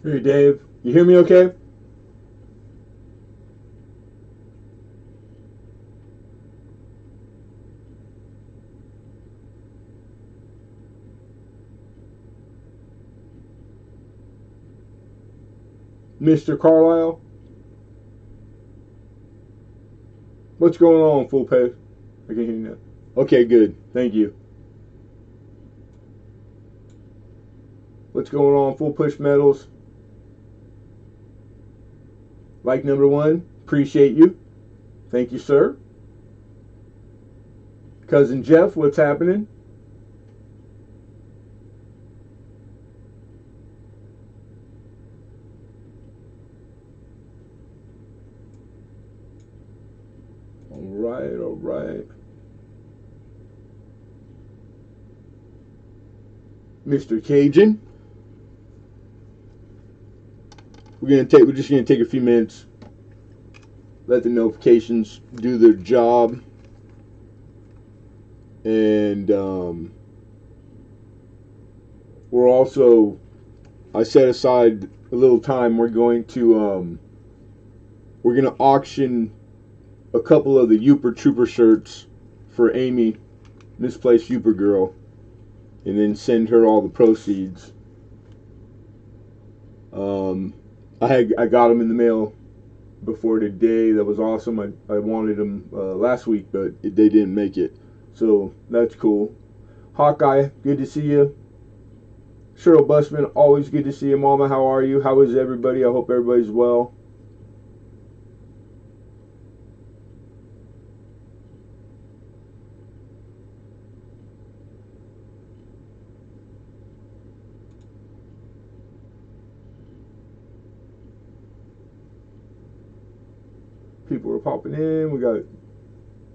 Hey Dave, you hear me okay? Mr. Carlisle? What's going on, full pay? I can hear you now. Okay, good. Thank you. What's going on, full push medals? Like number one, appreciate you. Thank you, sir. Cousin Jeff, what's happening? All right, all right. Mr. Cajun, we're just gonna take a few minutes, let the notifications do their job, and we're also I set aside a little time. We're gonna auction a couple of the Youper Trooper shirts for Amy, Misplaced Youper Girl, and then send her all the proceeds. I got them in the mail before today. That was awesome. I wanted them last week, but they didn't make it. So that's cool. Hawkeye, good to see you. Cheryl Busman, always good to see you. Mama, how are you? How is everybody? I hope everybody's well. People are popping in. We got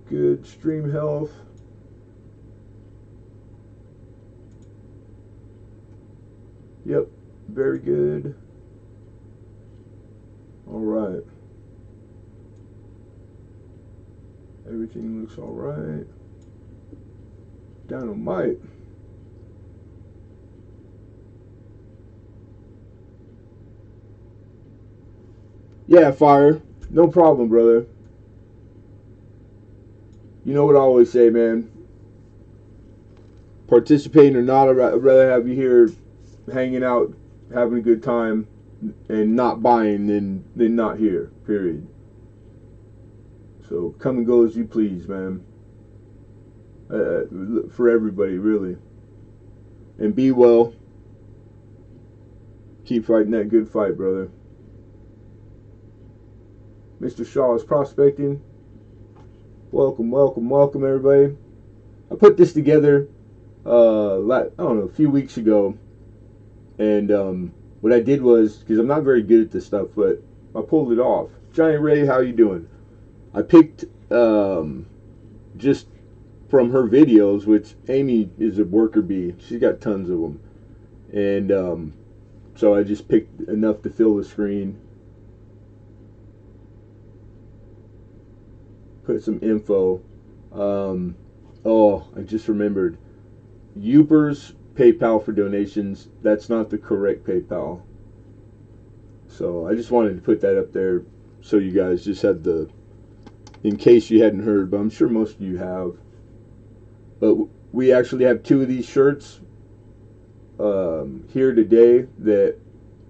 good stream health. Yep, very good. All right. Everything looks all right. Dynamite. Yeah, fire. No problem, brother. You know what I always say, man. Participating or not, I'd rather have you here hanging out, having a good time, and not buying than not here, period. So come and go as you please, man. For everybody, really. And be well. Keep fighting that good fight, brother. Mr. Shaw is prospecting. Welcome, welcome, welcome, everybody. I put this together, I don't know, a few weeks ago, and what I did was, because I'm not very good at this stuff, but I pulled it off. Johnny Ray, how you doing? I picked just from her videos, which Amy is a worker bee. She's got tons of them, and so I just picked enough to fill the screen. Put some info. I just remembered. Uber's PayPal for donations, that's not the correct PayPal. So I just wanted to put that up there so you guys just had in case you hadn't heard, but I'm sure most of you have. But we actually have two of these shirts here today that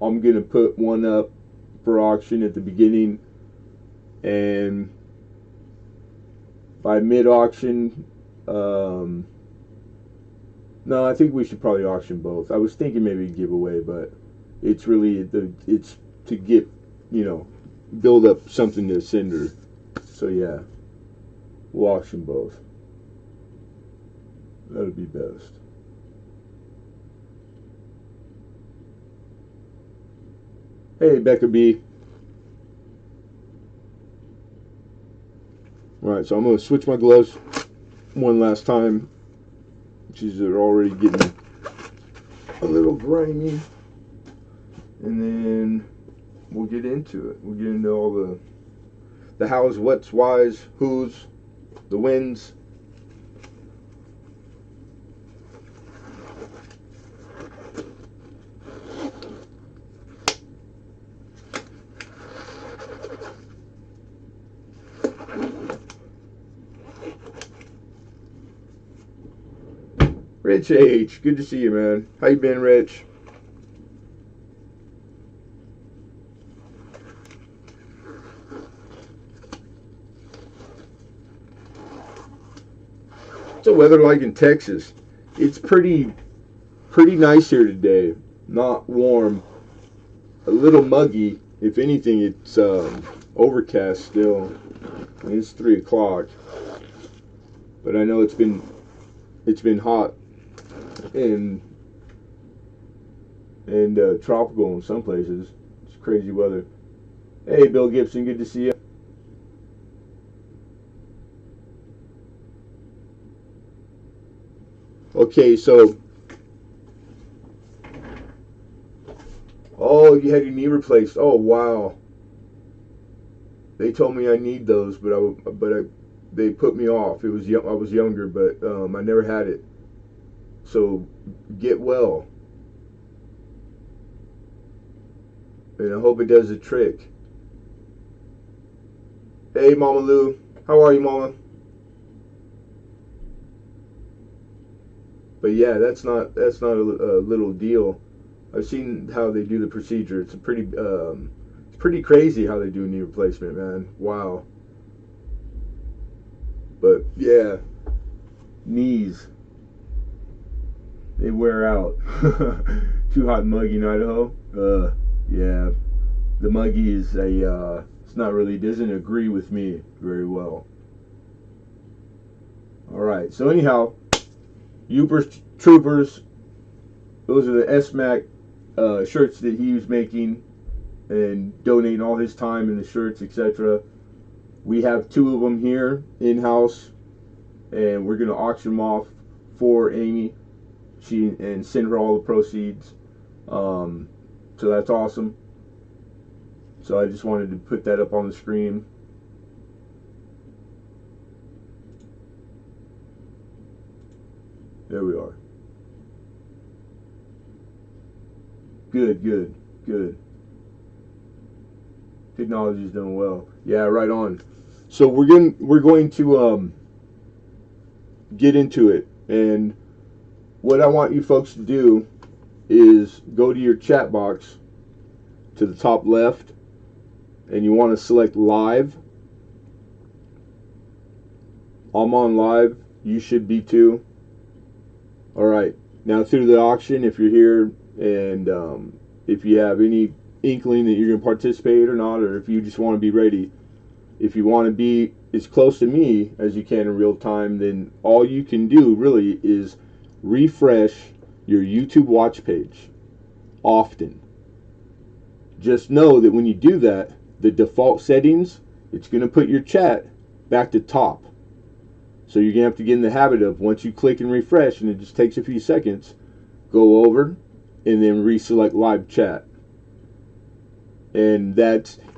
I'm going to put one up for auction at the beginning, and by mid-auction, no, I think we should probably auction both. I was thinking maybe giveaway, but it's really it's to get, build up something to send her. So yeah, we'll auction both. That'll be best. Hey, Becca B. Alright, so I'm going to switch my gloves one last time. These are already getting a little grimy. And then we'll get into it. We'll get into all the hows, whats, whys, whos, the wins. Rich H, good to see you, man. How you been, Rich? What's the weather like in Texas? It's pretty nice here today. Not warm, a little muggy. If anything, it's overcast still. It's 3 o'clock, but I know it's been hot and tropical in some places. It's crazy weather. Hey, Bill Gibson, good to see you. Okay, so oh, you had your knee replaced. Oh, wow. They told me I need those, they put me off. It was I was younger, but I never had it. So get well, and I hope it does the trick. Hey, Mama Lou, how are you, Mama? But yeah, that's not a little deal. I've seen how they do the procedure. It's pretty crazy how they do a knee replacement, man. Wow. But yeah, knees, they wear out. Too hot and muggy in Idaho. Yeah, the muggy is it's not really, doesn't agree with me very well. All right. So anyhow, Upers Troopers. Those are the SMAC shirts that he was making and donating all his time in the shirts, etc. We have 2 of them here in-house, and we're going to auction them off for Amy and send her all the proceeds. So that's awesome. So I just wanted to put that up on the screen. There we are. Good. Technology's doing well. Yeah, right on. So we're going to get into it, and what I want you folks to do is go to your chat box to the top left, and you want to select live. I'm on live. You should be too. All right. Now through the auction, if you're here and if you have any inkling that you're going to participate or not, or if you just want to be ready, if you want to be as close to me as you can in real time, then all you can do really is refresh your YouTube watch page often. Just know that when you do that, the default settings, it's going to put your chat back to top. So you're going to have to get in the habit of, once you click and refresh, and it just takes a few seconds, go over and then reselect live chat. And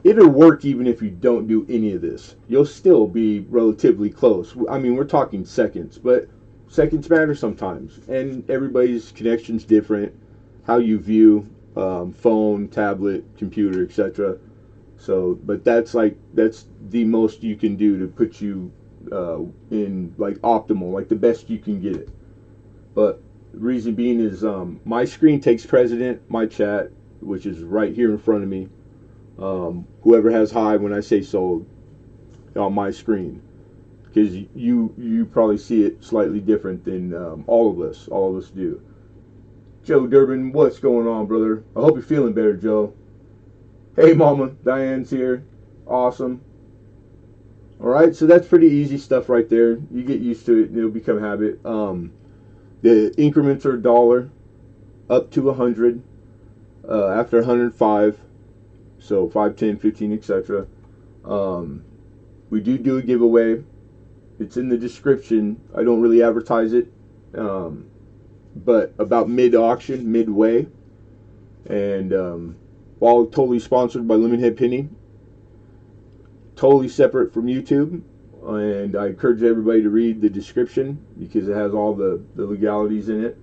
it'll work even if you don't do any of this. You'll still be relatively close. I mean, we're talking seconds, but seconds matter sometimes. And everybody's connection's different. How you view phone, tablet, computer, etc. So, but that's the most you can do to put you in like optimal, like the best you can get it. But the reason being is my screen takes precedent, my chat, which is right here in front of me. Whoever has high when I say sold on my screen, because you probably see it slightly different than all of us do. Joe Durbin, what's going on, brother? I hope you're feeling better, Joe. Hey, Mama, Diane's here. Awesome. All right, so that's pretty easy stuff right there. You get used to it, and it'll become habit. The increments are $1 up to 100. After 105, so 5, 10, 15, etc. We do a giveaway. It's in the description. I don't really advertise it, but about mid-auction, midway, and all totally sponsored by Lemonhead Penny. Totally separate from YouTube, and I encourage everybody to read the description because it has all the legalities in it,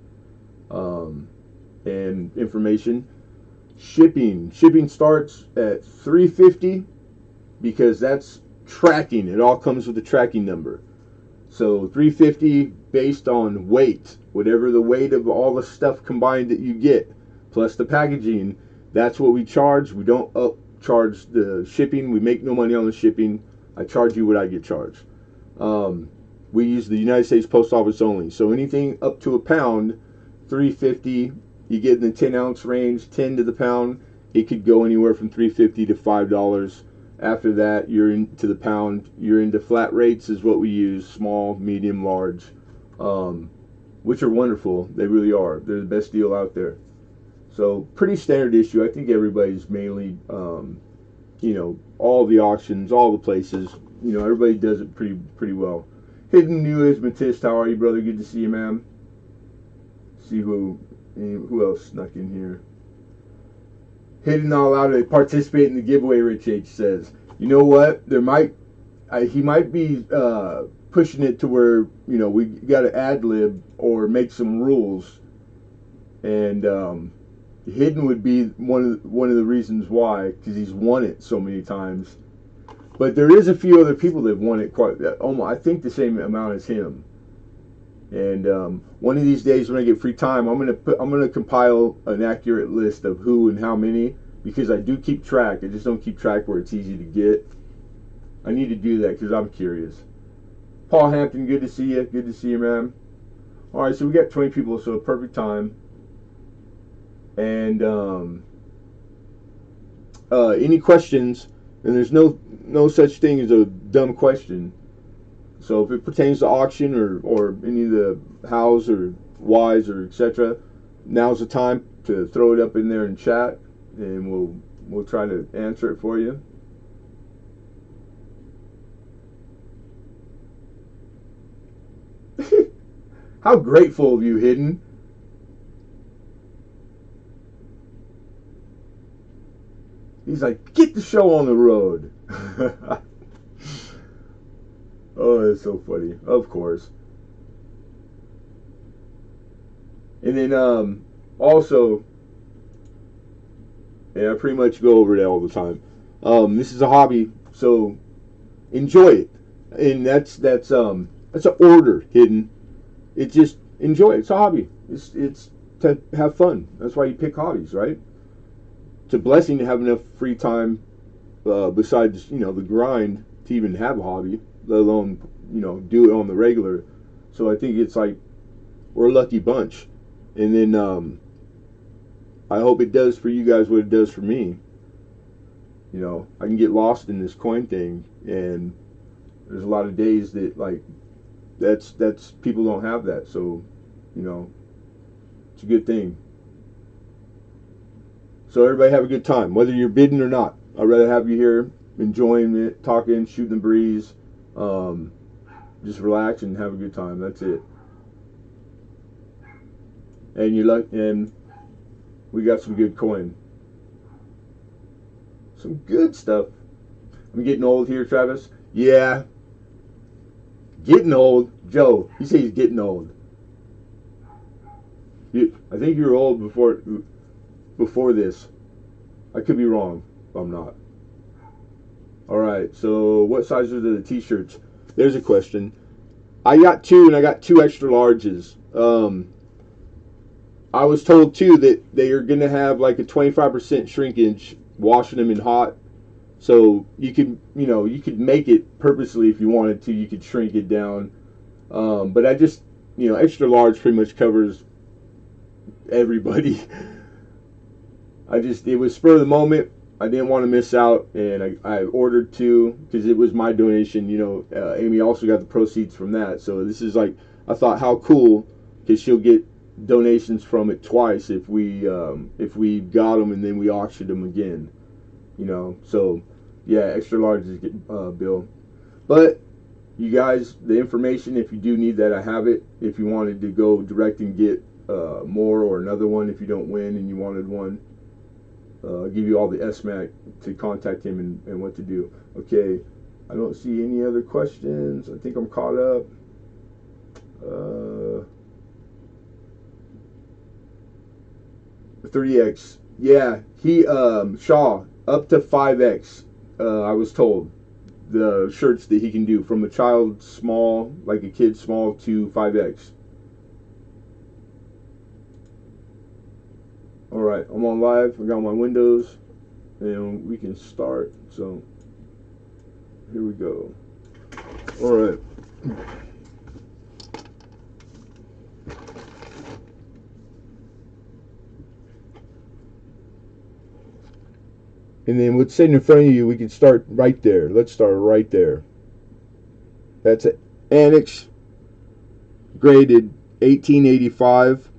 and information. Shipping starts at $3.50 because that's tracking. It all comes with a tracking number. So $3.50 based on weight. Whatever the weight of all the stuff combined that you get, plus the packaging, that's what we charge. We don't upcharge the shipping. We make no money on the shipping. I charge you what I get charged. We use the United States Post Office only. So anything up to a pound, $3.50. You get in the 10-ounce range, 10 to the pound. It could go anywhere from $3.50 to $5. After that, you're into the pound. You're into flat rates is what we use, small, medium, large, which are wonderful. They really are. They're the best deal out there. So pretty standard issue. I think everybody's mainly, all the auctions, all the places, everybody does it pretty well. Hidden New Ismatist, how are you, brother? Good to see you, man. See who else snuck in here. Hidden Not Allowed to participate in the giveaway, Rich H says. You know what? He might be pushing it to where, we got to ad-lib or make some rules. And Hidden would be one of the reasons why, because he's won it so many times. But there is a few other people that have won it I think the same amount as him. And one of these days when I get free time, I'm gonna compile an accurate list of who and how many, because I do keep track. I just don't keep track where it's easy to get. I need to do that because I'm curious. Paul Hampton, good to see you. Good to see you, man. All right, so we got 20 people, so perfect time. And any questions? And there's no such thing as a dumb question. So if it pertains to auction or any of the hows or whys or etc., now's the time to throw it up in there in chat, and we'll try to answer it for you. How grateful of you, Hidden. He's like, get the show on the road. Oh, that's so funny. Of course. And then also, I pretty much go over that all the time. This is a hobby, so enjoy it. And that's an order, Hidden. It's just enjoy it. It's a hobby. It's to have fun. That's why you pick hobbies, right? It's a blessing to have enough free time besides the grind to even have a hobby, let alone do it on the regular. So I think it's like we're a lucky bunch. And then I hope it does for you guys what it does for me. I can get lost in this coin thing, and there's a lot of days that that's people don't have that. So it's a good thing. So everybody have a good time, whether you're bidding or not. I'd rather have you here enjoying it, talking, shooting the breeze, just relax and have a good time. That's it. And we got some good coin, some good stuff. I'm getting old here, Travis. Yeah, getting old. Joe, he says he's getting old. I think you were old before this. I could be wrong, but I'm not. Alright, so what sizes are the t-shirts? There's a question. I got two, and I got two extra larges. I was told too that they are going to have like a 25% shrinkage washing them in hot. So you could make it purposely if you wanted to. You could shrink it down. But I just, extra large pretty much covers everybody. It was spur of the moment. I didn't want to miss out, and I ordered two because it was my donation. Amy also got the proceeds from that. So this is I thought, how cool, because she'll get donations from it twice if we got them and then we auctioned them again. So yeah, extra large is Bill. But you guys, the information, if you do need that, I have it. If you wanted to go direct and get more or another one, if you don't win and you wanted one. I'll give you all the SMAC to contact him and what to do. Okay, I don't see any other questions. I think I'm caught up. 3x. Yeah, he Shaw up to 5x. I was told the shirts that he can do, from a child small, like a kid small, to 5X. Alright, I'm on live. I got my windows, and we can start. So, here we go. Alright. And then what's sitting in front of you, we can start right there. Let's start right there. That's an Annex graded 1885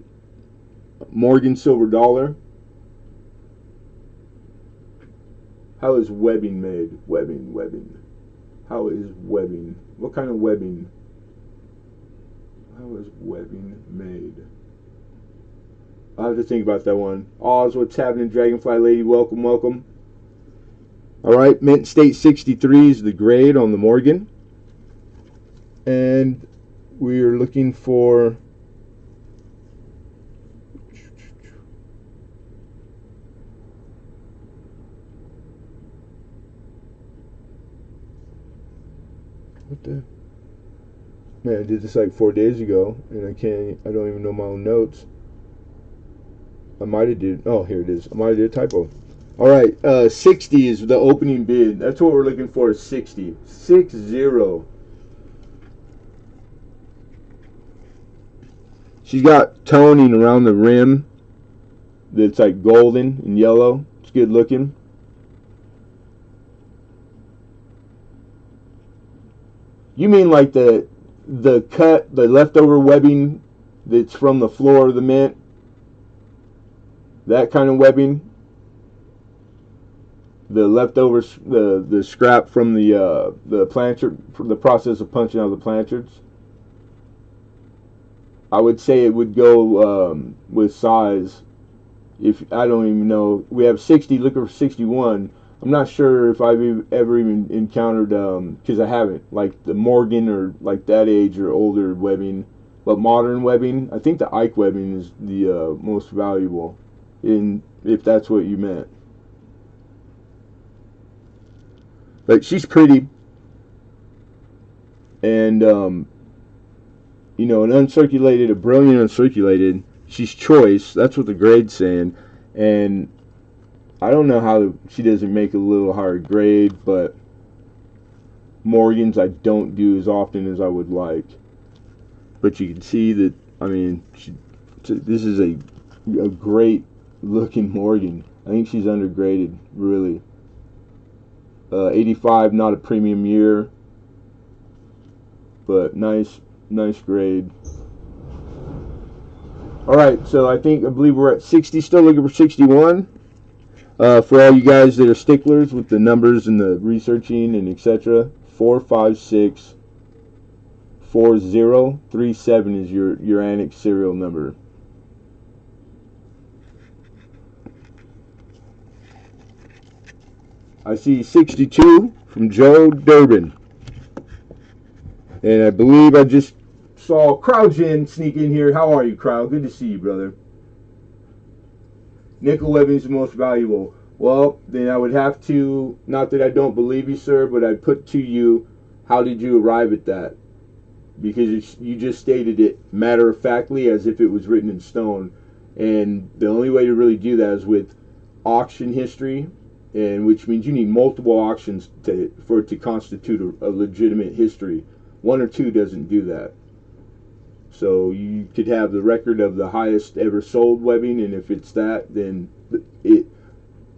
Morgan silver dollar. How is webbing made? Webbing. How is webbing? What kind of webbing? How is webbing made? I'll have to think about that one. Oz, what's happening? Dragonfly Lady, welcome. Alright, Mint State 63 is the grade on the Morgan. And we're looking for what the man, I did this like 4 days ago, and I don't even know my own notes. I might have did, oh, here it is. I might have did a typo. Alright, 60 is the opening bid. That's what we're looking for, 60. 6-0. She's got toning around the rim that's like golden and yellow. It's good looking. You mean like the cut, the leftover webbing that's from the floor of the Mint? That kind of webbing? The leftovers, the scrap from the planchard, from the process of punching out the planchards. I would say it would go with size. If I don't even know, we have 60. Looking for 61. I'm not sure if I've ever even encountered, because I haven't, like the Morgan or like that age or older webbing. But modern webbing, I think the Ike webbing is the most valuable, if that's what you meant. But she's pretty, and you know, an uncirculated, a brilliant uncirculated. She's choice. That's what the grade's saying, and I don't know how she doesn't make a little higher grade, but Morgans I don't do as often as I would like. But you can see that, I mean, this is a great looking Morgan. I think she's undergraded, really. 85, not a premium year, but nice grade. Alright, so I believe we're at 60, still looking for 61. For all you guys that are sticklers with the numbers and the researching and etc., 456 4037 is your Annex serial number. I see 62 from Joe Durbin. And I believe I just saw CrowdGen sneak in here. How are you, Crowd? Good to see you, brother. Nickel webbing is the most valuable. Well, then I would have to, not that I don't believe you, sir, but I'd put to you, how did you arrive at that? Because you just stated it matter-of-factly as if it was written in stone. And the only way to really do that is with auction history, and which means you need multiple auctions for it to constitute a legitimate history. One or two doesn't do that. So you could have the record of the highest ever sold webbing, and if it's that, then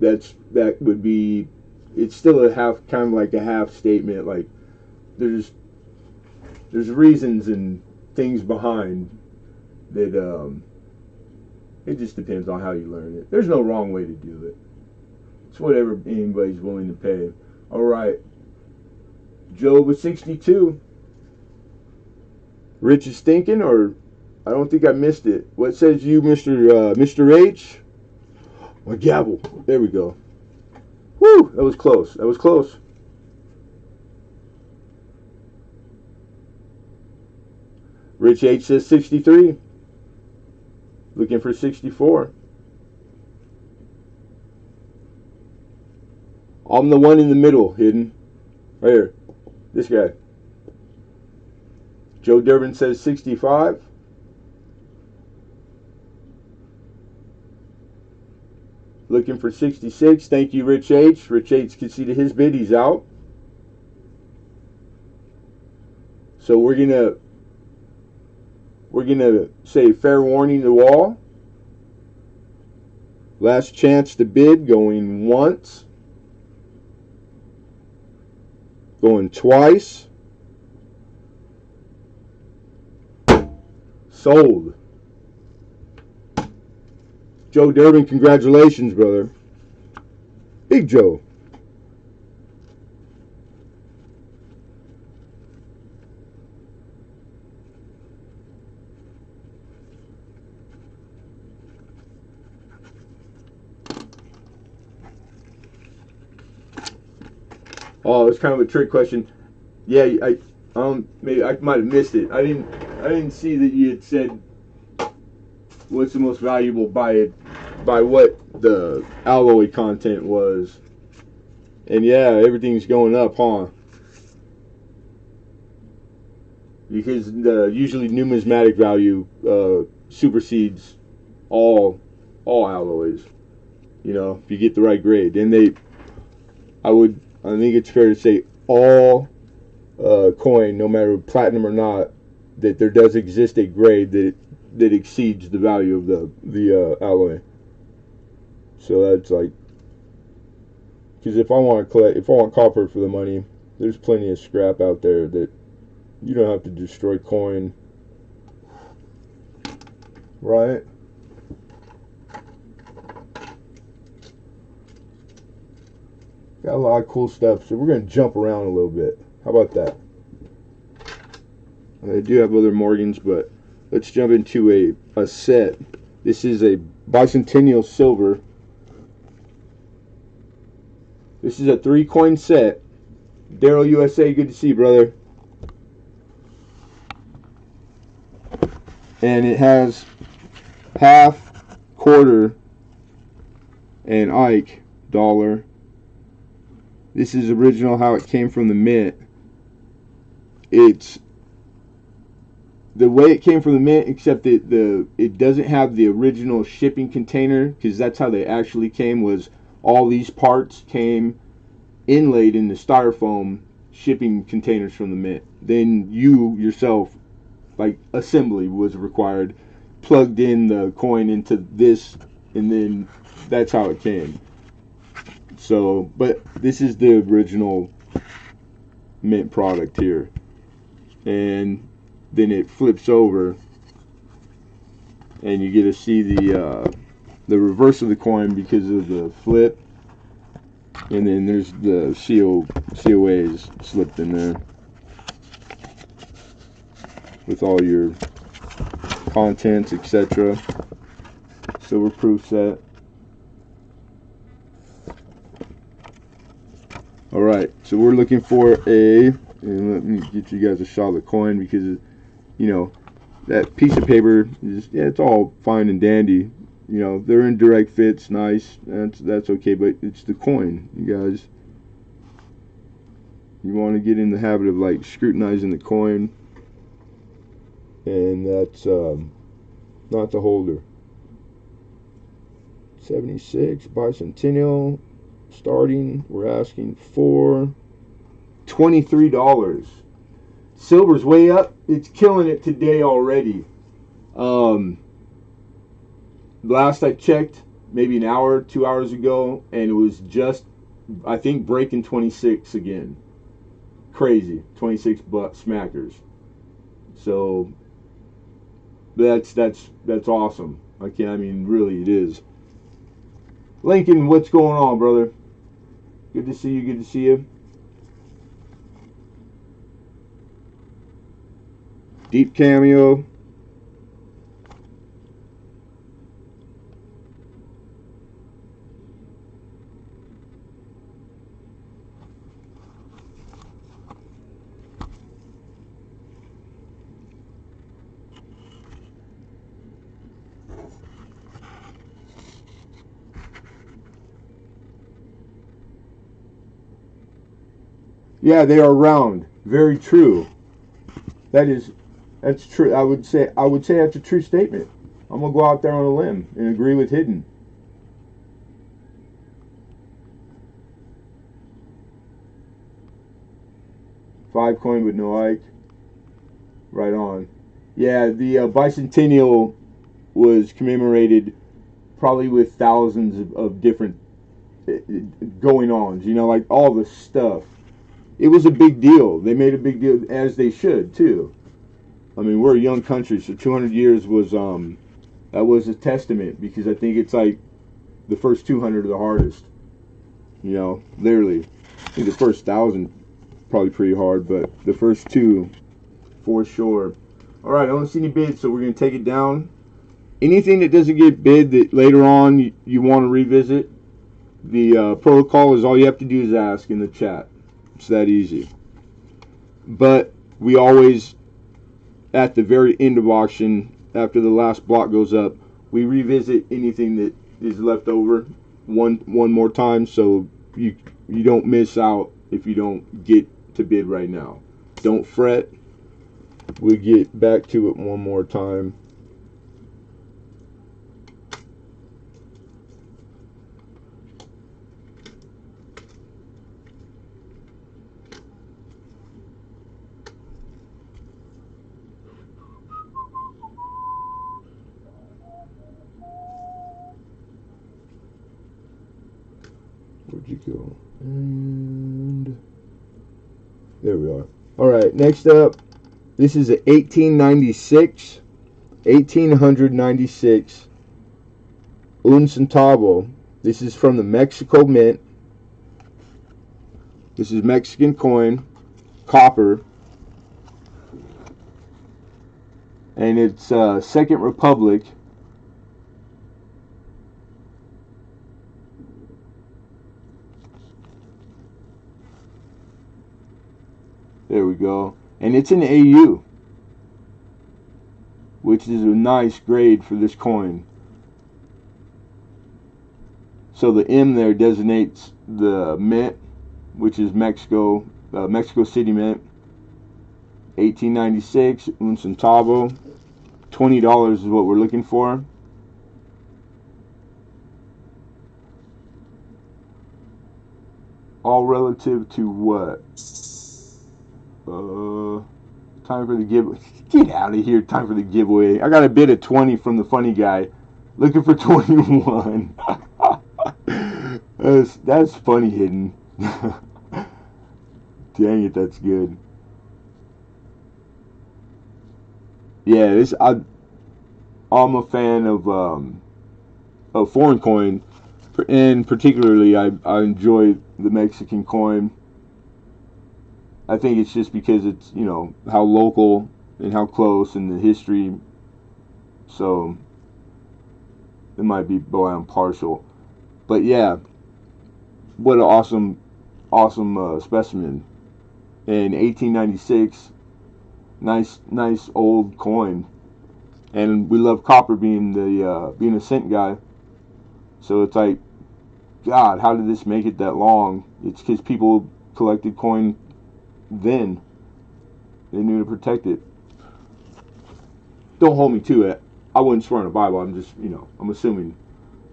that would be, it's still kind of like a half statement. Like there's reasons and things behind that. It just depends on how you learn it. There's no wrong way to do it. It's whatever anybody's willing to pay. All right, Joe with 62. Rich is thinking, or I don't think I missed it. What says you, Mr. H? My gavel. There we go. Woo! That was close. That was close. Rich H says 63. Looking for 64. I'm the one in the middle, hidden. Right here. This guy. Joe Durbin says 65. Looking for 66. Thank you, Rich H. Rich H conceded his bid. He's out. So we're gonna say fair warning to all. Last chance to bid, going once, going twice. Sold. Joe Durbin, congratulations, brother. Big Joe. Oh, it's kind of a trick question. Yeah, maybe I might have missed it. I didn't see that you had said what's the most valuable by what the alloy content was. And yeah, everything's going up, huh? Because usually numismatic value supersedes all alloys. You know, if you get the right grade. And I think it's fair to say all coin, no matter platinum or not, that there does exist a grade that exceeds the value of the alloy. So that's like, because if I want copper for the money, there's plenty of scrap out there that you don't have to destroy coin, right? Got a lot of cool stuff, so we're going to jump around a little bit. How about that? I do have other Morgans, but let's jump into a set. This is a bicentennial silver. This is a 3-coin set. Daryl USA, good to see you, brother. And it has half, quarter, and Ike dollar. This is original how it came from the mint. It's the way it came from the mint, except that it doesn't have the original shipping container, because that's how they actually came, was all these parts came inlaid in the styrofoam shipping containers from the mint. Then you yourself, like assembly was required, plugged in the coin into this, and then that's how it came. So, but this is the original mint product here. And then it flips over and you get to see the reverse of the coin because of the flip. And then there's the COAs slipped in there with all your contents, etc. Silver proof set. Alright, so we're looking for and let me get you guys a shot of the coin, because, you know, that piece of paper is, yeah, it's all fine and dandy. You know, they're in direct fits, nice, that's okay, but it's the coin, you guys. You want to get in the habit of, like, scrutinizing the coin, and that's not the holder. 76, bicentennial. Starting, we're asking for $23. Silver's way up. It's killing it today already. Last I checked, maybe an hour, 2 hours ago, and it was just, I think, breaking 26 again. Crazy. 26 smackers. So that's awesome. I mean, really, it is. Lincoln, what's going on, brother? Good to see you. Good to see you. Deep cameo. Yeah, they are round. Very true. That is, that's true. I would say that's a true statement. I'm gonna go out there on a limb and agree with Hidden. 5 coin with no Ike. Right on. Yeah, the bicentennial was commemorated probably with thousands of different going ons. You know, like all the stuff. It was a big deal. They made a big deal, as they should too. I mean, we're a young country, so 200 years was that was a testament, because I think it's like the first 200 are the hardest. You know, literally. I think the first 1,000 probably pretty hard, but the first two for sure. All right, I don't see any bids, so we're gonna take it down. Anything that doesn't get bid that later on you want to revisit, the protocol is all you have to do is ask in the chat. It's that easy. But we always, at the very end of auction, after the last block goes up, we revisit anything that is left over one more time, so you don't miss out if you don't get to bid right now. Don't fret. We'll get back to it one more time. Where'd you go? And there we are. All right, next up, this is a 1896 un centavo. This is from the Mexico Mint. This is Mexican coin, copper, and it's Second Republic. There we go. And it's an AU, which is a nice grade for this coin. So the M there designates the mint, which is Mexico City Mint. 1896, un centavo. $20 is what we're looking for. All relative to what? Time for the giveaway. Get out of here. Time for the giveaway. I got a bid of 20 from the funny guy. Looking for 21. That's funny, Hidden. Dang it, that's good. Yeah, I'm a fan of foreign coin, and particularly I enjoy the Mexican coin. I think it's just because it's, you know, how local and how close and the history. So it might be, boy, I'm partial. But yeah, what an awesome specimen. In 1896, nice old coin. And we love copper being a cent guy. So it's like, God, how did this make it that long? It's because people collected coin then. They knew to protect it. Don't hold me to it. I wouldn't swear on the Bible. I'm just, I'm assuming.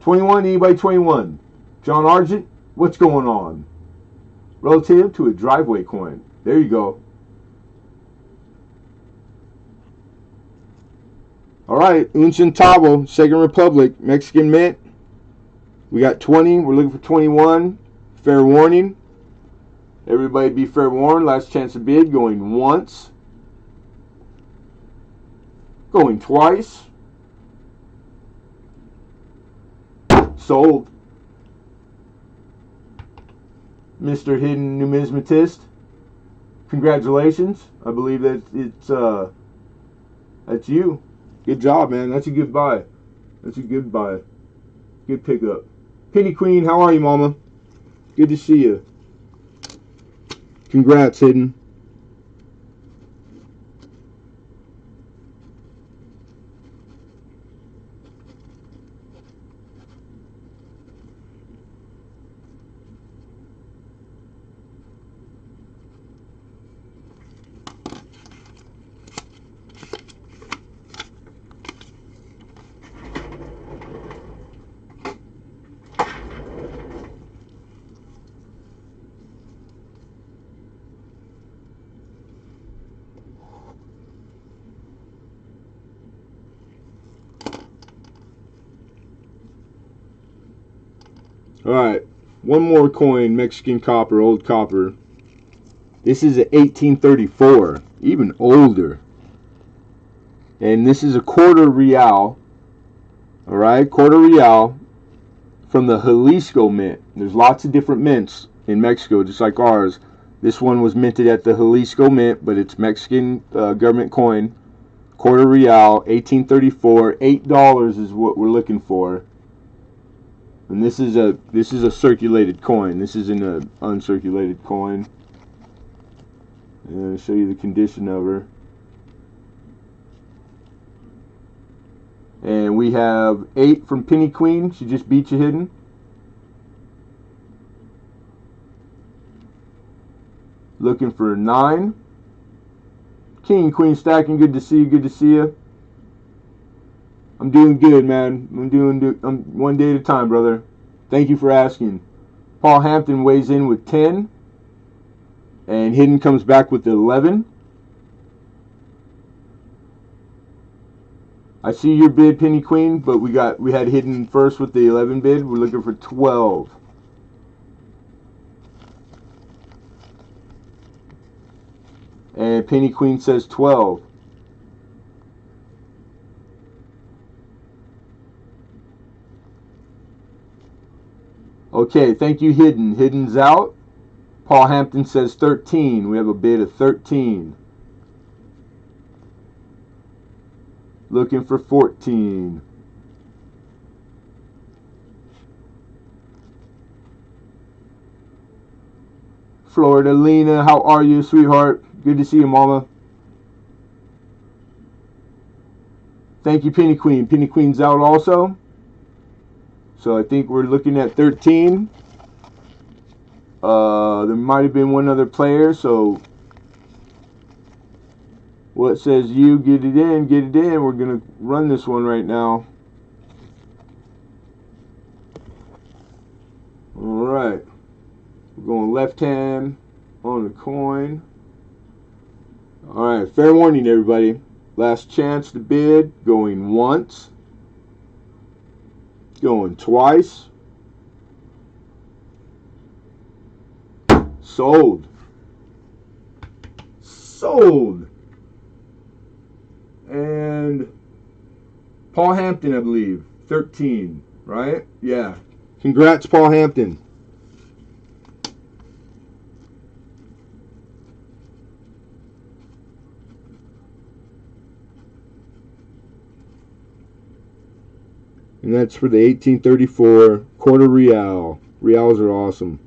21, anybody 21? John Argent, what's going on? Relative to a driveway coin. There you go. All right, un centavo, Second Republic, Mexican Mint. We got 20. We're looking for 21. Fair warning. Everybody be fair warned. Last chance to bid. Going once. Going twice. Sold. Mr. Hidden Numismatist. Congratulations. I believe that that's you. Good job, man. That's a good buy. That's a good buy. Good pickup. Penny Queen, how are you, Mama? Good to see you. Congrats, Hidden. Alright, one more coin, Mexican copper, old copper. This is a 1834, even older. And this is a quarter real. Alright, quarter real from the Jalisco mint. There's lots of different mints in Mexico, just like ours. This one was minted at the Jalisco mint, but it's Mexican government coin. Quarter real, 1834, $8 is what we're looking for. And this is a circulated coin. This isn't an uncirculated coin. And I'll show you the condition of her. And we have 8 from Penny Queen. She just beat you hidden. Looking for a 9. King and Queen stacking. Good to see you. Good to see you. I'm doing good, man. I'm one day at a time, brother. Thank you for asking. Paul Hampton weighs in with 10. And hidden comes back with 11. I see your bid, Penny Queen, but we had hidden first with the 11 bid. We're looking for 12. And Penny Queen says 12. Okay, thank you, Hidden. Hidden's out. Paul Hampton says 13. We have a bid of 13. Looking for 14. Florida Lena, how are you, sweetheart? Good to see you, mama. Thank you, Penny Queen. Penny Queen's out also. So I think we're looking at 13. There might have been one other player, so what says you get it in, get it in. We're going to run this one right now. Alright. We're going left hand on the coin. Alright, fair warning, everybody. Last chance to bid. Going once. Going twice. Sold. Sold. And Paul Hampton, I believe. 13, right? Yeah. Congrats, Paul Hampton. And that's for the 1834 quarter real. Reals are awesome.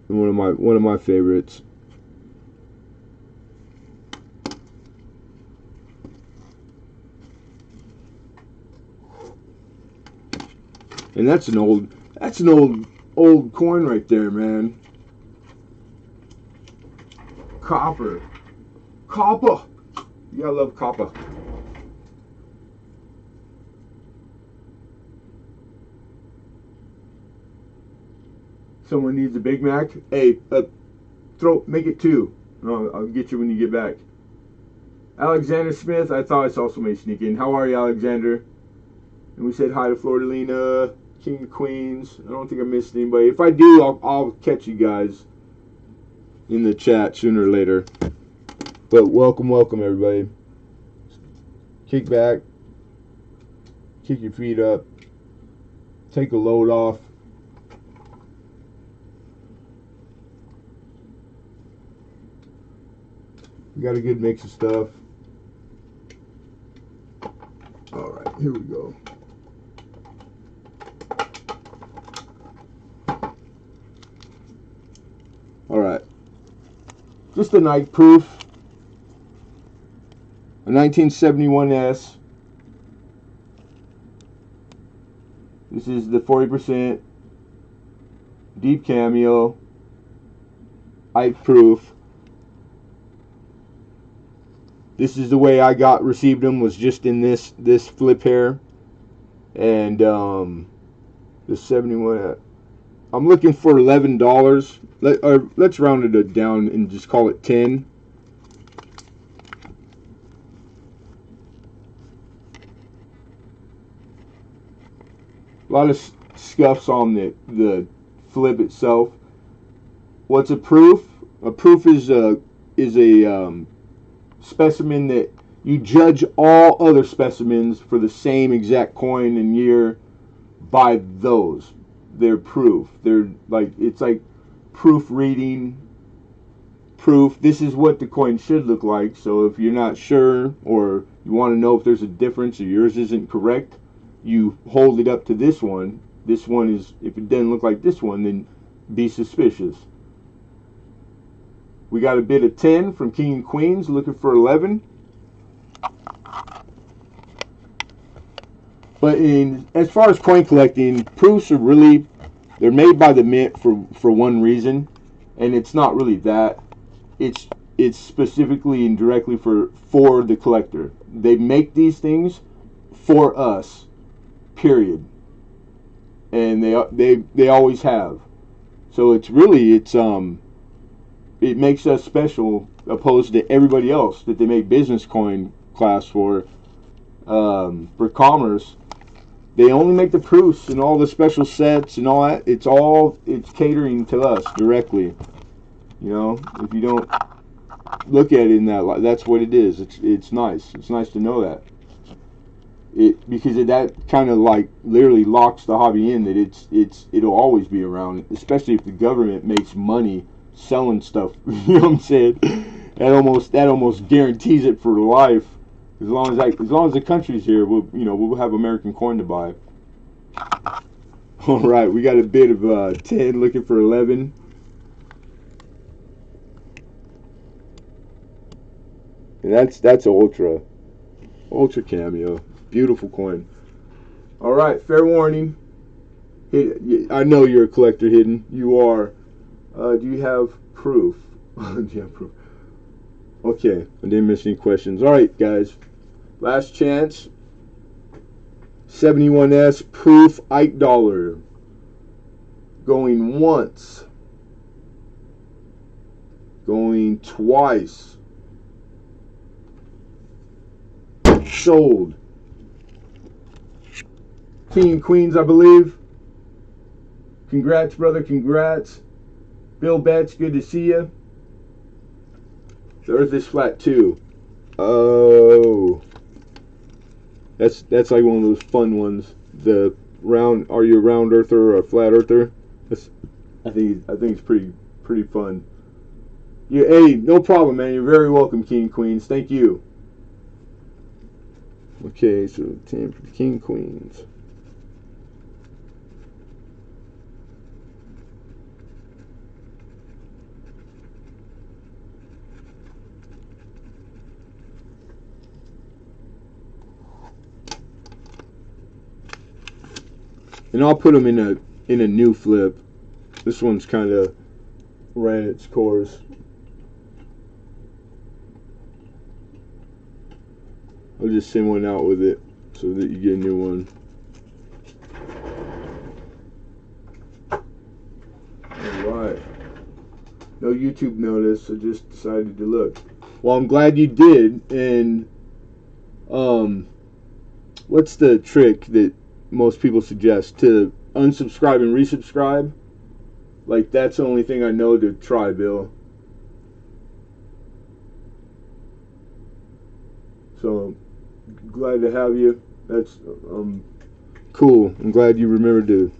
And one of my favorites. And that's an old coin right there, man. Copper. Copper. You gotta love copper. Someone needs a Big Mac. Hey, make it 2. I'll get you when you get back. Alexander Smith, I thought I saw somebody sneak in. How are you, Alexander? And we said hi to Florida Lena, King of Queens. I don't think I missed anybody. If I do, I'll catch you guys in the chat sooner or later. But welcome, everybody. Kick back. Kick your feet up. Take a load off. We got a good mix of stuff. Alright, here we go. Alright. Just a night proof. A 1971S. This is the 40% deep cameo. Ike proof. This is the way I received them, was just in this flip here. And the 71, I'm looking for $11. Let's round it down and just call it 10. A lot of scuffs on the flip itself. What's a proof? A proof is a specimen that you judge all other specimens for the same exact coin and year by those. They're proof. They're like, it's like proofreading. Proof. This is what the coin should look like. So if you're not sure, or you want to know if there's a difference or yours isn't correct, you hold it up to this one. This one is, if it doesn't look like this one, then be suspicious. We got a bid of 10 from King and Queens, looking for 11. But as far as coin collecting, proofs are really, they're made by the mint for one reason, and it's not really that. It's specifically and directly for the collector. They make these things for us, period. And they always have. So it's really, it makes us special opposed to everybody else that they make business coin class for commerce. They only make the proofs and all the special sets and all that. It's catering to us directly. You know, if you don't look at it in that light, that's what it is. It's nice. It's nice to know that. Because that kind of like literally locks the hobby in, that it'll always be around, especially if the government makes money selling stuff. You know what I'm saying? That almost guarantees it for life. As long as the country's here, we'll have American coin to buy. All right, we got a bid of 10, looking for 11. And that's ultra cameo, beautiful coin. All right, fair warning. I know you're a collector, Hidden. You are. Do you have proof? Do you have proof? Okay, I didn't miss any questions. All right, guys. Last chance. 71S proof Ike dollar. Going once. Going twice. Sold. King and Queens, I believe. Congrats, brother. Congrats. Bill Betts, good to see you. The earth is flat too. Oh. That's like one of those fun ones. The round, are you a round earther or a flat earther? I think it's pretty fun. Hey, no problem, man. You're very welcome, King and Queens. Thank you. Okay, so 10 for the King Queens. And I'll put them in a new flip. This one's kind of ran its course. I'll just send one out with it so that you get a new one. Alright. No YouTube notice, I just decided to look. Well, I'm glad you did. And what's the trick that most people suggest? To unsubscribe and resubscribe? Like, that's the only thing I know to try, Bill. So, glad to have you. That's cool. I'm glad you remembered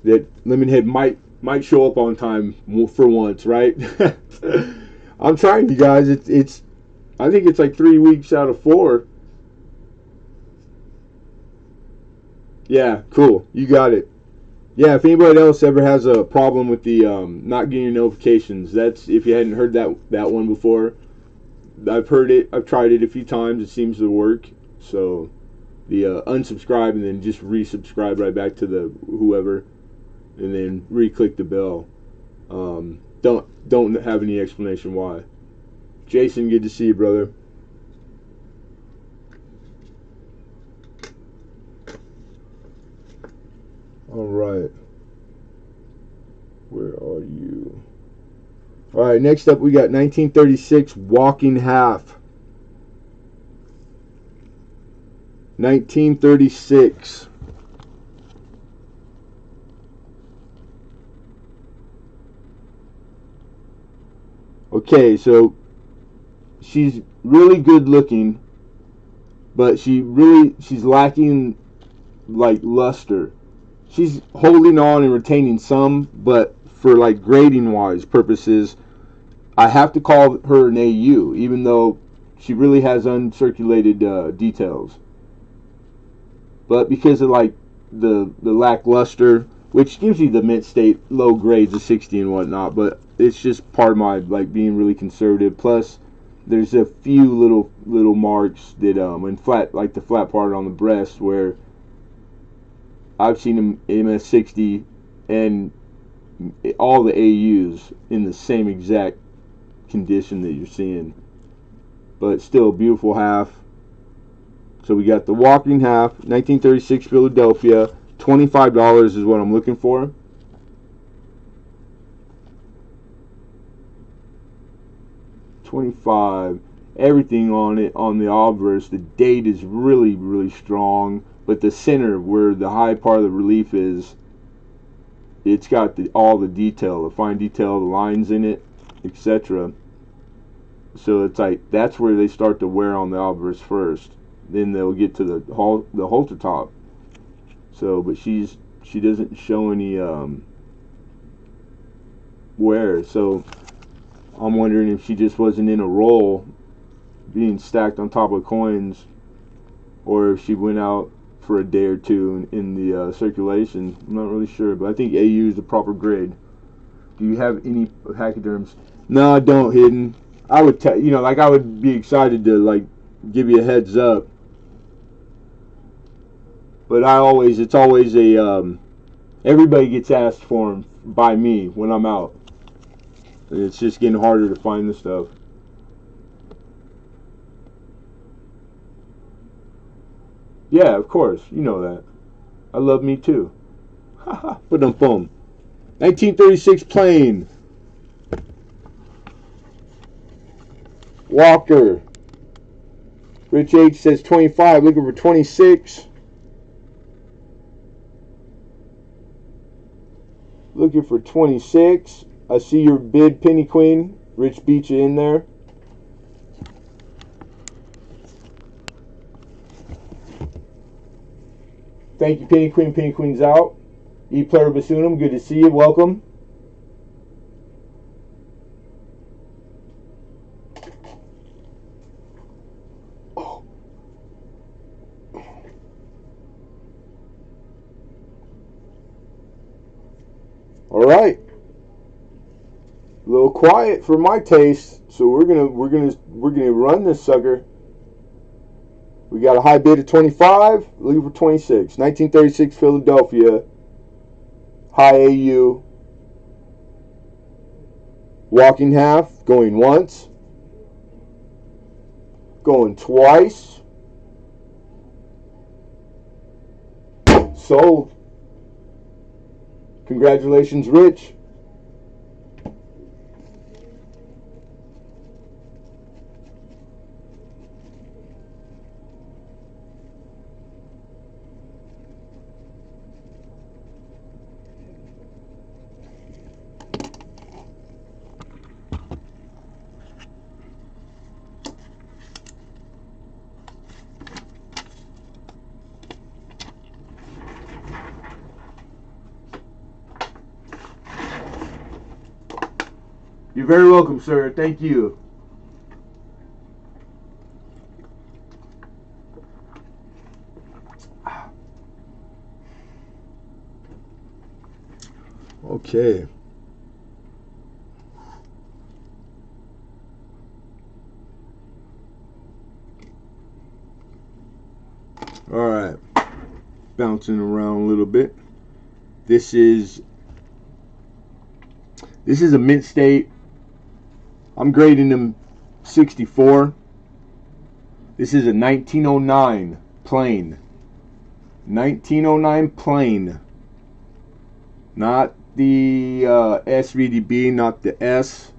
that Lemonhead might show up on time for once, right? I'm trying, you guys. It's I think it's like 3 weeks out of 4. Yeah, cool. You got it. Yeah, if anybody else ever has a problem with the not getting your notifications, that's, if you hadn't heard that one before. I've heard it. I've tried it a few times. It seems to work. So the unsubscribe and then just resubscribe right back to the whoever, and then re-click the bell. Don't have any explanation why. Jason, good to see you, brother. All right. Where are you? All right, next up we got 1936 walking half. 1936. Okay, so she's really good looking, but she's lacking like luster. She's holding on and retaining some, but for like grading wise purposes, I have to call her an AU, even though she really has uncirculated details. But because of like the lackluster, which gives you the mint state low grades of 60 and whatnot, but it's just part of my like being really conservative. Plus, there's a few little marks that in flat, like the flat part on the breast, where I've seen them MS60 and all the AUs in the same exact condition that you're seeing. But still, beautiful half. So we got the walking half, 1936 Philadelphia. $25 is what I'm looking for. $25. Everything on it, on the obverse, the date is really, really strong. But the center, where the high part of the relief is, it's got all the detail, the fine detail, the lines in it, etc. So it's like that's where they start to wear on the obverse first. Then they'll get to the halter top. So, but she doesn't show any wear. So I'm wondering if she just wasn't in a roll, being stacked on top of coins, or if she went out for a day or two in the circulation. I'm not really sure, but I think AU is the proper grade. Do you have any pachyderms? No, I don't, Hidden. I would like I would be excited to like give you a heads up. But it's always a, everybody gets asked for them by me when I'm out. And it's just getting harder to find the stuff. Yeah, of course, you know that. I love me too. Haha, but boom. 1936 plane. Walker. Rich H says 25, looking for 26. Looking for 26. I see your bid, Penny Queen. Rich beat you in there. Thank you, Penny Queen. Penny Queen's out. E-Player Basunum, good to see you. Welcome. All right. A little quiet for my taste, so we're gonna run this sucker. We got a high bid of 25, looking for 26. 1936 Philadelphia, high AU, walking half, going once, going twice, sold. Congratulations, Rich. You're very welcome, sir. Thank you. Okay. All right. Bouncing around a little bit. This is a mint state. I'm grading them 64. This is a 1909 plain. 1909 plain. Not the SVDB, not the S,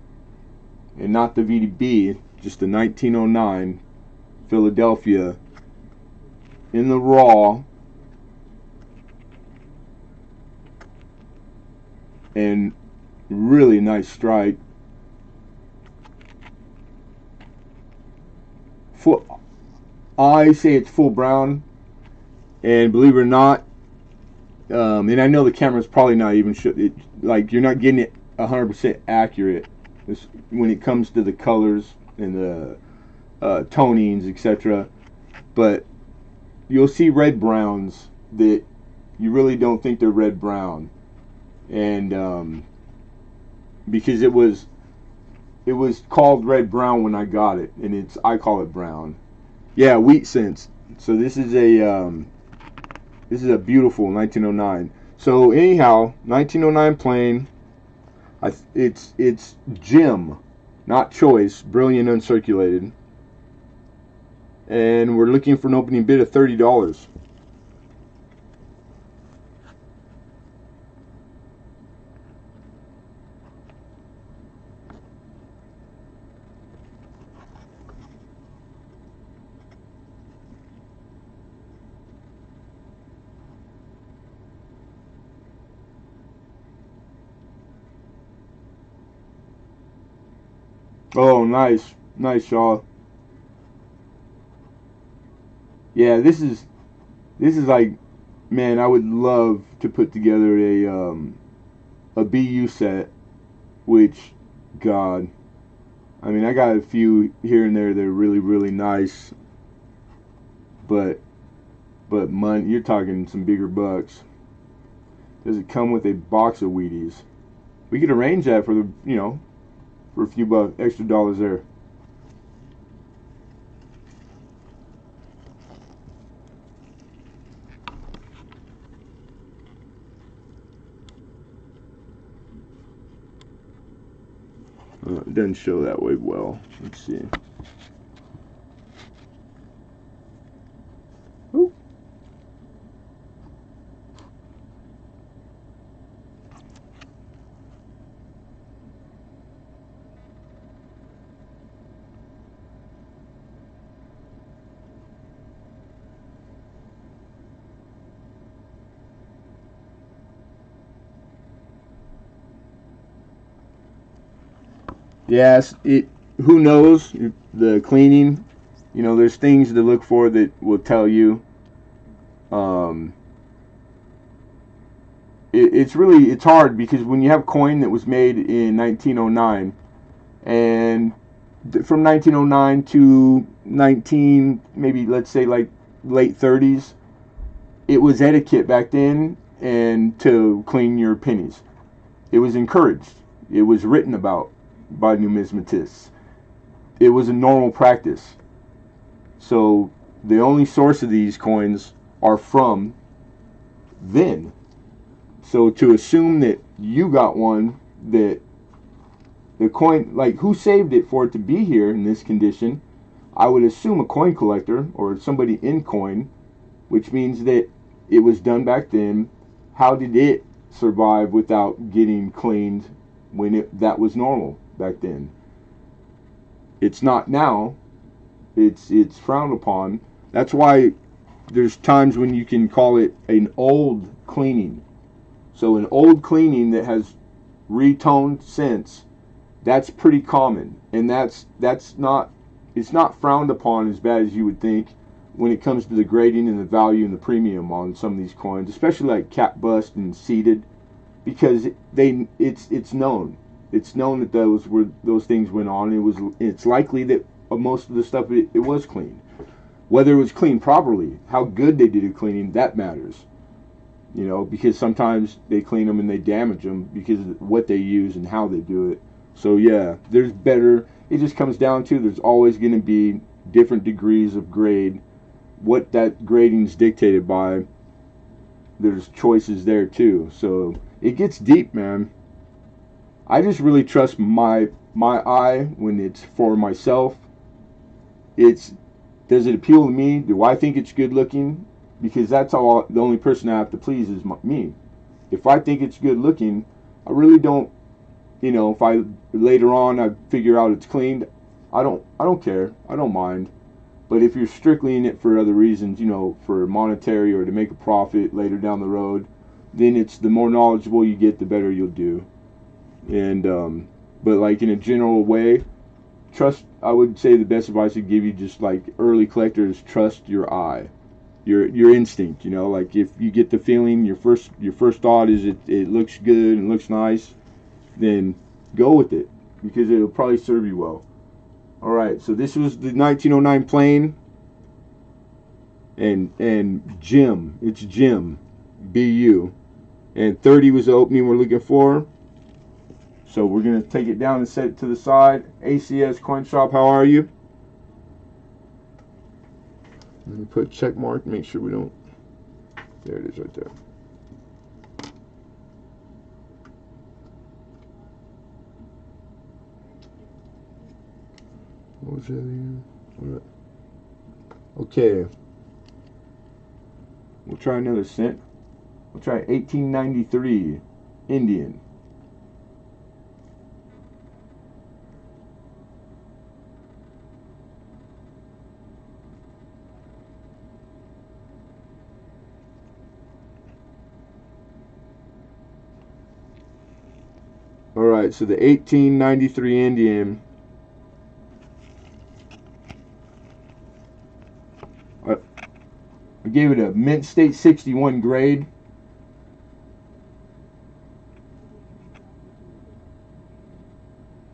and not the VDB. Just the 1909 Philadelphia in the raw. And really nice strike. full. I say it's full brown, and believe it or not, and I know the camera's probably not even like you're not getting it 100% accurate when it comes to the colors and the tonings, etc. But you'll see red browns that you really don't think they're red brown, and because it was called red brown when I got it, and I call it brown. Yeah, wheat sense. So this is a beautiful 1909. So anyhow, 1909 plane. It's Jim, not choice. Brilliant uncirculated. And we're looking for an opening bid of $30. Oh, nice, nice, Shaw. Yeah, this is like, man, I would love to put together a BU set, which, God, I mean, I got a few here and there that are really, really nice, but money, you're talking some bigger bucks. Does it come with a box of Wheaties? We could arrange that for for a few extra dollars there. It doesn't show that way well. Let's see. Ooh. Yes, who knows the cleaning? There's things to look for that will tell you. Um, it's hard because when you have coin that was made in 1909 and from 1909 to 19 maybe let's say like late 30s, it was etiquette back then and to clean your pennies. It was encouraged. It was written about by numismatists. It was a normal practice. So the only source of these coins are from then. So to assume that you got one that the coin, like who saved it for it to be here in this condition, I would assume a coin collector or somebody in coin, which means that it was done back then. How did it survive without getting cleaned when that was normal back then? It's not now. It's frowned upon. That's why there's times when you can call it an old cleaning. So an old cleaning that has retoned since, that's pretty common, and that's not, it's not frowned upon as bad as you would think when it comes to the grading and the value and the premium on some of these coins, especially like cap bust and seeded, because it's known. It's known that those things went on. It's likely that most of the stuff it was cleaned. Whether it was cleaned properly, how good they did at cleaning, that matters. Because sometimes they clean them and they damage them because of what they use and how they do it. So yeah, there's better. It just comes down to there's always going to be different degrees of grade. What that grading is dictated by, there's choices there too. So it gets deep, man. I just really trust my eye when it's for myself. Does it appeal to me? Do I think it's good looking? Because that's all. The only person I have to please is me. If I think it's good looking, I really don't. If I later on I figure out it's cleaned, I don't care. I don't mind. But if you're strictly in it for other reasons, for monetary or to make a profit later down the road, then it's the more knowledgeable you get, the better you'll do. And but like in a general way, trust. I would say the best advice I'd give you, just like early collectors, trust your eye, your instinct. You know, like if you get the feeling, your first thought is it looks good and looks nice, then go with it because it'll probably serve you well. All right, so this was the 1909 plane, and Jim, it's Jim, BU, and 30 was the opening we're looking for. So we're gonna take it down and set it to the side. ACS Coin Shop, how are you? Let me put check mark, make sure we don't. There it is right there. What was that again? All right. Okay. We'll try another cent. We'll try 1893 Indian. All right, so the 1893 Indian. I gave it a Mint State 61 grade.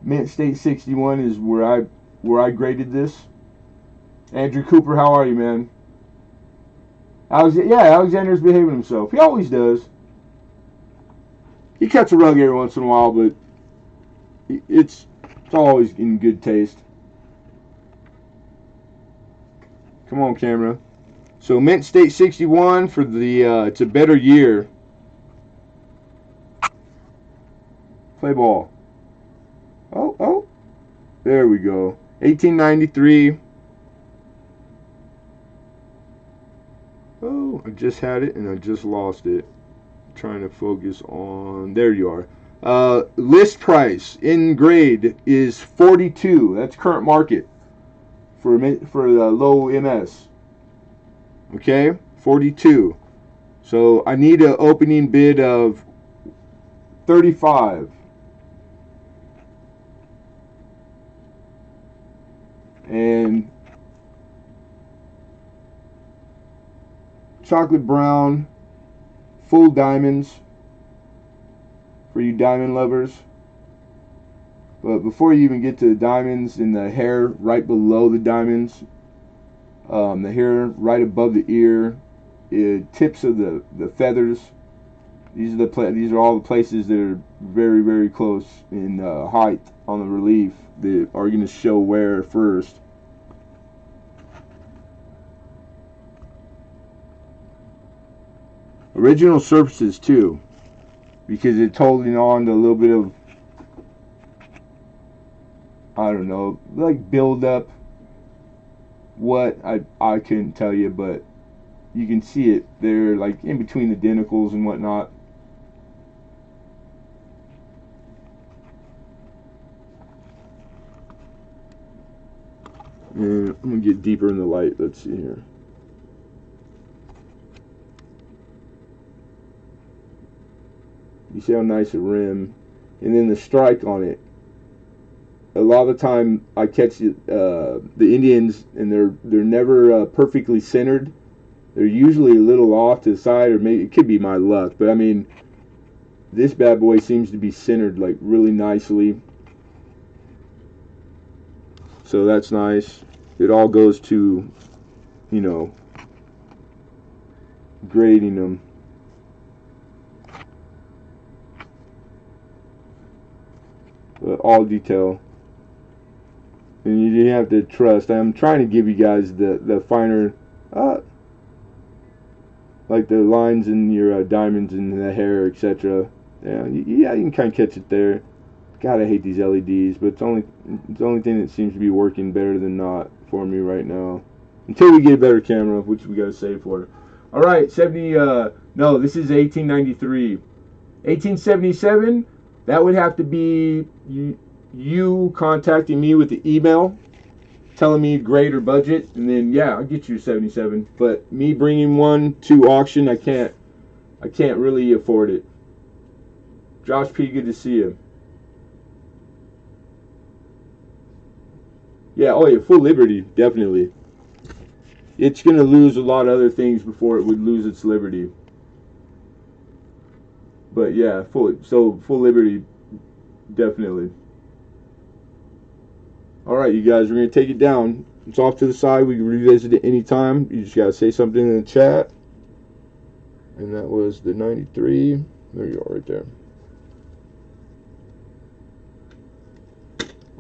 Mint State 61 is where I graded this. Andrew Cooper, how are you, man? Alexander's behaving himself. He always does. He cuts a rug every once in a while, but it's always in good taste. Come on, camera. So Mint State 61 for the it's a better year. Play ball. Oh. There we go. 1893. Oh, I just had it and I just lost it. Trying to focus on, there you are. List price in grade is 42. That's current market for the low MS. Okay, 42. So I need an opening bid of 35. And chocolate brown, full diamonds for you diamond lovers. But before you even get to the diamonds, in the hair right below the diamonds, the hair right above the ear, tips of the feathers. These are all the places that are very, very close in height on the relief that are going to show wear first. Original surfaces too, because it's holding on to a little bit of, I don't know, like build up. What I couldn't tell you, but you can see it there, like in between the denticles and whatnot. And I'm gonna get deeper in the light. Let's see here. You see how nice a rim, and then the strike on it. A lot of the time, I catch the Indians, and they're never perfectly centered. They're usually a little off to the side, or maybe it could be my luck. But I mean, this bad boy seems to be centered like really nicely. So that's nice. It all goes to, you know, grading them. All detail. And you have to trust. I'm trying to give you guys the finer, like the lines in your diamonds and the hair, etc. Yeah, you can kind of catch it there. God, I hate these LEDs, but it's the only thing that seems to be working better than not for me right now. Until we get a better camera, which we got to save for. All right, 70. No, this is 1893. 1877. That would have to be you contacting me with the email, telling me grade or budget, and then yeah, I'll get you 77. But me bringing one to auction, I can't really afford it. Josh P, good to see you. Yeah, oh yeah, full liberty, definitely. It's going to lose a lot of other things before it would lose its liberty. But yeah, full liberty, definitely. All right, you guys, we're going to take it down. It's off to the side. We can revisit it anytime. You just got to say something in the chat. And that was the 93. There you are right there.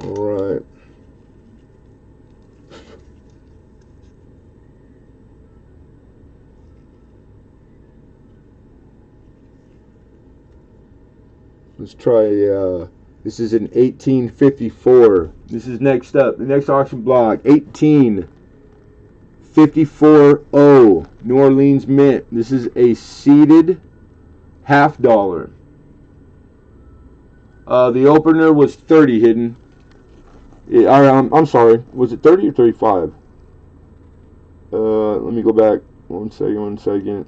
All right. Let's try, this is an 1854. This is next up. The next auction block, 1854 New Orleans Mint. This is a seeded $half. The opener was 30 hidden. I'm sorry. Was it 30 or 35? Let me go back. One second.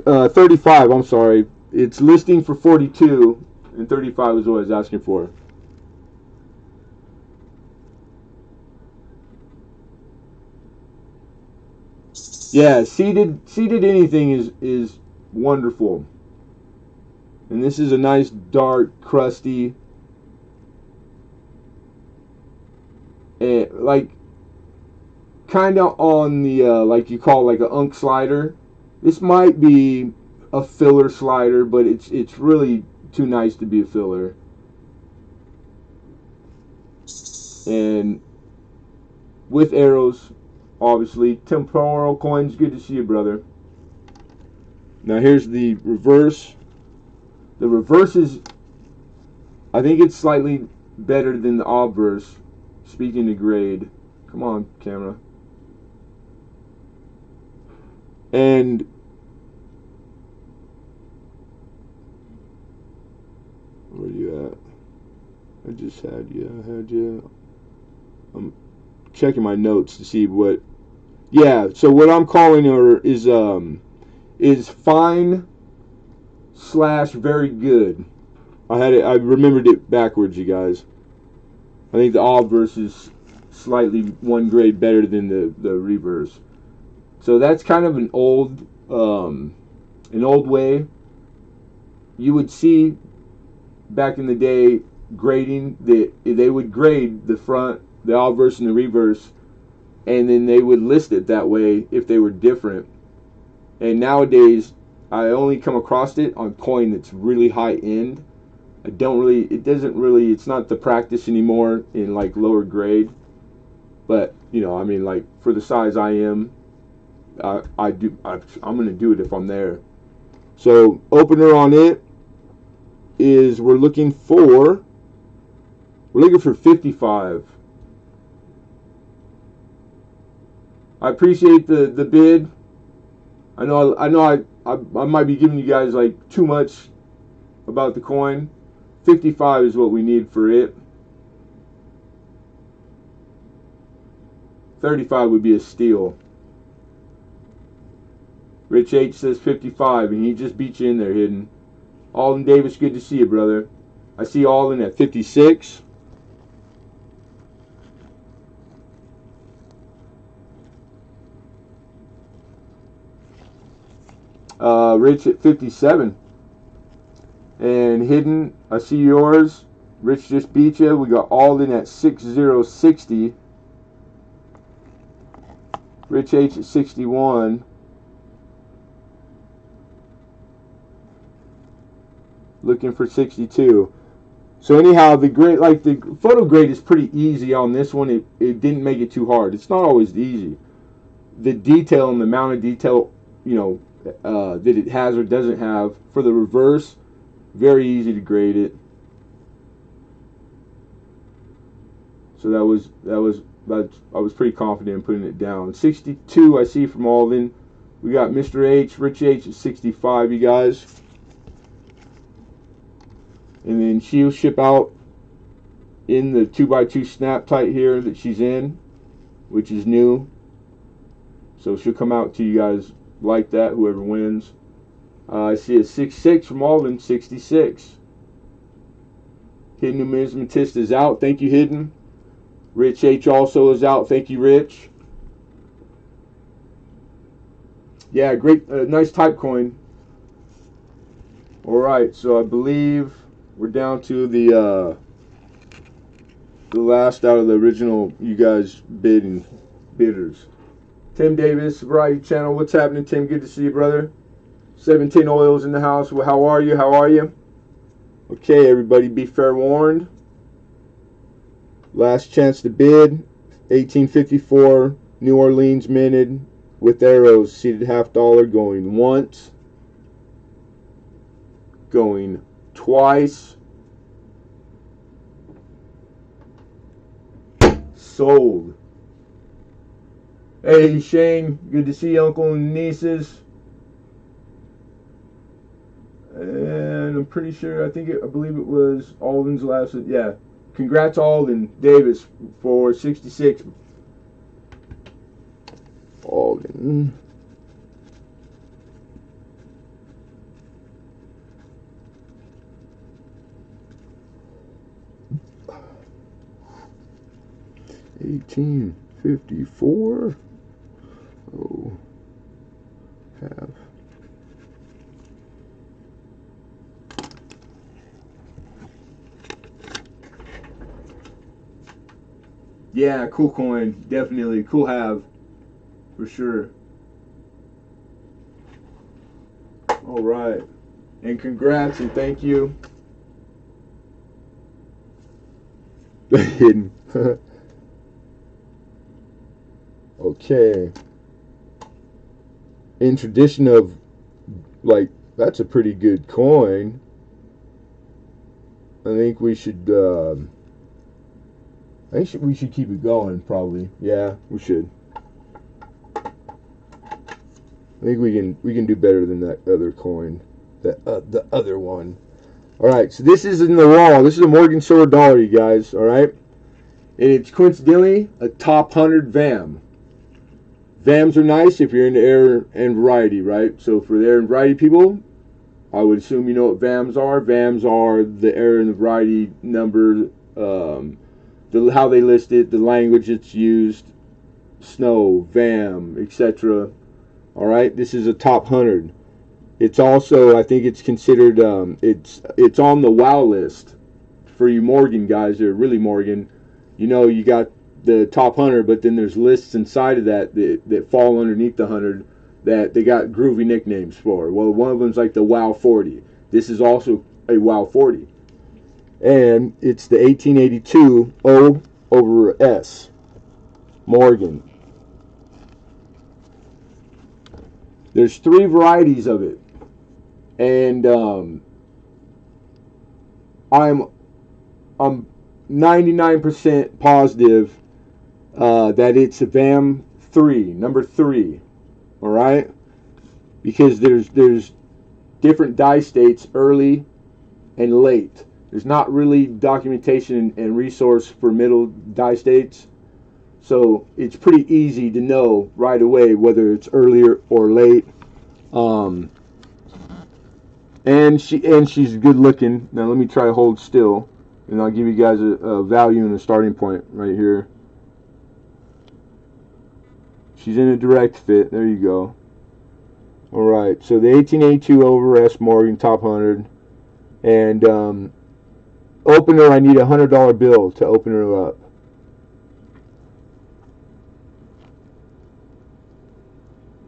35, I'm sorry. It's listing for 42, and 35 is what I was asking for. Yeah, seeded anything is wonderful. And this is a nice dark crusty, and like kind of on the like you call like a unk slider. This might be a filler slider, but it's really too nice to be a filler. And with arrows, obviously. Temporal coins, good to see you, brother. Now here's the reverse. The reverse is, I think it's slightly better than the obverse. Speaking of grade, come on, camera. And where are you at? I just had you. I'm checking my notes to see what. Yeah, so what I'm calling her is fine / very good. I remembered it backwards, you guys. I think the obverse is slightly one grade better than the reverse. So that's kind of an old way. You would see back in the day grading that they would grade the front, the obverse, and the reverse, and then they would list it that way if they were different. And nowadays, I only come across it on coin that's really high end. It's not the practice anymore in like lower grade. But I mean, like for the size I am, I'm gonna do it if I'm there. So opener on it is we're looking for 55. I appreciate the bid. I know I might be giving you guys like too much about the coin. 55 is what we need for it. 35 would be a steal. Rich H says 55, and he just beat you in there, Hidden. Alden Davis, good to see you, brother. I see Alden at 56. Rich at 57. And Hidden, I see yours. Rich just beat you. We got Alden at 6060. Rich H at 61. Looking for 62. So anyhow, the photo grade is pretty easy on this one. It didn't make it too hard. It's not always easy. The detail and the amount of detail, that it has or doesn't have. For the reverse, very easy to grade it. So I was pretty confident in putting it down. 62 I see from Alden. We got Mr. H, Rich H at 65, you guys. And then she'll ship out in the 2x2 snap tight here that she's in, which is new. So she'll come out to you guys like that, whoever wins. I see a 66 from Alden, 66. Hidden Numismatist is out. Thank you, Hidden. Rich H also is out. Thank you, Rich. Yeah, great, nice type coin. All right, so I believe we're down to the last out of the original you guys bidders. Tim Davis, Variety Channel. What's happening, Tim? Good to see you, brother. 17 Oils in the house. Well, how are you? How are you? Okay, everybody, be fair warned. Last chance to bid. 1854, New Orleans minted with arrows, seated $50, going once, going twice, sold. Hey Shane, good to see you, uncle and nieces. And I'm pretty sure, I believe it was Alden's last. Yeah, congrats Alden Davis for 66. Alden. $18.54. Oh, half. Yeah, cool coin. Definitely. Cool have. For sure. Alright. And congrats and thank you. Hidden. Okay. In tradition of, like, that's a pretty good coin. I think we should, we should keep it going, probably. Yeah, we should. I think we can do better than that other coin, the other one. All right, so this is in the wall. This is a Morgan silver dollar, you guys. All right, and it's coincidentally a top 100 VAM. VAMs are nice if you're into air and variety, right? So for the air and variety people, I would assume you know what VAMs are. VAMs are the air and the variety number, how they list it, the language it's used, snow, VAM, etc. All right, this is a top 100. It's also, I think it's considered, it's on the WOW list for you Morgan guys. They're really Morgan. You know, you got the top 100, but then there's lists inside of that fall underneath the 100 that they got groovy nicknames for. Well, one of them's like the WOW 40. This is also a WOW 40. And it's the 1882 O over S. Morgan. There's 3 varieties of it. And I'm 99% positive that it's a VAM 3, number 3. All right? Because there's different die states, early and late. There's not really documentation and resource for middle die states. So it's pretty easy to know right away whether it's earlier or late. And she's good looking. Now let me try to hold still, and I'll give you guys a value and a starting point right here. She's in a direct fit. There you go. All right. So the 1882 over S Morgan top 100, and opener. I need a $100 bill to open her up.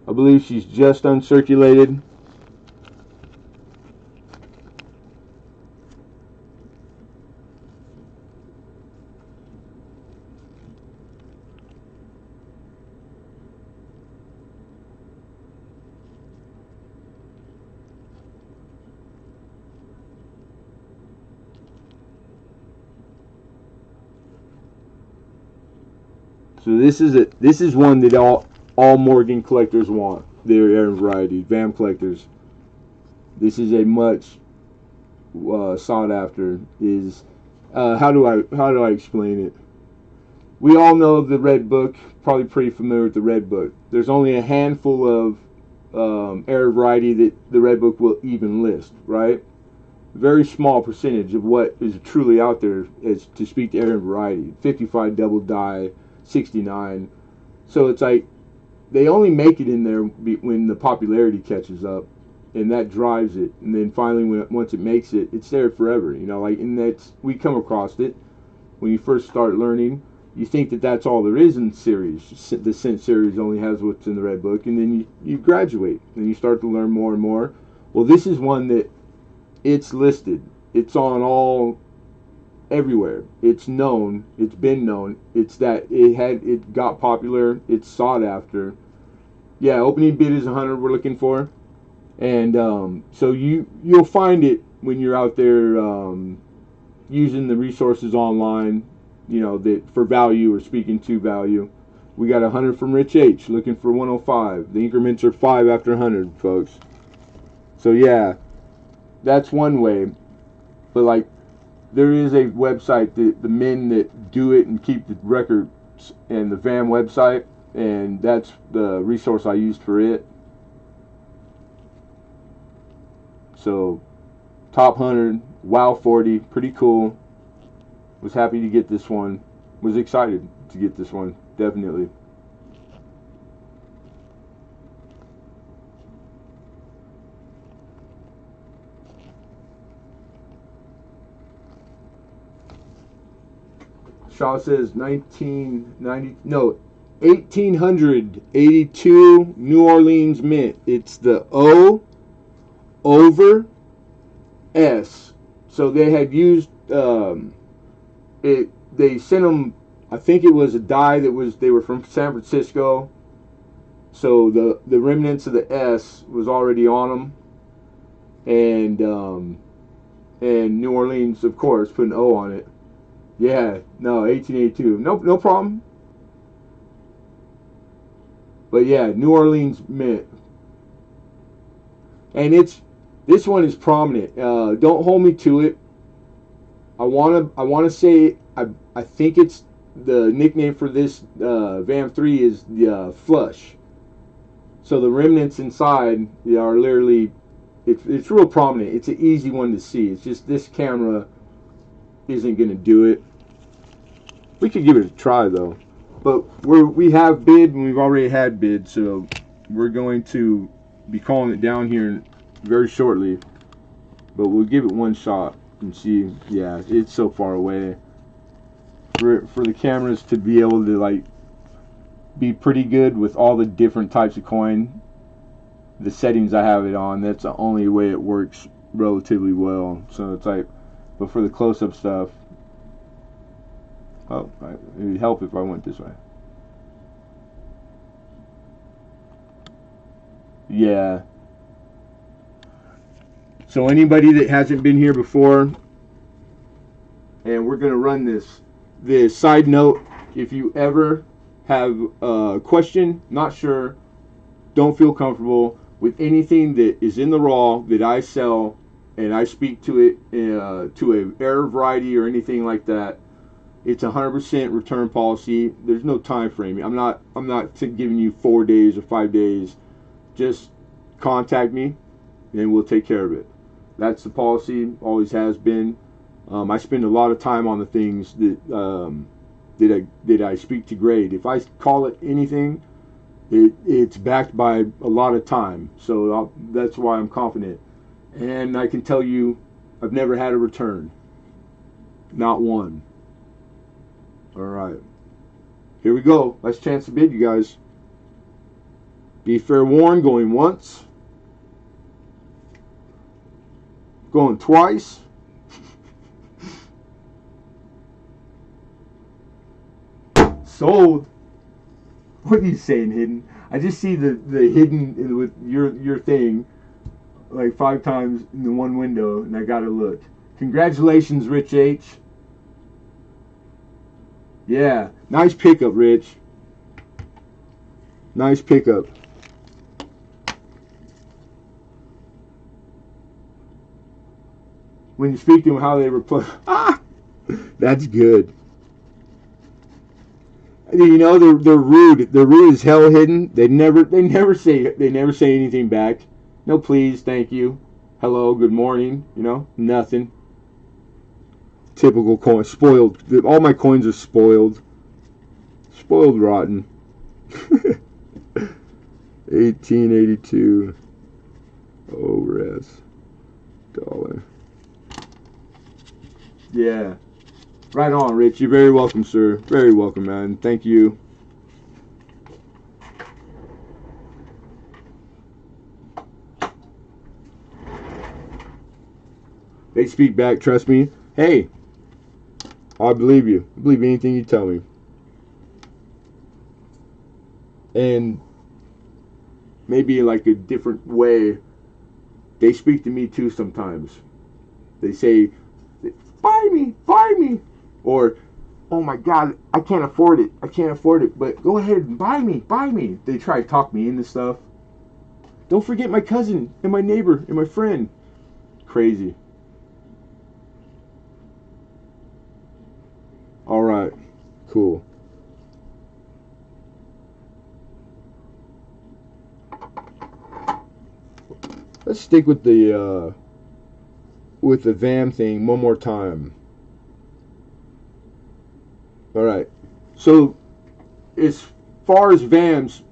I believe she's just uncirculated. So this is one that all Morgan collectors want. Their air and variety VAM collectors. This is a much sought after. Is how do I explain it? We all know the Red Book. Probably pretty familiar with the Red Book. There's only a handful of air variety that the Red Book will even list, right? very small percentage of what is truly out there is to speak to air and variety. 55 double die, 69. So it's like they only make it in there when the popularity catches up, and that drives it. And then finally, once it makes it, it's there forever. You know, like, and that's, we come across it when you first start learning. You think that that's all there is in the series. The Scent series only has what's in the Red Book, and then you graduate and you start to learn more and more. Well, this is one that it's listed. It's on all everywhere. It's known. It's been known. It's that it got popular. It's sought after. Yeah, opening bid is 100 we're looking for, and so you'll find it when you're out there using the resources online. You know, that for value or speaking to value. We got 100 from Rich H looking for 105. The increments are 5 after 100, folks. So yeah, that's one way. But like, there is a website that the men that do it and keep the records, and the VAM website, and that's the resource I used for it. So top 100, wow 40, pretty cool. Was happy to get this one. Was excited to get this one, definitely. Shaw says 1882 New Orleans Mint. It's the O over S. So they had used they sent them, I think it was a die they were from San Francisco, so the remnants of the S was already on them, and New Orleans, of course, put an O on it. Yeah, no, 1882, no problem. But yeah, New Orleans Mint, and this one is prominent. Don't hold me to it. I wanna say I think it's the nickname for this VAM 3 is the flush. So the remnants inside are literally, it's real prominent. It's an easy one to see. It's just this camera isn't gonna do it. We could give it a try though, but we have bid and we've already had bid, so we're going to be calling it down here very shortly. But we'll give it one shot and see. Yeah, it's so far away. For the cameras to be able to like be pretty good with all the different types of coin, the settings I have it on, that's the only way it works relatively well. So it's like, but for the close-up stuff, oh, it would help if I went this way. Yeah. So anybody that hasn't been here before, and we're gonna run this. The side note, if you ever have a question, not sure, don't feel comfortable with anything that is in the raw that I sell, and I speak to it to a error variety or anything like that, it's 100% return policy. There's no time frame. I'm not giving you 4 days or 5 days. Just contact me, and we'll take care of it. That's the policy. Always has been. I spend a lot of time on the things that I speak to grade. If I call it anything, it's backed by a lot of time. So that's why I'm confident. And I can tell you, I've never had a return. Not one. All right. Here we go. Let's chance to bid, you guys. Be fair warned, going once. Going twice. Sold. What are you saying, hidden? I just see the hidden with your thing like 5 times in the one window, and I gotta look. Congratulations, Rich H. Yeah, nice pickup, Rich. Nice pickup. When you speak to them, how they reply. That's good. You know, they're rude. They're rude as hell, hidden. They never say anything back. No, please, thank you. hello, good morning, you know, nothing. Typical coin, spoiled. All my coins are spoiled. Spoiled rotten. 1882 ORS dollar. Yeah. Right on, Rich. You're very welcome, sir. Very welcome, man. Thank you. They speak back, trust me. Hey, I believe you. I believe anything you tell me. And maybe like a different way, they speak to me too sometimes. They say, buy me. Or, oh my God, I can't afford it. But go ahead and buy me. They try to talk me into stuff. Don't forget my cousin and my neighbor and my friend. Crazy. All right, cool. Let's stick with the VAM thing one more time. All right. So, as far as VAMs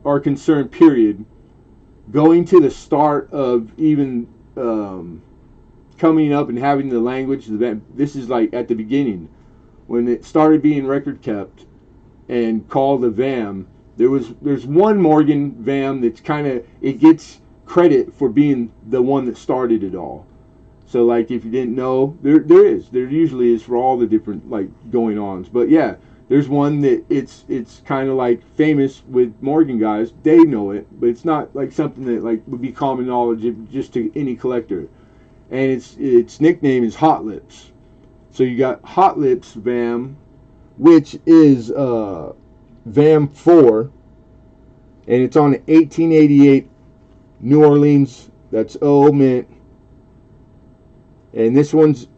are concerned, period, going to the start of even coming up and having the language, this is like at the beginning when it started being record kept and called a VAM. There's one Morgan VAM that's kind of, it gets credit for being the one that started it all. So like if you didn't know, there usually is for all the different like going ons. But yeah, there's one that it's kind of like famous with Morgan guys. They know it, but it's not like something that like would be common knowledge just to any collector. And its nickname is Hot Lips. So you got Hot Lips VAM, which is VAM 4, and it's on an 1888 New Orleans. That's mint. And this is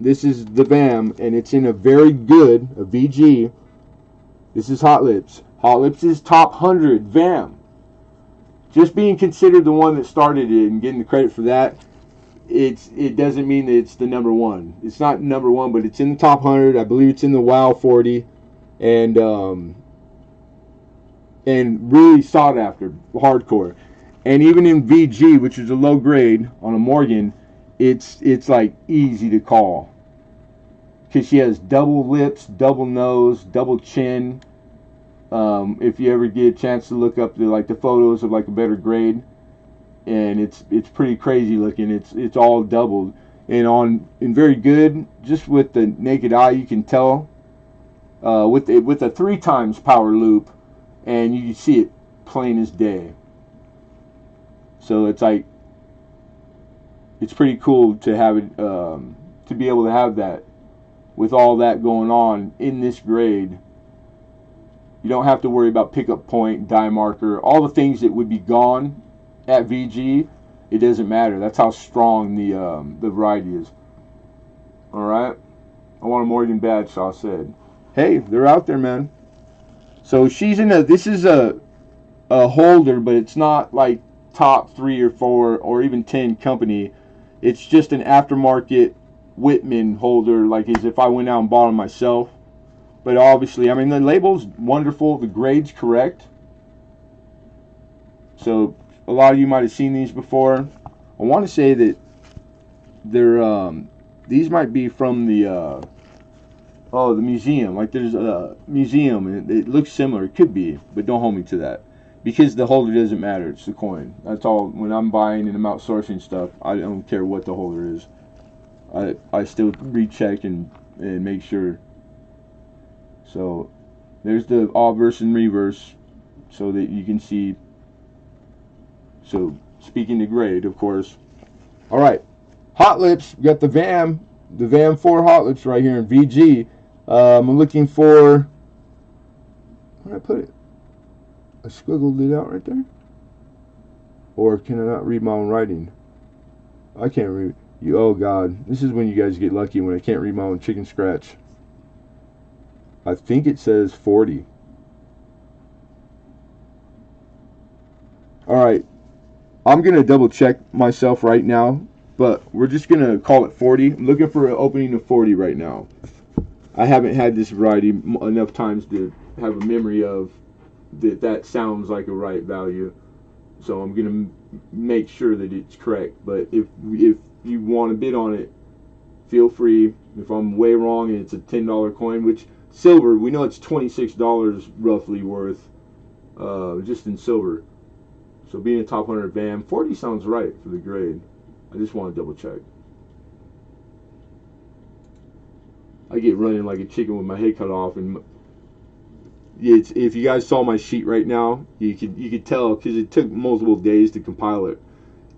the VAM, and it's in a very good, a VG. This is Hot Lips. Hot Lips is top 100 VAM. Just being considered the one that started it and getting the credit for that, it doesn't mean that it's the number one. It's not number one, but it's in the top 100. I believe it's in the WoW 40, and really sought after, hardcore. And even in VG, which is a low grade on a Morgan, it's like easy to call because she has double lips, double nose, double chin. If you ever get a chance to look up the photos of like a better grade, and it's pretty crazy looking. It's all doubled, and very good. Just with the naked eye, you can tell with a 3 times power loop, and you can see it plain as day. So it's like it's pretty cool to have it to be able to have that with all that going on in this grade. You don't have to worry about pickup point, die marker, all the things that would be gone at VG. It doesn't matter. That's how strong the variety is. All right. I want a Morgan badge, so I said, hey, they're out there, man. So she's in this is a holder, but it's not like top 3 or 4 or even 10 company. It's just an aftermarket Whitman holder, like as if I went out and bought them myself. But obviously, I mean, the label's wonderful. The grade's correct. So a lot of you might have seen these before. I want to say that they're these might be from the museum. Like there's a museum, and it looks similar. It could be, but don't hold me to that. Because the holder doesn't matter. It's the coin. That's all. When I'm buying and I'm outsourcing stuff, I don't care what the holder is. I still recheck and make sure. So there's the obverse and reverse, so that you can see. So speaking to grade, of course. All right, Hot Lips. We got the VAM 4 Hot Lips right here in VG. I'm looking for. Where did I put it? I squiggled it out right there. Or can I not read my own writing? I can't read. Oh God, this is when you guys get lucky when I can't read my own chicken scratch. I think it says 40. All right, I'm going to double check myself right now, but we're just going to call it 40. I'm looking for an opening of 40 right now. I haven't had this variety enough times to have a memory of that sounds like a right value. So I'm going to make sure that it's correct. But if you want to bid on it, feel free. If I'm way wrong and it's a $10 coin, which silver, we know it's $26 roughly worth, just in silver. So being a top 100 VAM, 40 sounds right for the grade. I just want to double check. I get running like a chicken with my head cut off, and if you guys saw my sheet right now, you could tell, because it took multiple days to compile it.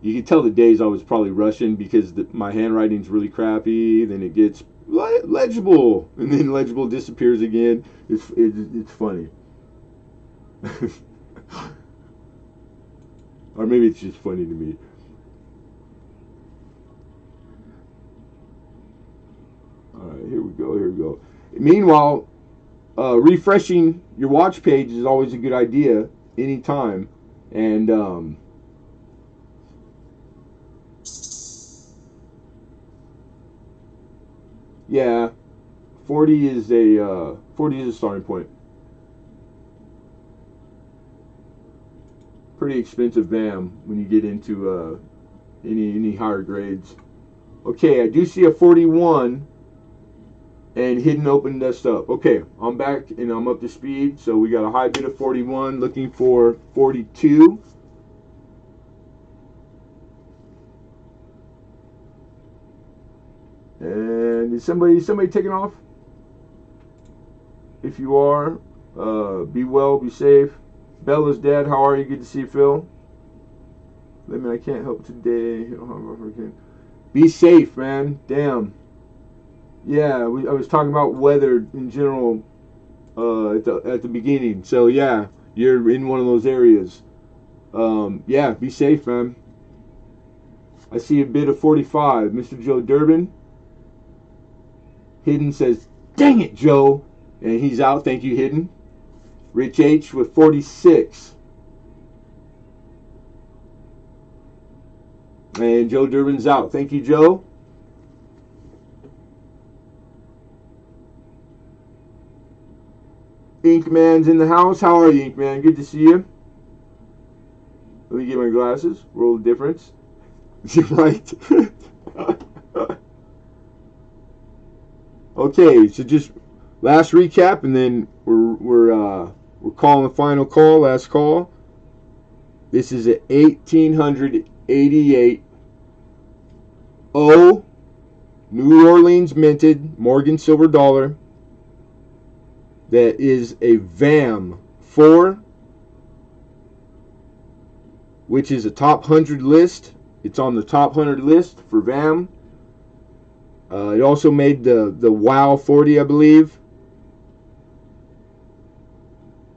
You could tell the days I was probably rushing because my handwriting's really crappy. Then it gets legible, and then legible disappears again. It's funny. Or maybe it's just funny to me. Alright, here we go. Meanwhile, refreshing your watch page is always a good idea anytime. And yeah, 40 is a starting point. Pretty expensive VAM when you get into any higher grades. Okay, I do see a 41, and hidden opened us up. Okay, I'm back and I'm up to speed. So we got a high bid of 41, looking for 42. And is somebody taking off? If you are, be well, be safe. Bella's dead. How are you? Good to see you, Phil. Lemon, I can't help today. Be safe, man. Damn. Yeah, I was talking about weather in general at the beginning. So yeah, you're in one of those areas. Yeah, be safe, man. I see a bid of 45. Mr. Joe Durbin. Hidden says, "Dang it, Joe," and he's out. Thank you, Hidden. Rich H with 46. And Joe Durbin's out. Thank you, Joe. Inkman's in the house. How are you, Inkman? Good to see you. Let me get my glasses. World of difference. Right. Okay, so just last recap, and then we're calling the final call. Last call. This is a 1888 New Orleans minted Morgan silver dollar. That is a VAM 4, which is a top 100 list. It's on the top 100 list for VAM. It also made the WOW 40, I believe.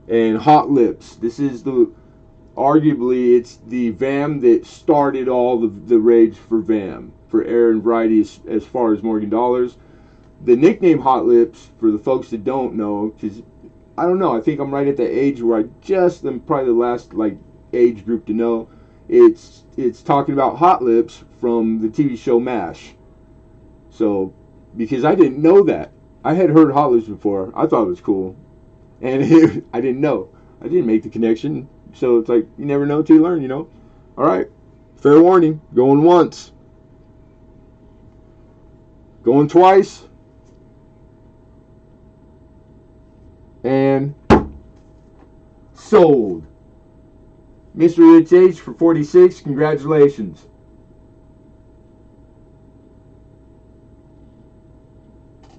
And Hot Lips. This is arguably it's the VAM that started all the rage for VAM, for air and variety as far as Morgan dollars. The nickname Hot Lips, for the folks that don't know, because I don't know, I think I'm right at the age where I just am probably the last age group to know. It's talking about Hot Lips from the TV show MASH. So, because I didn't know that. I had heard Hot Lips before. I thought it was cool. And I didn't know. I didn't make the connection. So it's like, you never know till you learn, you know. Alright. Fair warning. Going once. Going twice. And sold. Mr. Rich H for 46. Congratulations.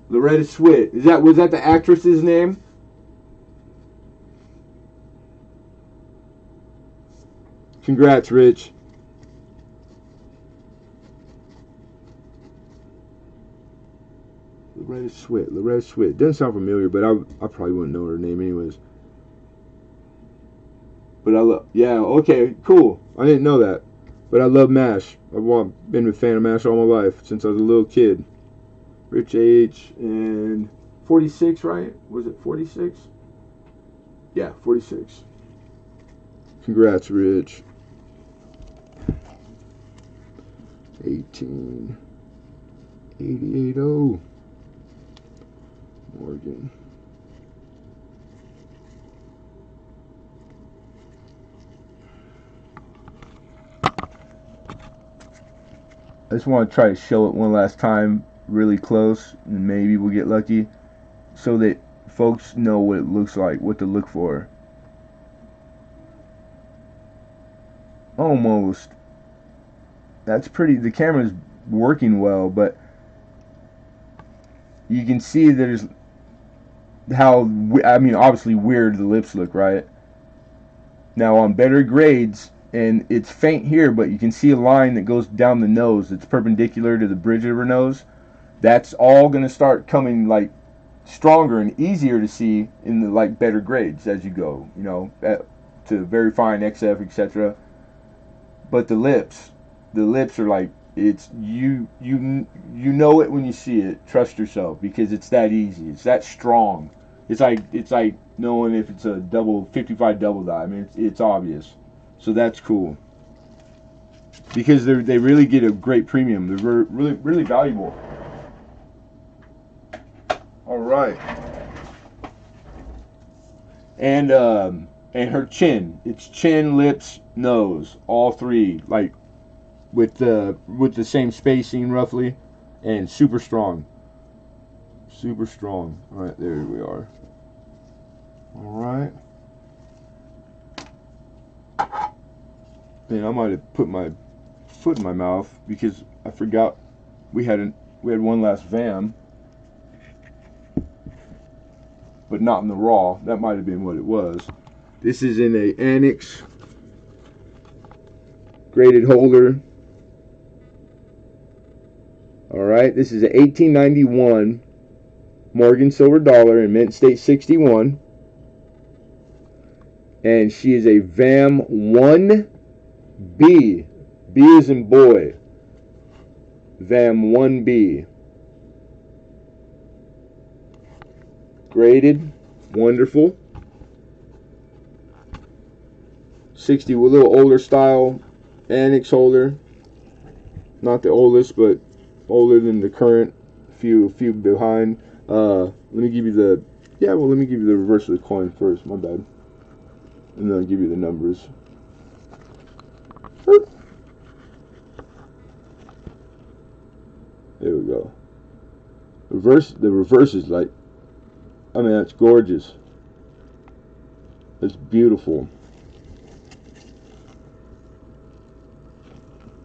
Loretta Swit. Was that the actress's name? Congrats, Rich. Loretta Swit. Doesn't sound familiar, but I probably wouldn't know her name anyways. But okay, cool. I didn't know that. But I love MASH. I've been a fan of MASH all my life, since I was a little kid. Rich H and 46, right? Was it 46? Yeah, 46. Congrats, Rich. 18880 Morgan. I just want to try to show it one last time really close, and maybe we'll get lucky, so that folks know what it looks like, what to look for. Almost. That's pretty. The camera's working well, but you can see there's how, I mean, obviously weird the lips look, right? Now on better grades, and it's faint here, but you can see a line that goes down the nose. It's perpendicular to the bridge of her nose. That's all going to start coming like stronger and easier to see in the like better grades as you go, you know, to very fine XF, etc. But the lips are like, it's you know it when you see it. Trust yourself, because it's that easy. It's that strong. It's like knowing if it's a 55 double die. I mean, it's obvious. So that's cool, because they really get a great premium. They're really valuable. All right. And her chin. It's chin, lips, nose, all three, like with the same spacing roughly, and super strong. Super strong. All right, there we are. All right. And I might have put my foot in my mouth because I forgot we had one last VAM, but not in the raw. That might have been what it was. This is in a Annex graded holder. All right, this is an 1891 Morgan silver dollar in mint state 61, and she is a VAM 1B. B as in boy. VAM 1B. Graded, wonderful. 60, a little older style Annex holder. Not the oldest, but older than the current. Few behind. Let me give you the reverse of the coin first. My bad. And then I'll give you the numbers. There we go. The reverse is like, I mean, that's gorgeous. It's beautiful.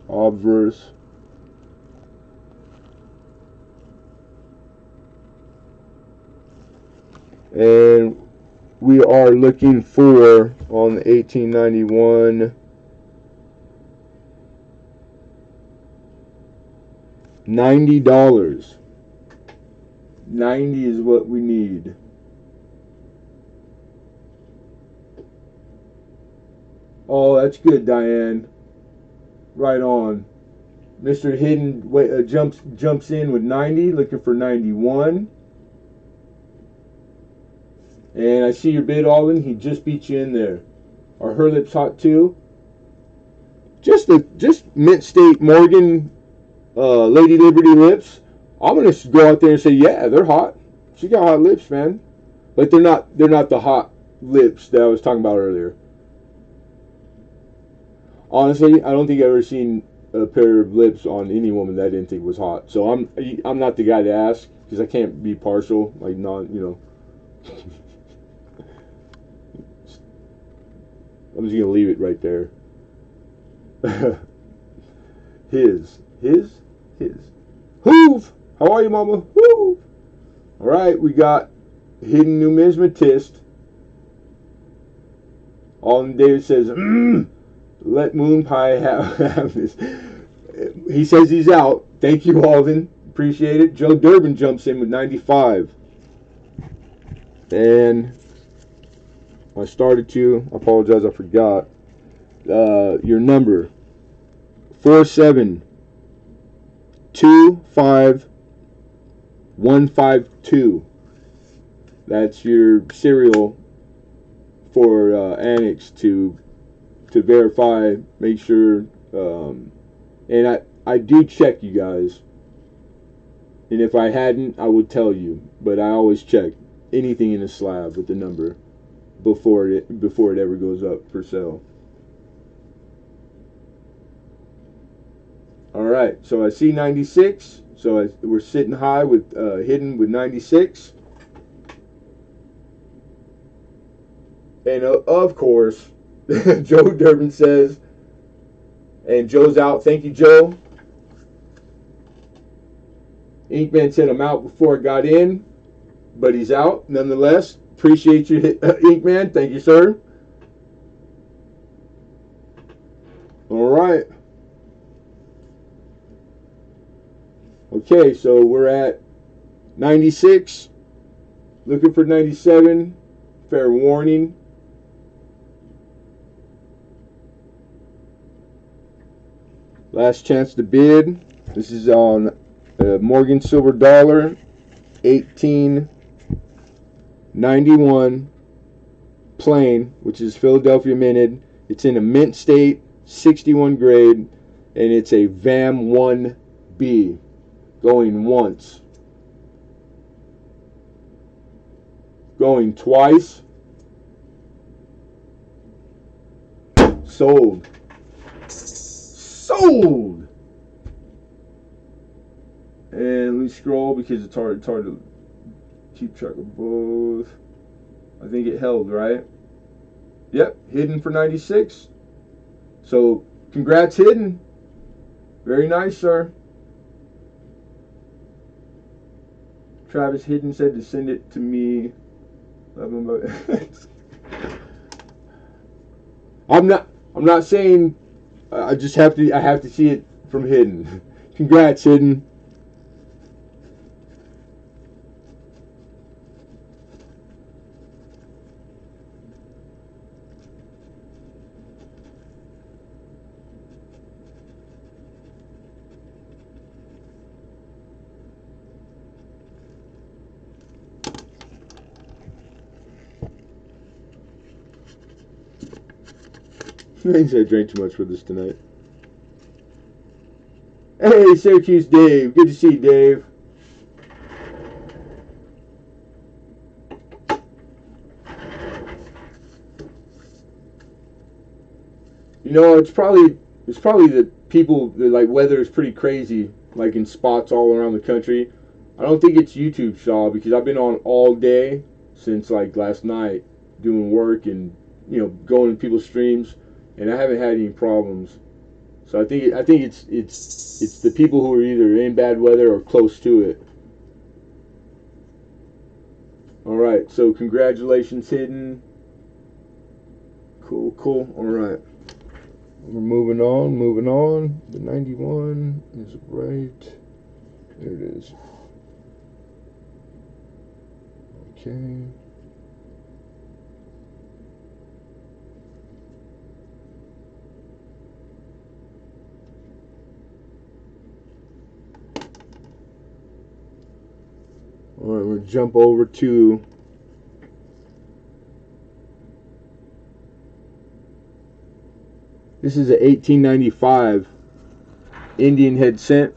Obverse. And we are looking for, on the 1891, $90. 90 is what we need. Oh, that's good, Diane. Right on. Mr. Hidden jumps in with 90, looking for 91. And I see your bid, Alden. He just beat you in there. Are her lips hot too? Just mint state Morgan Lady Liberty lips. I'm gonna go out there and say, yeah, they're hot. She got hot lips, man. But they're not the hot lips that I was talking about earlier. Honestly, I don't think I've ever seen a pair of lips on any woman that I didn't think was hot. So I'm not the guy to ask, because I can't be partial, like I'm just gonna leave it right there. His. Hoove! How are you, mama? Hoove! Alright, we got Hidden Numismatist. Alden David says, let Moon Pie have this. He says he's out. Thank you, Alden. Appreciate it. Joe Durbin jumps in with 95. And I started to. I apologize, I forgot. Your number. 4725152. That's your serial for Annex to verify, make sure. And I do check, you guys. And if I hadn't, I would tell you. But I always check anything in a slab with the number before it ever goes up for sale. All right, so I see 96. So we're sitting high with hidden with 96. And of course, Joe Durbin says, and Joe's out. Thank you, Joe. Inkman said I'm out before I got in, but he's out nonetheless. Appreciate you, Inkman. Thank you, sir. All right. Okay, so we're at 96. Looking for 97. Fair warning. Last chance to bid. This is on Morgan Silver Dollar, 1891 plain, which is Philadelphia minted. It's in a mint state, 61 grade, and it's a VAM 1B. Going once. Going twice. Sold. Sold. And let me scroll because it's hard to keep track of both. I think it held, right? Yep, hidden for 96. So congrats, hidden. Very nice, sir. Travis Hidden said to send it to me. I'm not saying. I have to see it from Hidden. Congrats, Hidden. I think I drank too much for this tonight. Hey, Syracuse Dave. Good to see you, Dave. You know, it's probably the people that like weather is pretty crazy, like in spots all around the country. I don't think it's YouTube, Shaw, because I've been on all day since like last night doing work and going to people's streams, and I haven't had any problems. So I think it's the people who are either in bad weather or close to it. All right, so congratulations, Hidden. Cool. All right, we're moving on. The 91 is right. There it is. Okay. All right, we'll jump over to this is a 1895 Indian head cent.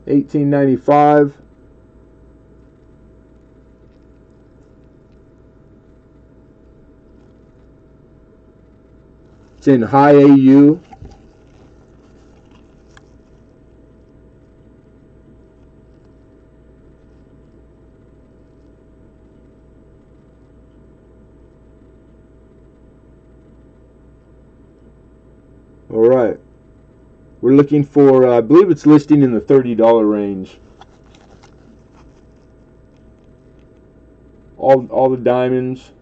$18.95. It's in high AU. All right. We're looking for, I believe it's listing in the $30 range. All the diamonds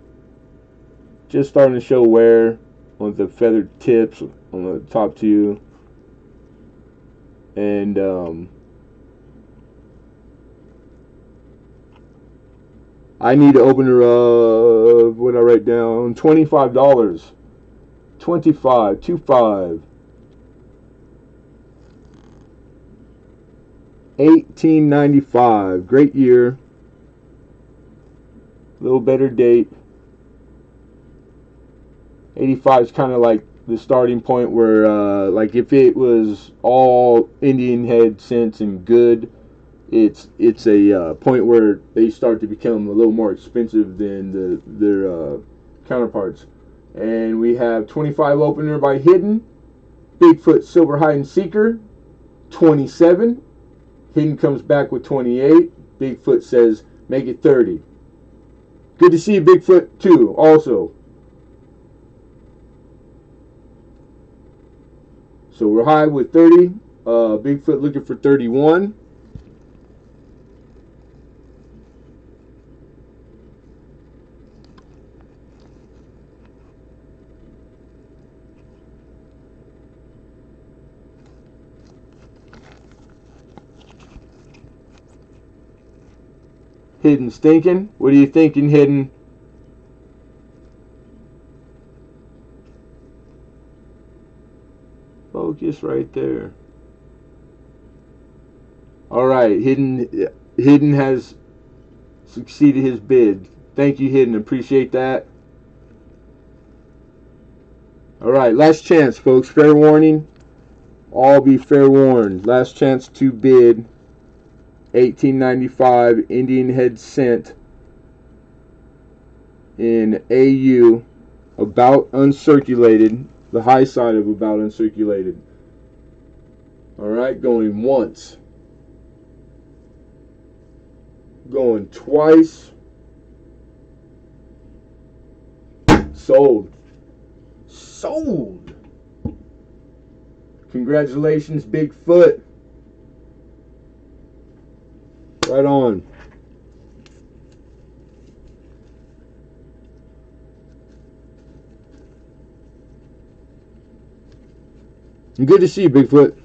just starting to show wear on the feathered tips on the top two. And I need to open her up. What did I write down? $25. 25. 1895. Great year. A little better date. 85 is kind of like the starting point where, like, if it was all Indian head scents and good, it's a point where they start to become a little more expensive than their counterparts. And we have 25 opener by Hidden, Bigfoot Silver Hide and Seeker, 27. Hidden comes back with 28. Bigfoot says, make it 30. Good to see you, Bigfoot, too, also. So we're high with 30. Bigfoot looking for 31. Hidden stinking. What are you thinking, Hidden? Focus right there. All right, Hidden has succeeded his bid. Thank you, Hidden. Appreciate that. All right, last chance, folks. Fair warning. All be fair warned. Last chance to bid. 1895 Indian head scent in AU, about uncirculated, the high side of about uncirculated. All right, going once, going twice. Sold. Sold. Congratulations, Bigfoot. Right on. Good to see you, Bigfoot.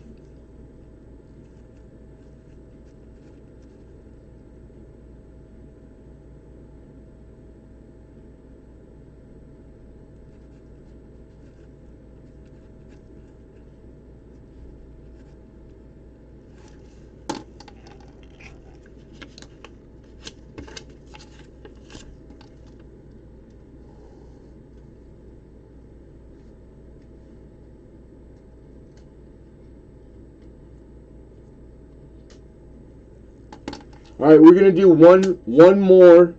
All right, we're gonna do one more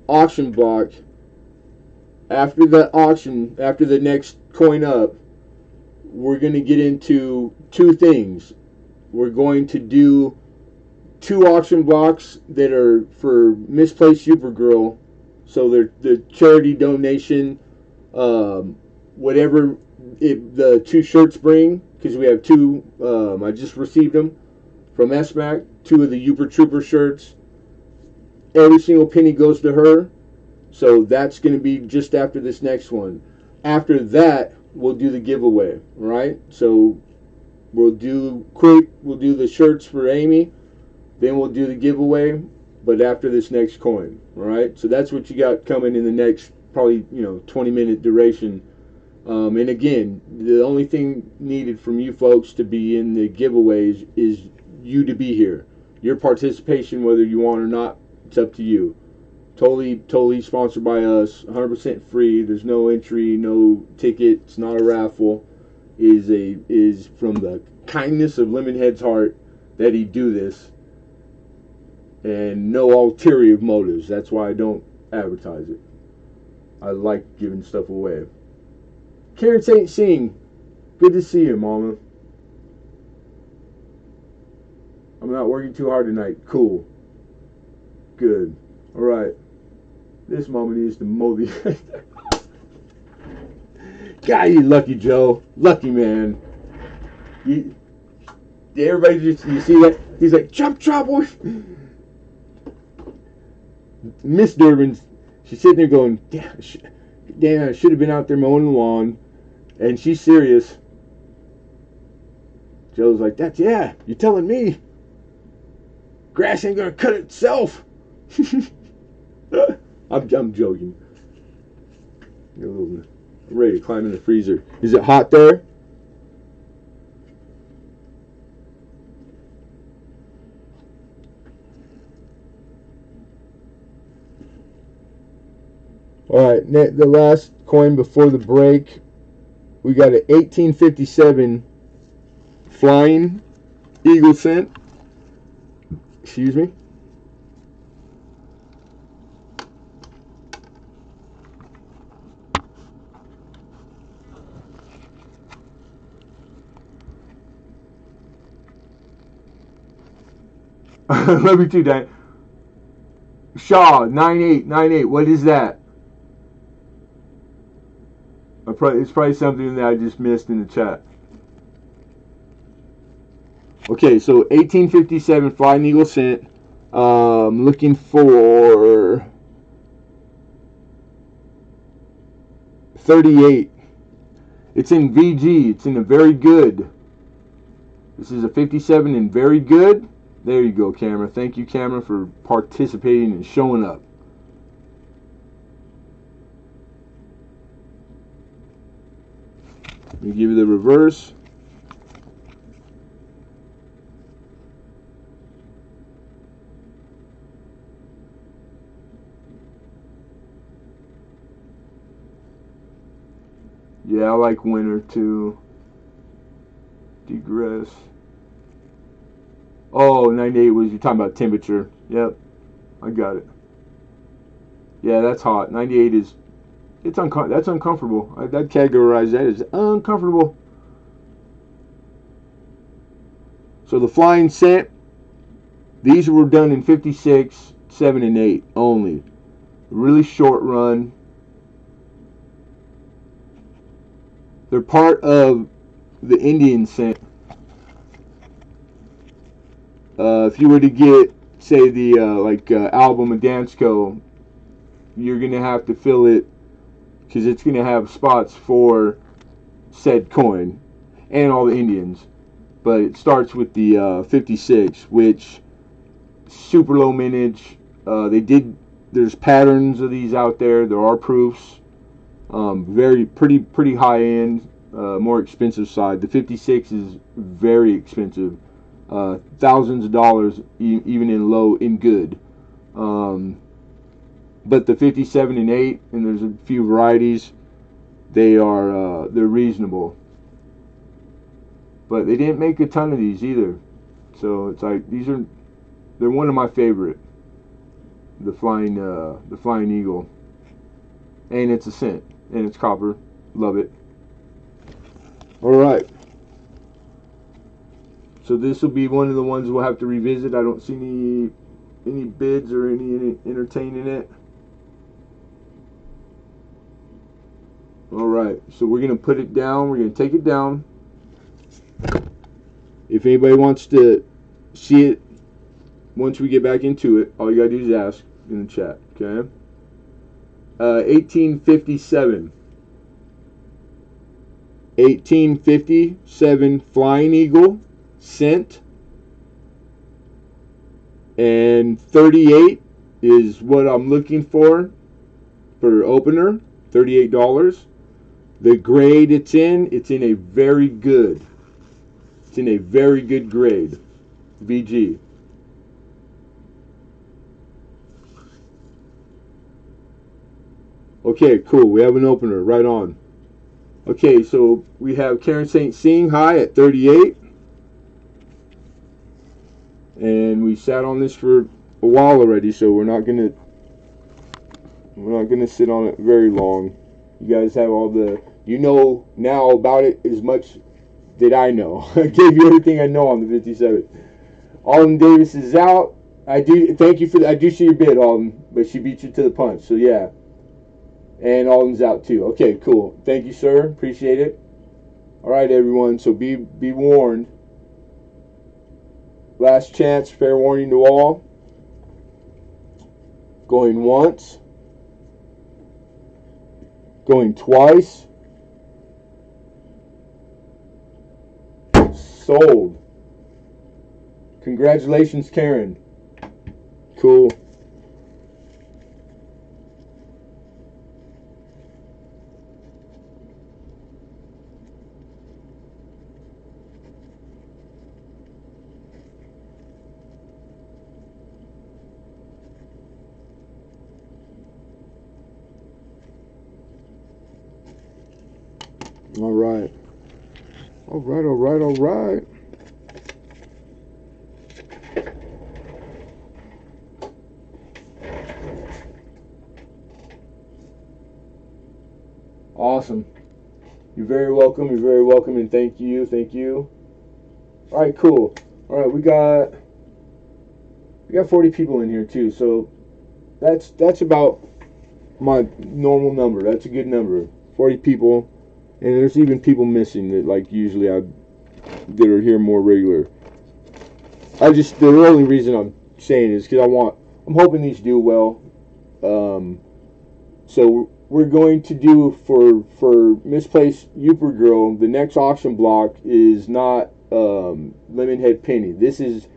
auction block. After the auction, after the next coin up, we're gonna get into two things. We're going to do two auction blocks that are for Misplaced Supergirl, so they're the charity donation, whatever the two shirts bring, because we have two. I just received them from SMAC, two of the Uber Trooper shirts. Every single penny goes to her. So that's going to be just after this next one. After that, we'll do the giveaway, right? So we'll do the shirts for Amy, then we'll do the giveaway, but after this next coin, all right? So that's what you got coming in the next probably 20-minute duration. And again, the only thing needed from you folks to be in the giveaways is you to be here. Your participation, whether you want or not, it's up to you. Totally sponsored by us, 100% free. There's no entry, no ticket. It's not a raffle. Is from the kindness of Lemonhead's heart that he do this, and no ulterior motives. That's why I don't advertise it. I like giving stuff away. Karen St. Singh, good to see you, Mama. I'm not working too hard tonight. Cool. Good. All right. This Mama needs to mow the. God, you lucky, Joe. Lucky man. Everybody just, you see that? He's like, chop, chop. Miss Durbin, she's sitting there going, damn, I should have been out there mowing the lawn. And she's serious. Joe's like, yeah, you're telling me. Grass ain't gonna cut itself. I'm joking. I'm ready to climb in the freezer. Is it hot there? All right, the last coin before the break, we got an 1857 Flying Eagle cent. Excuse me. Love you too, Dan. Shaw 9898. What is that? It's probably something that I just missed in the chat. Okay, so 1857 Flying Eagle cent. Looking for 38. It's in VG. It's in a very good. This is a 57 in very good. There you go, camera. Thank you, camera, for participating and showing up. Let me give you the reverse. Yeah, I like winter too. Degress. Oh, 98 was, you're talking about temperature. Yep, I got it. Yeah, that's hot. 98 is, that's uncomfortable. I'd categorize that as uncomfortable. So the flying cent, these were done in 56, 7, and 8 only. Really short run. They're part of the Indian cent. If you were to get, say, the album of Dansko, you're gonna have to fill it because it's gonna have spots for said coin and all the Indians. But it starts with the 56, which super low mintage. There's patterns of these out there. There are proofs. Pretty high end, more expensive side. The 56 is very expensive. Thousands of dollars, even in good. But the 57 and 8, and there's a few varieties, they're reasonable. But they didn't make a ton of these either. So it's like they're one of my favorite. The flying eagle, and it's a cent, and it's copper. Love it. All right. So this will be one of the ones we'll have to revisit. I don't see any bids or any entertaining it. All right. So we're gonna put it down. We're gonna take it down. If anybody wants to see it once we get back into it, all you gotta do is ask in the chat. Okay. 1857. 1857 Flying Eagle cent, and 38 is what I'm looking for opener. $38. The grade it's in a very good. It's in a very good grade. VG. Okay, cool. We have an opener. Right on. Okay, so we have Karen St. Seeing High at 38. And we sat on this for a while already, so we're not gonna sit on it very long. You guys have all the, you know now about it as much that I know. I gave you everything I know on the 57. Alden Davis is out. I do see your bid, Alden, but she beat you to the punch. So yeah. And Alden's out too. Okay, cool. Thank you, sir. Appreciate it. All right, everyone. So be warned. Last chance. Fair warning to all. Going once. Going twice. Sold. Congratulations, Karen. Cool. All right. All right, all right, all right. Awesome. You're very welcome. You're very welcome, and thank you. Thank you. All right, cool. All right, we got 40 people in here too, so that's about my normal number. That's a good number. 40 people, and there's even people missing that like usually that are here more regular. The only reason I'm saying is because I'm hoping these do well. So we're going to do for Misplaced Youper Girl. The next auction block is not Lemonhead Penny. This is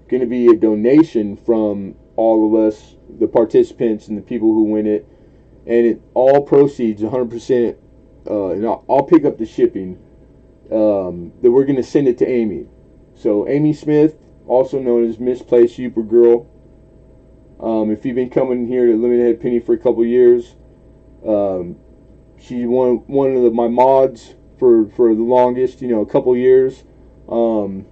going to be a donation from all of us, the participants and the people who win it, and all proceeds 100%. And I'll pick up the shipping. That we're going to send it to Amy. So Amy Smith, also known as Misplaced Youper Girl. If you've been coming here to Lemonhead Penny for a couple years, she's one of my mods for the longest, a couple years. And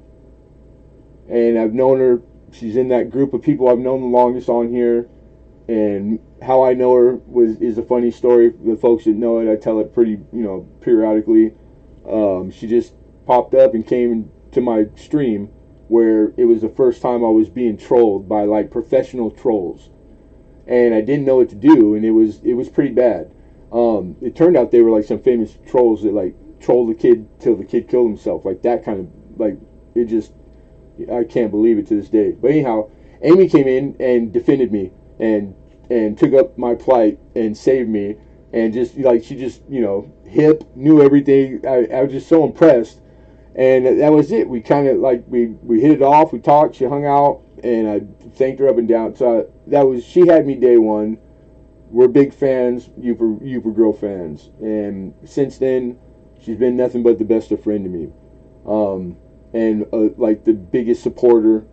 I've known her. She's in that group of people I've known the longest on here. And how I know her is a funny story. The folks that know it, I tell it pretty, periodically. She just popped up and came to my stream where it was the first time I was being trolled by like professional trolls, and I didn't know what to do, and it was pretty bad. It turned out they were like some famous trolls that like trolled the kid till the kid killed himself, like that kind of like it just I can't believe it to this day. But anyhow, Amy came in and defended me and took up my plight and saved me, and just like she just hip, knew everything. I was just so impressed. And that was it. We kind of like we hit it off. We talked. She hung out, and I thanked her up and down. So she had me day one. We're big fans, Youper Girl fans, and since then, she's been nothing but the best of friend to me, and like the biggest supporter.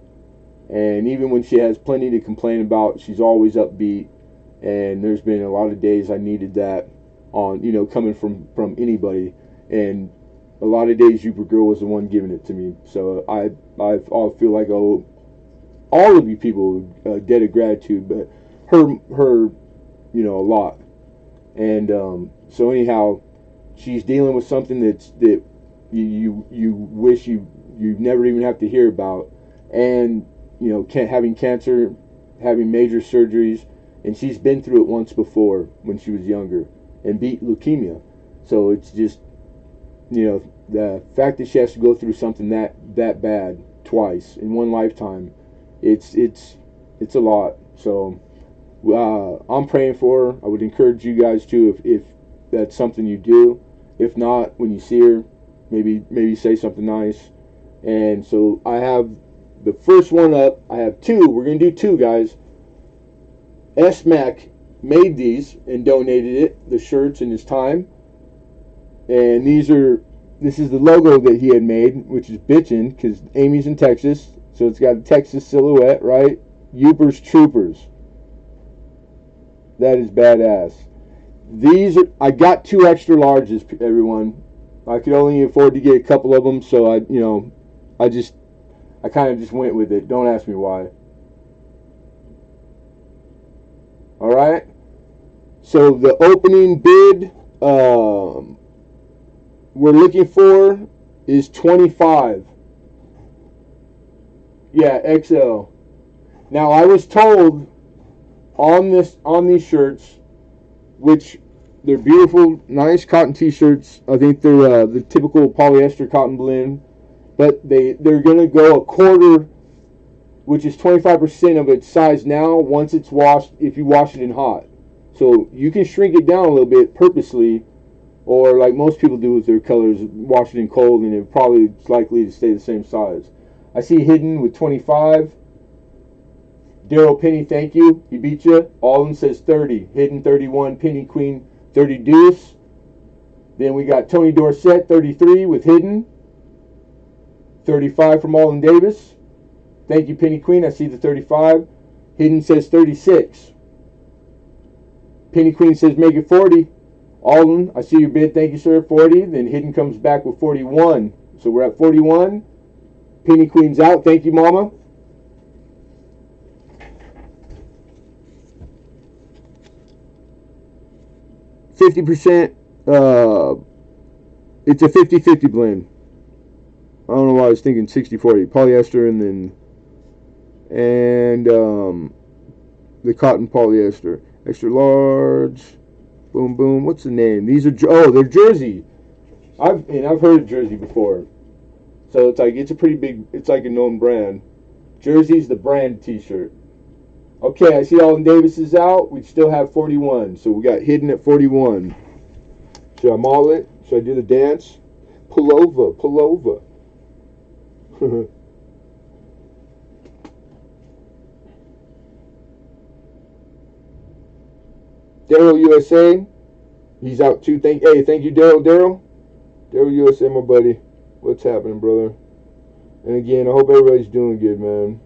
And even when she has plenty to complain about, she's always upbeat. And there's been a lot of days I needed that coming from anybody, and a lot of days Youper Girl was the one giving it to me. So I feel like I owe all of you people a debt of gratitude, but her a lot. And so anyhow, she's dealing with something that you wish you never even have to hear about, and having cancer, having major surgeries, and she's been through it once before when she was younger and beat leukemia. So it's just the fact that she has to go through something that bad twice in one lifetime, it's a lot. So I'm praying for her. I would encourage you guys to, if that's something you do. If not, when you see her, maybe say something nice. And so I have the first one up. I have two. We're gonna do two, guys. S-Mac made these and donated it, the shirts, in his time. And this is the logo that he had made, which is bitchin', because Amy's in Texas, so it's got a Texas silhouette, right? Youper's Troopers. That is badass. I got 2 extra larges, everyone. I could only afford to get a couple of them, so I kind of just went with it. Don't ask me why. All right. So the opening bid we're looking for is 25. Yeah, XL. Now I was told on these shirts, which they're beautiful, nice cotton t-shirts. I think they're the typical polyester cotton blend, but they're gonna go a quarter, which is 25% of its size now. Once it's washed, if you wash it in hot, so you can shrink it down a little bit purposely, or like most people do with their colors, wash it in cold, and it probably is likely to stay the same size. I see Hidden with 25. Daryl Penny, thank you. He beat you. All of them says 30. Hidden 31. Penny Queen 30 deuce. Then we got Tony Dorsett 33 with Hidden. 35 from Alden Davis. Thank you, Penny Queen. I see the 35. Hidden says 36. Penny Queen says make it 40. Alden, I see your bid. Thank you, sir. 40. Then Hidden comes back with 41. So we're at 41. Penny Queen's out. Thank you, Mama. %. It's a 50-50 blend. I don't know why I was thinking 60-40. Polyester and the cotton polyester. Extra large. Boom, boom. What's the name? These are, they're Jersey. I've heard of Jersey before. So it's a pretty big, it's like a known brand. Jersey's the brand t-shirt. Okay, I see Alden Davis is out. We still have 41. So we got Hidden at 41. Should I maul it? Should I do the dance? Pull over, pull over. Daryl USA, he's out too. Thank you, Daryl. Daryl USA, my buddy. What's happening, brother? And again, I hope everybody's doing good, man.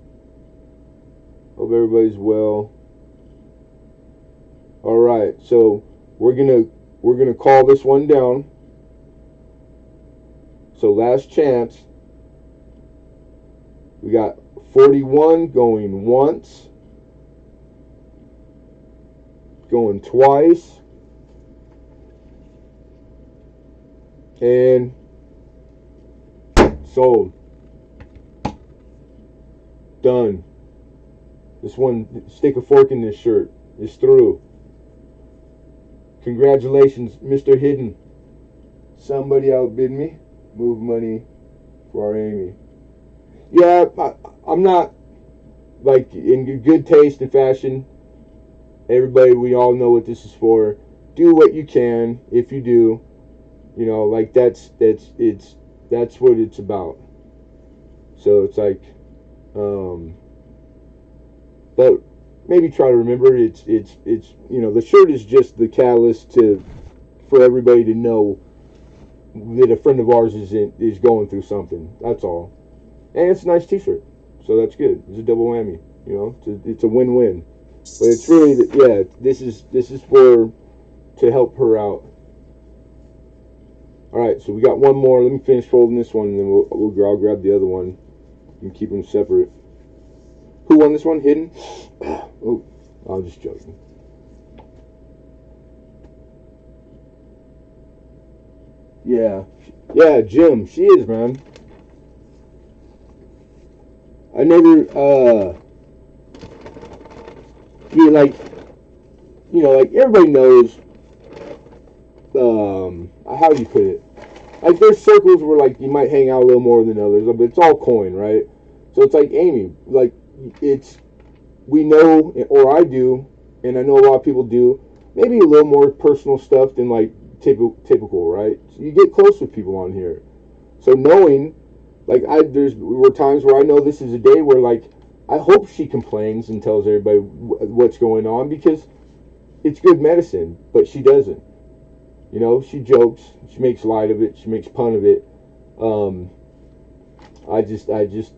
Hope everybody's well. All right, so we're gonna call this one down. So last chance. We got 41 going once, going twice, and sold. Done. This one, stick a fork in this shirt. It's through. Congratulations, Mr. Hidden. Somebody outbid me. Move money for our Amy. Yeah, I'm not, like, in good taste and fashion. Everybody, we all know what this is for. Do what you can. If you do, you know, like that's what it's about. So it's like, but maybe try to remember it's you know, the shirt is just the catalyst for everybody to know that a friend of ours is going through something. That's all. And it's a nice t-shirt, so that's good. It's a double whammy, you know. It's a win-win. But it's really, yeah, this is to help her out. All right, so we got one more. Let me finish folding this one, and then I'll grab the other one and keep them separate. Who won this one? Hidden? Oh, I'm just joking. Yeah, Jim. She is, man. I never, like everybody knows, how do you put it? Like, there's circles where, like, you might hang out a little more than others, but it's all coin, right? So it's like Amy, like, we know, or I do, and I know a lot of people do, maybe a little more personal stuff than, like, typical, right? So you get close with people on here. So knowing, like, there were times where I know this is a day where, like, I hope she complains and tells everybody what's going on, because it's good medicine, but she doesn't. You know, she jokes, she makes light of it, she makes fun of it. I just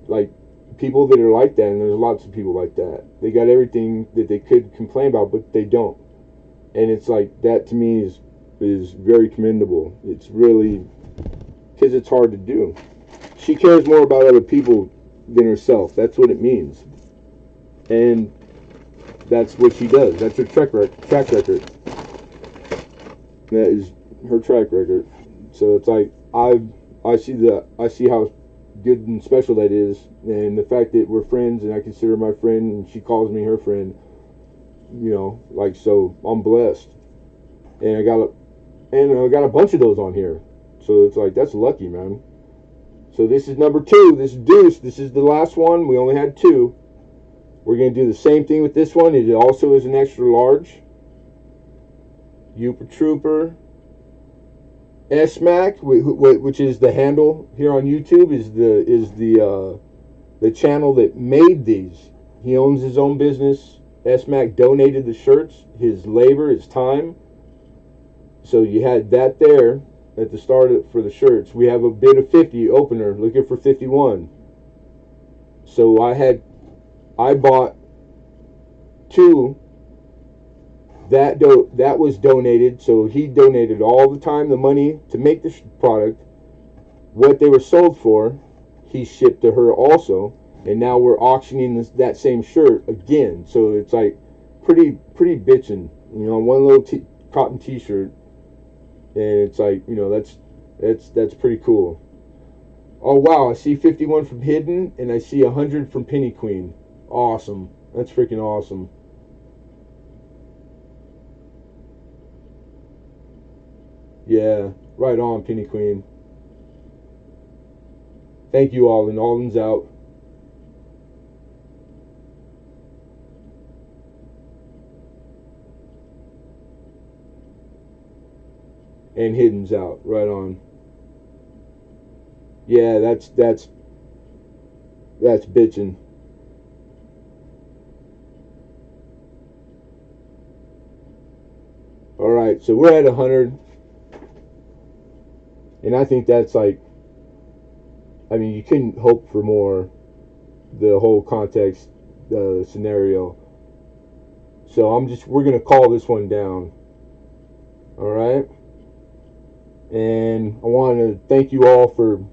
like people that are like that, and there's lots of people like that. They got everything that they could complain about, but they don't. And it's like, that to me is very commendable. It's really, because it's hard to do. She cares more about other people than herself. That's what it means. And that's what she does. That's her track record. That is her track record. So it's like, I see how good and special that is, and the fact that we're friends and I consider her my friend and she calls me her friend, you know, like, so I'm blessed. And I got a bunch of those on here. So it's like, that's lucky, man. So this is number 2. This is Deuce. This is the last one. We only had 2. We're going to do the same thing with this one. It also is an extra large. Youper Trooper. S-Mac, which is the handle here on YouTube, is the channel that made these. He owns his own business. S-Mac donated the shirts, his labor, his time. So you had that there at the start for the shirts. We have a bid of 50 opener, looking for 51. So I bought 2 that was donated. So he donated all the time, the money to make the product. What they were sold for, he shipped to her also, and now we're auctioning that same shirt again. So it's like pretty bitchin', one little cotton T-shirt, and it's like that's pretty cool. Oh wow, I see 51 from Hidden, and I see 100 from Penny Queen. Awesome, that's freaking awesome. Yeah, right on, Penny Queen. Thank you, Alden. Alden's out. And Hidden's out. Right on. Yeah, that's bitching. All right, so we're at 100, and I think that's like, I mean, you couldn't hope for more. The whole context, the scenario. So we're gonna call this one down. All right, and I want to thank you all for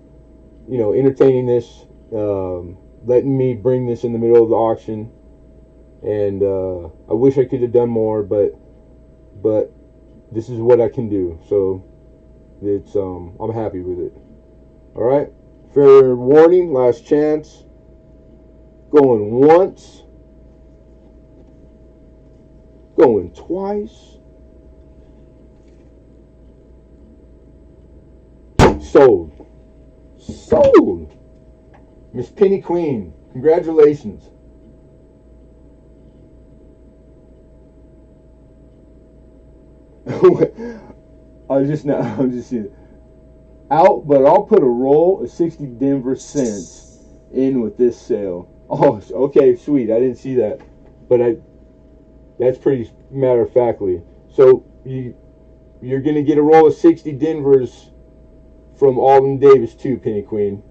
entertaining this, letting me bring this in the middle of the auction, and I wish I could have done more, but this is what I can do. So it's I'm happy with it. All right, fair warning, last chance. Going once, going twice. Sold. Sold. Miss Penny Queen, congratulations. I'm just seeing out, but I'll put a roll of 60 Denver cents in with this sale. Oh, okay, sweet. I didn't see that, but that's pretty matter of factly. So you're gonna get a roll of 60 Denvers from Alden Davis too, Penny Queen.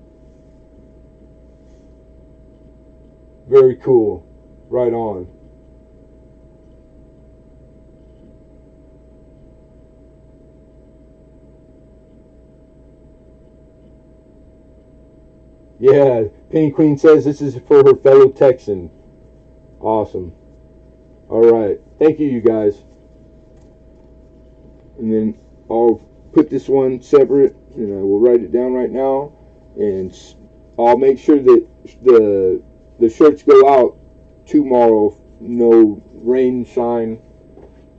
Very cool. Right on. Yeah, Penny Queen says this is for her fellow Texan. Awesome. All right. Thank you, you guys. And then I'll put this one separate, and I will write it down right now. And I'll make sure that the shirts go out tomorrow. No rain, shine.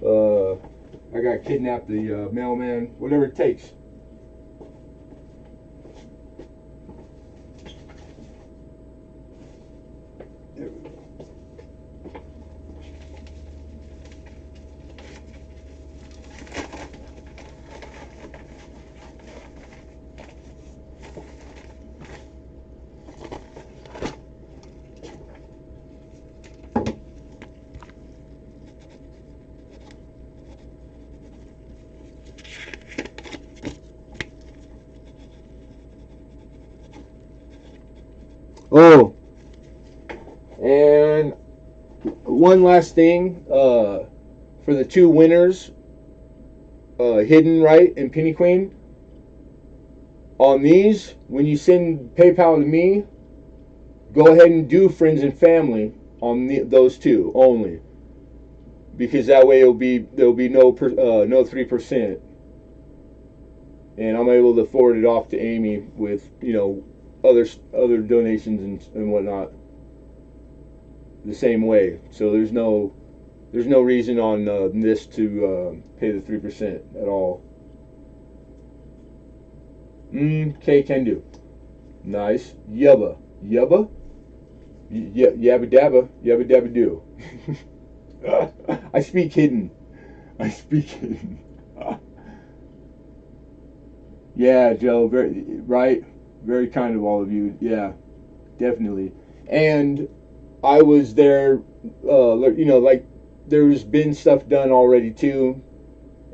I got kidnapped, the mailman. Whatever it takes. Oh, and one last thing, for the two winners, Hidden Right and Penny Queen. On these, when you send PayPal to me, go ahead and do friends and family on those two only, because that way there'll be no 3%, and I'm able to forward it off to Amy with other donations and whatnot the same way. So there's no reason on this to pay the 3% at all. Okay, can do. Nice. Yubba. Yubba? Yabba dabba. Yabba dabba do. I speak hidden. I speak hidden. Yeah, Joe. Very right. Very kind of all of you. Yeah, definitely. And I was there. Like there's been stuff done already too,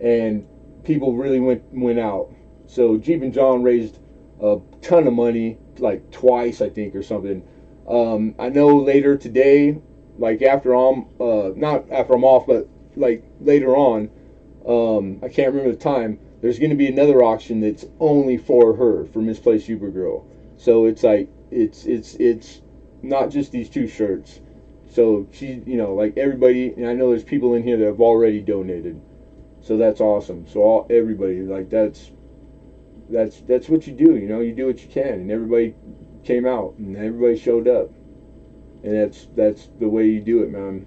and people really went out. So Jeep and John raised a ton of money, like twice I think or something. I know later today, like after I'm not after I'm off, but like later on, I can't remember the time. There's going to be another auction that's only for her, for Misplaced Supergirl. So it's like it's not just these two shirts. So she, like everybody, and I know there's people in here that have already donated. So that's awesome. So everybody, like that's what you do. You do what you can, and everybody came out, and everybody showed up, and that's the way you do it, man.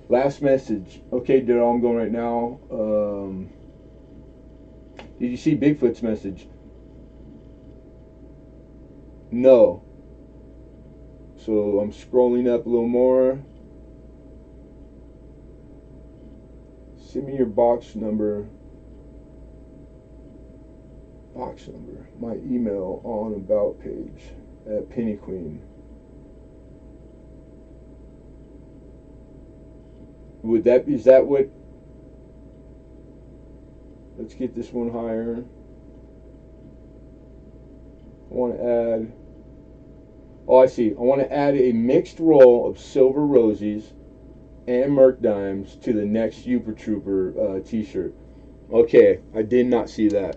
Last message. Okay, Daryl, I'm going right now. Did you see Bigfoot's message? No. So I'm scrolling up a little more. Send me your box number. My email on About page at Penny Queen. Is that what? Let's get this one higher. I want to add. Oh, I see. I want to add a mixed roll of Silver Rosies and Merc Dimes to the next Super Trooper t-shirt. Okay, I did not see that.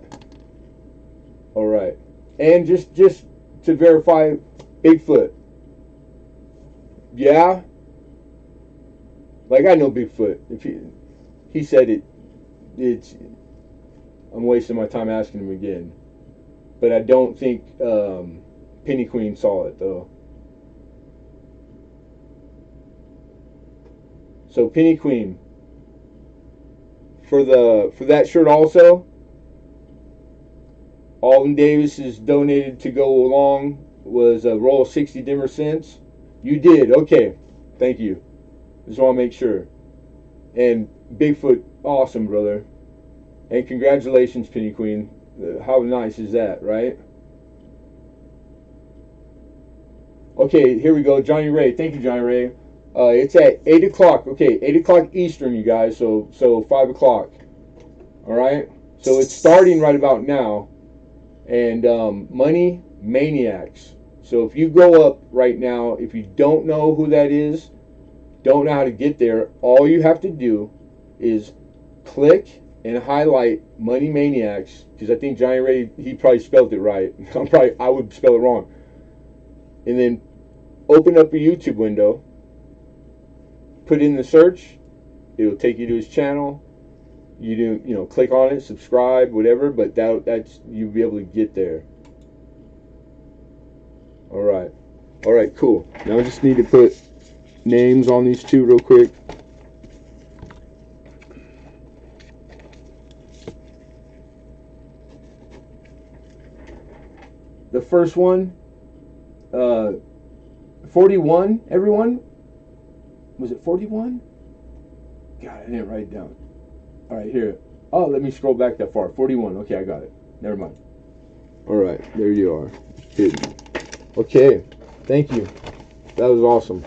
All right. And just to verify, Bigfoot. Yeah? Like, I know Bigfoot. If he said it's I'm wasting my time asking him again. But I don't think Penny Queen saw it, though. So Penny Queen, for that shirt also, Alden Davis is donated to go along was a roll of 60 dimmer cents. You did, okay. Thank you. Just want to make sure. And Bigfoot, awesome, brother. And congratulations, Penny Queen. How nice is that, right? Okay, here we go. Johnny Ray. Thank you, Johnny Ray. It's at 8 o'clock. Okay, 8 o'clock Eastern, you guys. So 5 o'clock. All right? So it's starting right about now. And Money Maniacs. So if you go up right now, if you don't know who that is, don't know how to get there, all you have to do is click and highlight Money Maniacs, because I think Johnny Ray, he probably spelled it right. I would spell it wrong. And then open up a YouTube window, put in the search, it'll take you to his channel. You click on it, subscribe, whatever, but that's you'll be able to get there. All right, cool. Now I just need to put names on these two real quick. The first one, 41, everyone? Was it 41? God, I didn't write it down. All right, here. Oh, let me scroll back that far. 41. Okay, I got it. Never mind. All right, there you are. Hidden. Okay, thank you. That was awesome.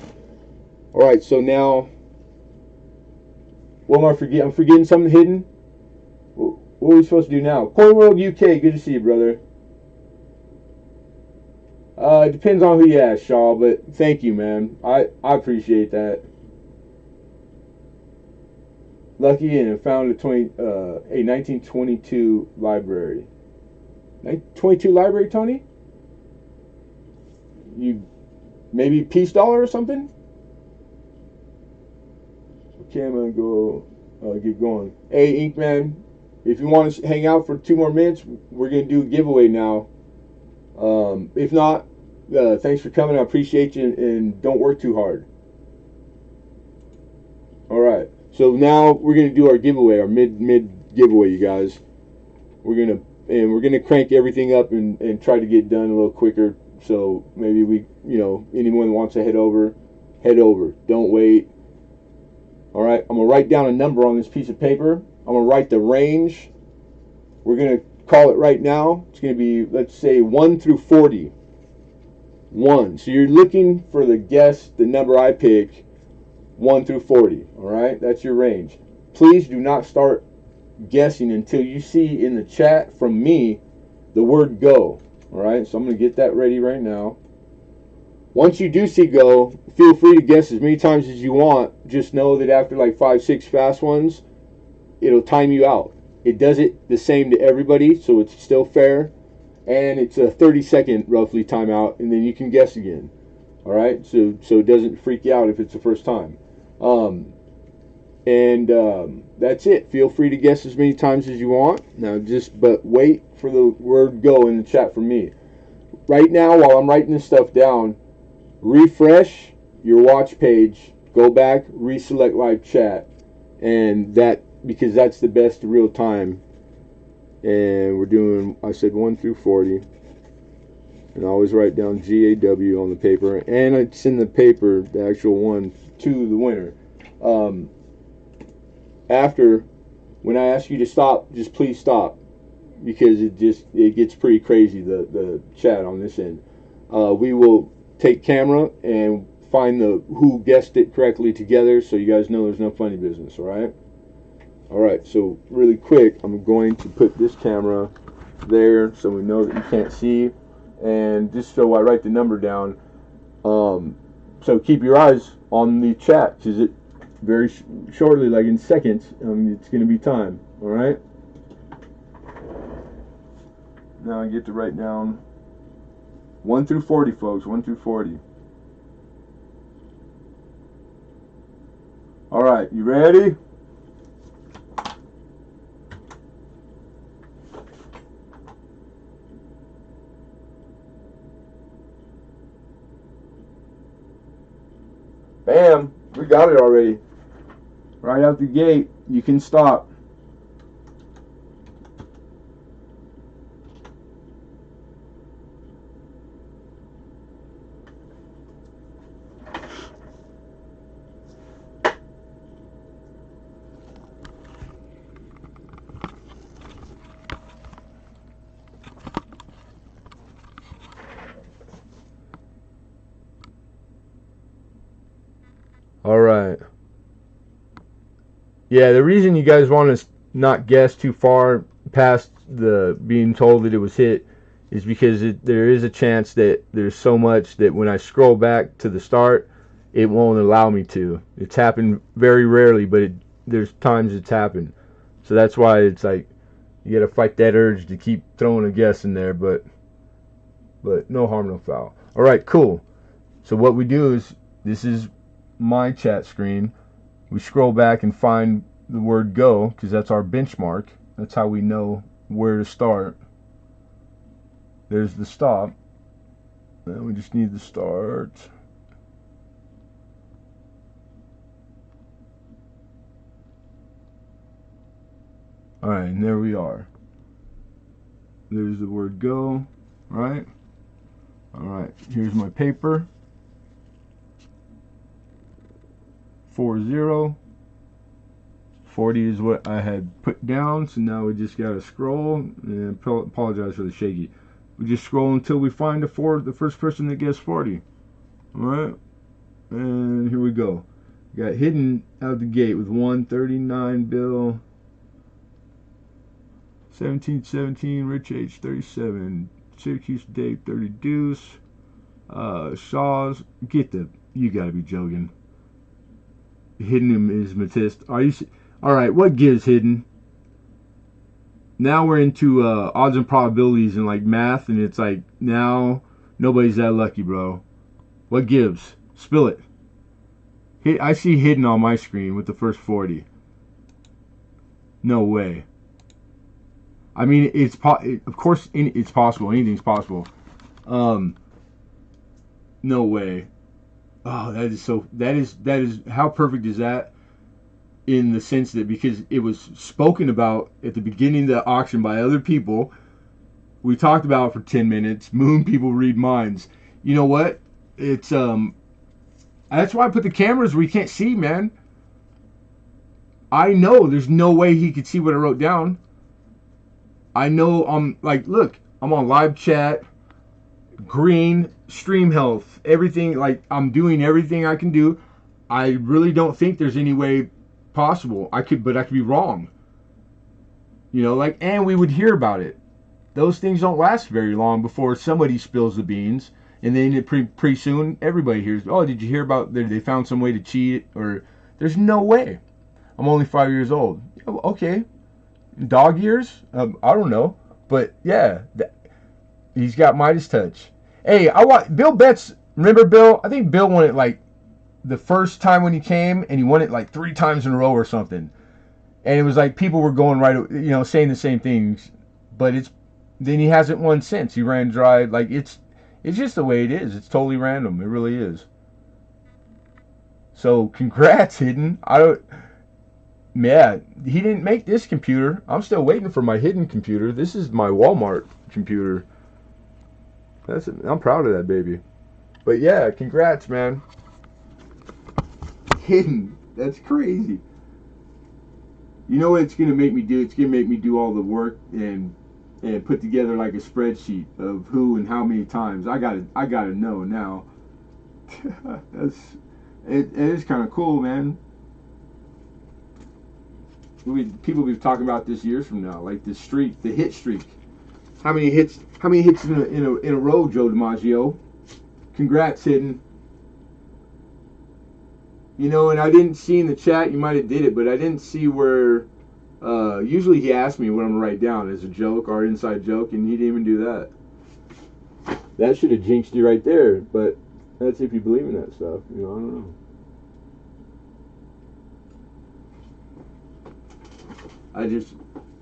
All right, so now, what am I forgetting? I'm forgetting something hidden. What are we supposed to do now? Coin World UK, good to see you, brother. It depends on who you ask, Shaw, but thank you, man. I appreciate that. Lucky and found a 1922 library. 1922 library, Tony? You maybe Peace Dollar or something? Okay, I'm gonna go get going. Hey, Inkman, if you want to hang out for 2 more minutes, we're gonna do a giveaway now. If not, thanks for coming. I appreciate you, and don't work too hard. All right. So now we're gonna do our giveaway, our mid giveaway, you guys. We're gonna crank everything up and try to get done a little quicker. So maybe anyone that wants to head over. Don't wait. All right. I'm gonna write down a number on this piece of paper. I'm gonna write the range. We're gonna call it right now. It's gonna be, let's say, 1 through 40. 1. So you're looking for the number I pick. 1 through 40, all right? That's your range. Please do not start guessing until you see in the chat from me the word go, all right? So I'm going to get that ready right now. Once you do see go, feel free to guess as many times as you want. Just know that after like 5, 6 fast ones, it'll time you out. It does it the same to everybody, so it's still fair. And it's a 30-second roughly timeout, and then you can guess again. All right, so it doesn't freak you out if it's the first time. That's it. Feel free to guess as many times as you want. Now, but wait for the word go in the chat from me. Right now, while I'm writing this stuff down, refresh your watch page, go back, reselect live chat, and because that's the best real time. And we're doing, I said 1 through 40, and I always write down GAW on the paper, and it's in the paper, the actual one to the winner. After, when I ask you to stop, just please stop, because it gets pretty crazy, the chat on this end. We will take camera and find who guessed it correctly together, so you guys know there's no funny business. All right, so really quick, I'm going to put this camera there so we know that you can't see, and just so I write the number down. So keep your eyes on the chat, because it very shortly, like in seconds, it's going to be time. All right. Now I get to write down 1 through 40, folks. 1 through 40. All right, you ready? Bam! We got it already. Right out the gate, you can stop. All right. Yeah, the reason you guys want to not guess too far past the being told that it was hit is because there is a chance that there's so much that when I scroll back to the start, it won't allow me to. It's happened very rarely, but there's times it's happened. So that's why it's like you got to fight that urge to keep throwing a guess in there, but no harm, no foul. All right, cool. So what we do is, this is my chat screen. We scroll back and find the word go, because that's our benchmark. That's how we know where to start. There's the stop. Now we just need the start. Alright, and there we are. There's the word go, right? Alright, here's my paper. 40. 40 is what I had put down, so now we just gotta scroll, and apologize for the shaky. We just scroll until we find the first person that gets 40. Alright, and here we go. Got hidden out the gate with 139 bill, 1717, Rich H 37, Syracuse Dave 30 deuce, Shaw's, you gotta be joking. Hidden him is Matist. Are you? All right. What gives hidden? Now we're into odds and probabilities and like math, and it's like now nobody's that lucky, bro. What gives? Spill it. I see hidden on my screen with the first 40. No way. I mean, of course it's possible. Anything's possible. No way. Oh, that is how perfect is that, in the sense that because it was spoken about at the beginning of the auction by other people, we talked about it for 10 minutes. Moon people read minds. You know what? It's that's why I put the cameras where you can't see, man. I know there's no way he could see what I wrote down. I know look, I'm on live chat, green, stream health, everything, like I'm doing everything I can do. I really don't think there's any way possible. But I could be wrong. You know, and we would hear about it. Those things don't last very long before somebody spills the beans. And then pretty soon, everybody hears, oh, did you hear about they found some way to cheat? Or there's no way. I'm only 5 years old. Okay, dog years? I don't know, but yeah, he's got Midas touch. Hey, I want Bill Betts. Remember Bill? I think Bill won it like the first time when he came, and he won it like 3 times in a row or something. And it was like people were going right, saying the same things, but then he hasn't won since. He ran dry. Like it's just the way it is. It's totally random. It really is. So congrats, Hidden. Yeah, he didn't make this computer. I'm still waiting for my Hidden computer. This is my Walmart computer. I'm proud of that baby. But yeah, congrats, man. Hidden. That's crazy. You know what it's gonna make me do? It's gonna make me do all the work and put together like a spreadsheet of who and how many times. I gotta know now. It is kind of cool, man. People will be talking about this years from now, like the hit streak. How many hits in a row, Joe DiMaggio? Congrats, Hidden. And I didn't see in the chat, you might have did it, but I didn't see where, usually he asks me what I'm going to write down as a joke or inside joke, and he didn't even do that. That should have jinxed you right there, but that's if you believe in that stuff. I don't know.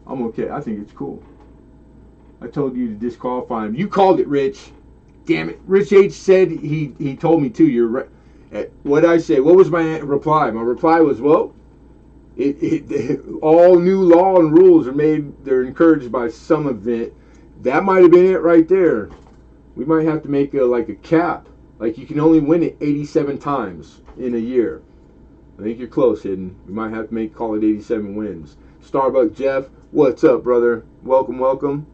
I'm okay. I think it's cool. I told you to disqualify him. You called it, Rich. Damn it. Rich H said he told me too. You're right. What did I say? What was my reply? My reply was, well, all new law and rules they're encouraged by some event. That might have been it right there. We might have to make a cap. Like you can only win it 87 times in a year. I think you're close, Hidden. We might have to call it 87 wins. Starbuck Jeff, what's up, brother? Welcome, welcome.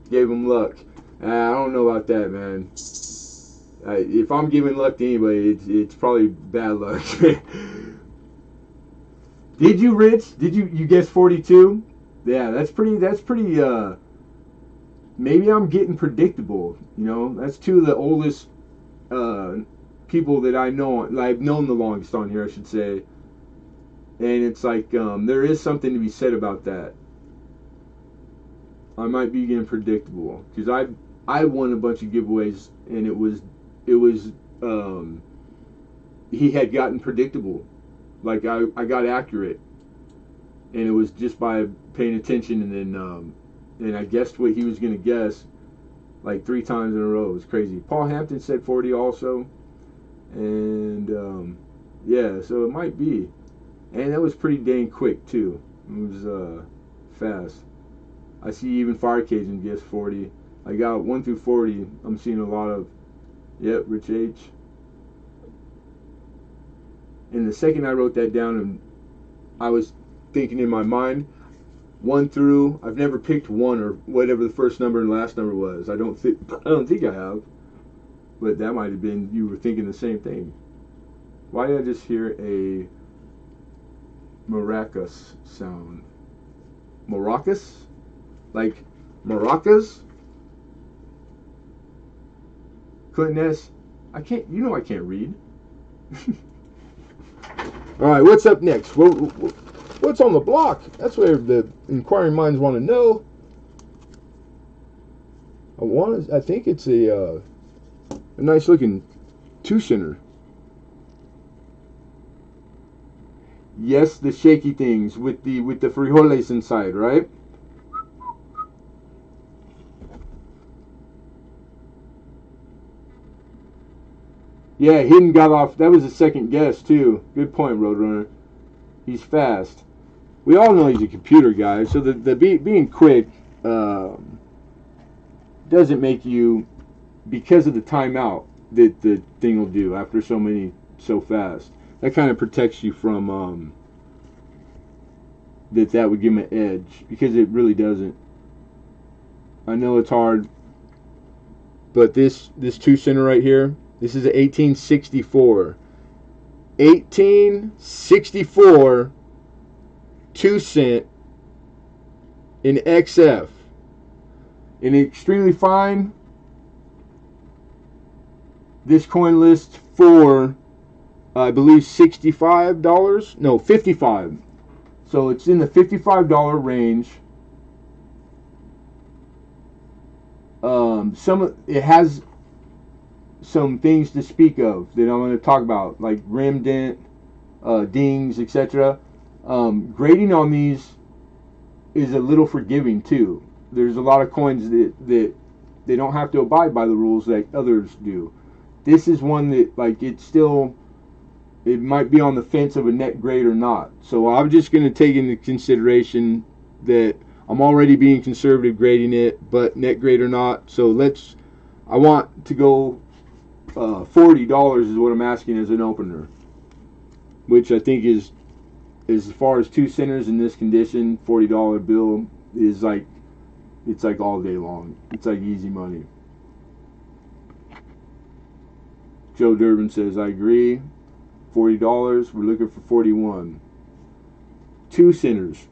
Gave him luck. I don't know about that, man. If I'm giving luck to anybody, it's probably bad luck. Did you, Rich? Did you guess 42? Yeah, that's pretty. Maybe I'm getting predictable. That's two of the oldest people that I've known the longest on here, I should say. And it's like there is something to be said about that. I might be getting predictable because I won a bunch of giveaways, and it was he had gotten predictable. Like I got accurate, and it was just by paying attention, and I guessed what he was gonna guess like 3 times in a row. It was crazy. Paul Hampton said 40 also, and yeah, so it might be, and that was pretty dang quick too. It was fast. I see even Fire Cajun guessed 40. I got 1 through 40. I'm seeing a lot of. Yep, Rich H. And the second I wrote that down, and I was thinking in my mind, 1 through. I've never picked 1 or whatever the first number and last number was. I don't think I have. But that might have been you were thinking the same thing. Why did I just hear a maracas sound? Maracas? Like maracas? Clinton S. I can't read. Alright, what's up next? What's on the block? That's where the inquiring minds want to know. I think it's a nice looking 2-center. Yes, the shaky things with the frijoles inside, right? Yeah, Hidden got off. That was a second guess, too. Good point, Roadrunner. He's fast. We all know he's a computer guy, so the being quick doesn't make you, because of the timeout that the thing will do after so fast. That kind of protects you from that would give him an edge, because it really doesn't. I know it's hard, but this 2-center right here, this is an 1864. 1864 2-cent in XF. In extremely fine, this coin lists for, I believe, $65. No, 55. So it's in the $55 range. It has some things to speak of that I'm going to talk about, like rim dent, dings, etc. Grading on these is a little forgiving too. There's a lot of coins that they don't have to abide by the rules like others do. This is one that, like, it might be on the fence of a net grade or not. So I'm just going to take into consideration that I'm already being conservative grading it, but net grade or not. So I want to go $40 is what I'm asking as an opener, which I think is, as far as 2 centers in this condition, $40 bill is like, it's like all day long. It's like easy money. Joe Durbin says, I agree. $40. We're looking for 41. 2 centers.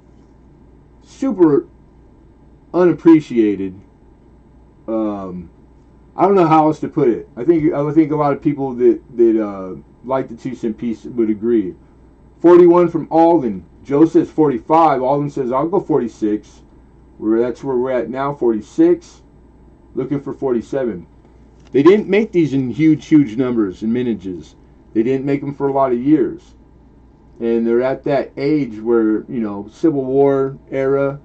Super unappreciated. I don't know how else to put it. I think a lot of people that like the 2-cent piece would agree. 41 from Alden. Joe says 45. Alden says I'll go 46. That's where we're at now. 46. Looking for 47. They didn't make these in huge numbers and mintages. They didn't make them for a lot of years. And they're at that age where, Civil War era,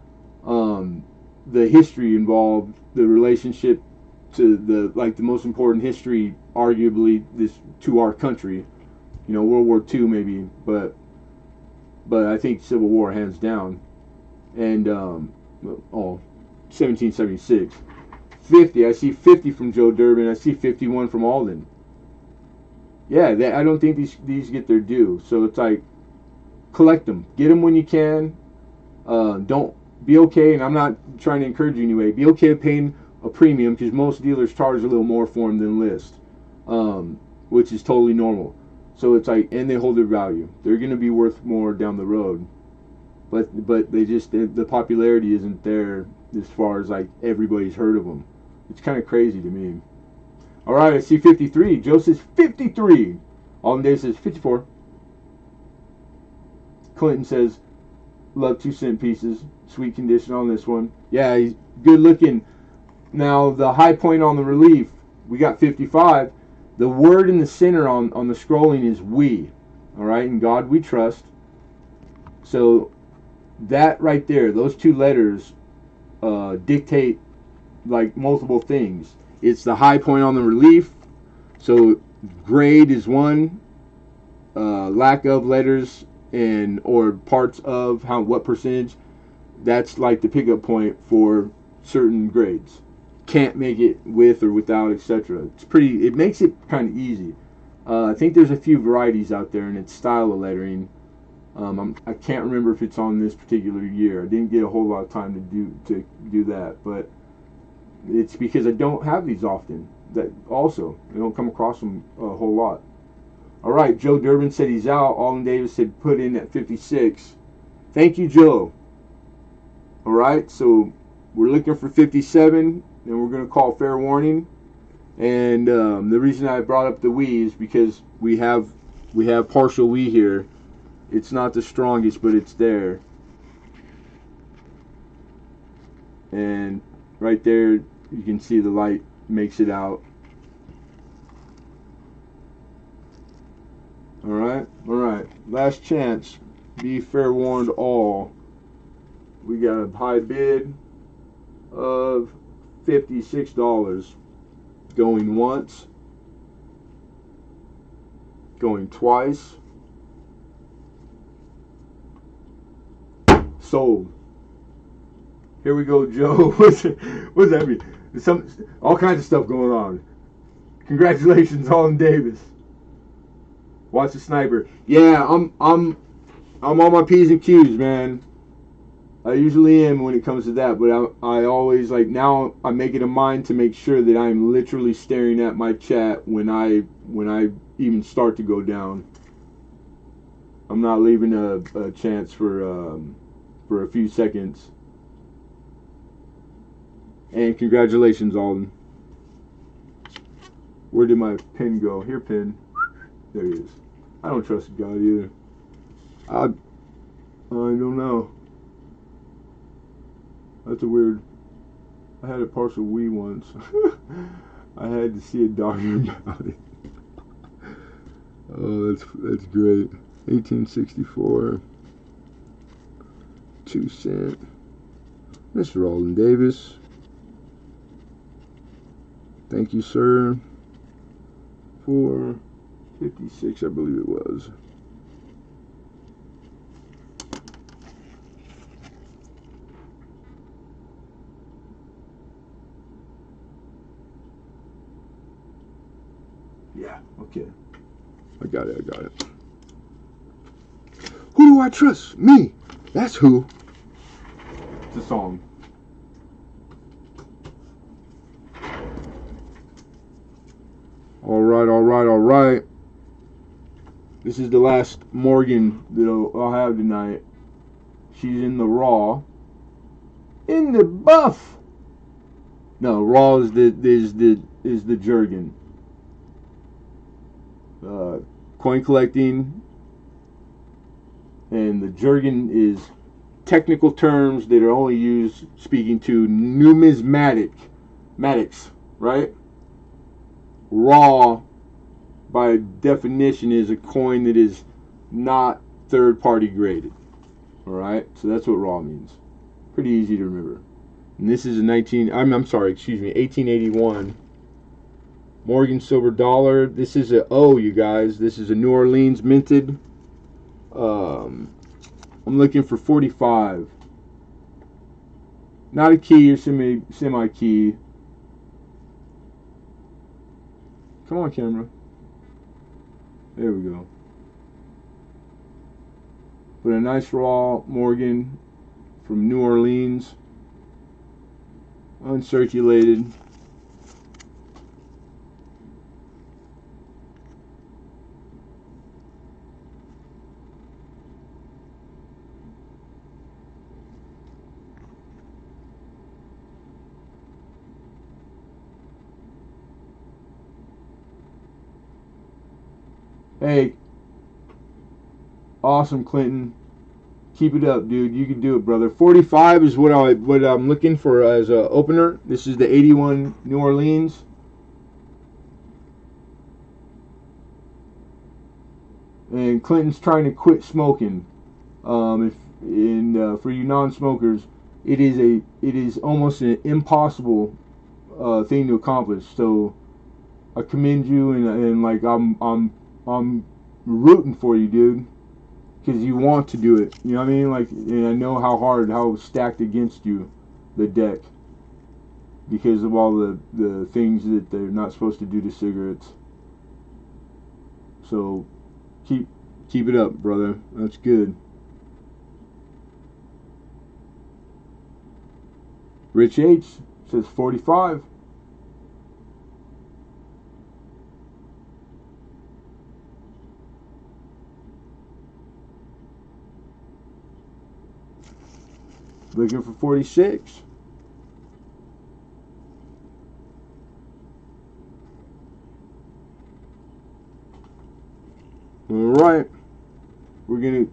the history involved, the relationship to the most important history, arguably, to our country. World War II maybe, but I think Civil War hands down. And 1776. 50. I see 50 from Joe Durbin. I see 51 from Alden. Yeah, I don't think these get their due. So it's like, collect them. Get them when you can. Don't be okay, and I'm not trying to encourage you anyway, be okay with paying a premium, because most dealers charge a little more for them than list, which is totally normal. So it's like, and they hold their value. They're going to be worth more down the road. But the popularity isn't there as far as like everybody's heard of them. It's kind of crazy to me. All right, I see 53. Joe says 53. Alden Davis says 54. Clinton says, love 2-cent pieces. Sweet condition on this one. Yeah, he's good looking. Now, the high point on the relief, we got 55. The word in the center on the scrolling is we. All right, in God we trust. So that right there, those 2 letters dictate like multiple things. It's the high point on the relief. So grade is 1. Lack of letters or parts of what percentage, that's like the pickup point for certain grades. Can't make it with or without, etc. It makes it kind of easy. I think there's a few varieties out there in its style of lettering. I can't remember if it's on this particular year. I didn't get a whole lot of time to do that, but it's because I don't have these often. That also, I don't come across them a whole lot. All right, Joe Durbin said he's out. Alden Davis said put in at 56. Thank you, Joe. All right, so we're looking for 57, and we're going to call fair warning. And the reason I brought up the we is because we have partial we here. It's not the strongest, but it's there. And right there, you can see the light makes it out. All right. Last chance. Be fair warned all. We got a high bid of $56. Going once. Going twice. Sold. Here we go, Joe. What's that mean? There's all kinds of stuff going on. Congratulations, Alden Davis. Watch the sniper. Yeah, I'm on my P's and Q's, man. I usually am when it comes to that, but I always, like, now I make it a mind to make sure that I'm literally staring at my chat when I even start to go down. I'm not leaving a chance for a few seconds. And congratulations, Alden. Where did my pen go? Here, pen. There he is. I don't trust God either. I don't know. That's a weird. I had a partial wee once. I had to see a doctor about it. Oh, that's great. 1864. 2 cent. Mr. Alden Davis. Thank you, sir. 4.56, I believe it was. Yeah, okay. I got it. Who do I trust? Me. That's who. It's a song. All right. This is the last Morgan that I'll have tonight. She's in the raw. In the buff. No, raw is the Jurgen. Coin collecting, and the Jurgen is technical terms that are only used speaking to numismatics, right? Raw, by definition, is a coin that is not third-party graded. All right, so that's what raw means. Pretty easy to remember. And this is a 1881 Morgan silver dollar. This is a you guys. This is a New Orleans minted. I'm looking for 45. Not a key or semi key. Come on, camera. There we go. But a nice raw Morgan from New Orleans. Uncirculated. Hey, awesome, Clinton. Keep it up, dude. You can do it, brother. 45 is what I'm looking for as a opener. This is the 81 New Orleans. And Clinton's trying to quit smoking. For you non-smokers, it is almost an impossible thing to accomplish. So I commend you, and like I'm rooting for you, dude, because you want to do it. You know what I mean? Like, and I know how stacked against you the deck, because of all the things that they're not supposed to do to cigarettes. So keep it up, brother. That's good. Rich H says 45. Looking for 46. All right, we're gonna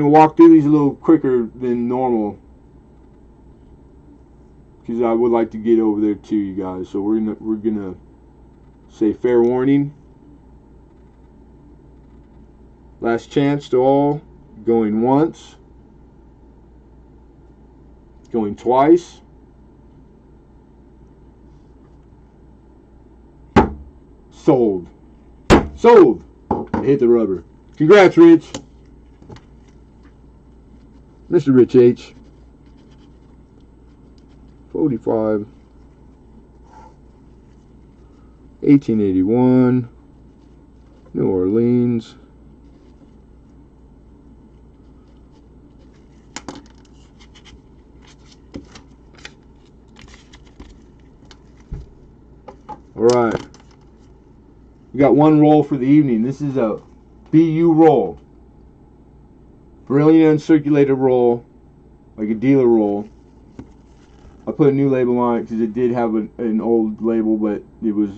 walk through these a little quicker than normal, because I would like to get over there too, you guys. So we're gonna say fair warning. Last chance to all. Going once. Going twice. Sold. Sold. I hit the rubber. Congrats, Rich. Mr. Rich H. 45. 1881. New Orleans. Alright. We got one roll for the evening. This is a BU roll. Brilliant uncirculated roll. Like a dealer roll. I put a new label on it because it did have an old label, but it was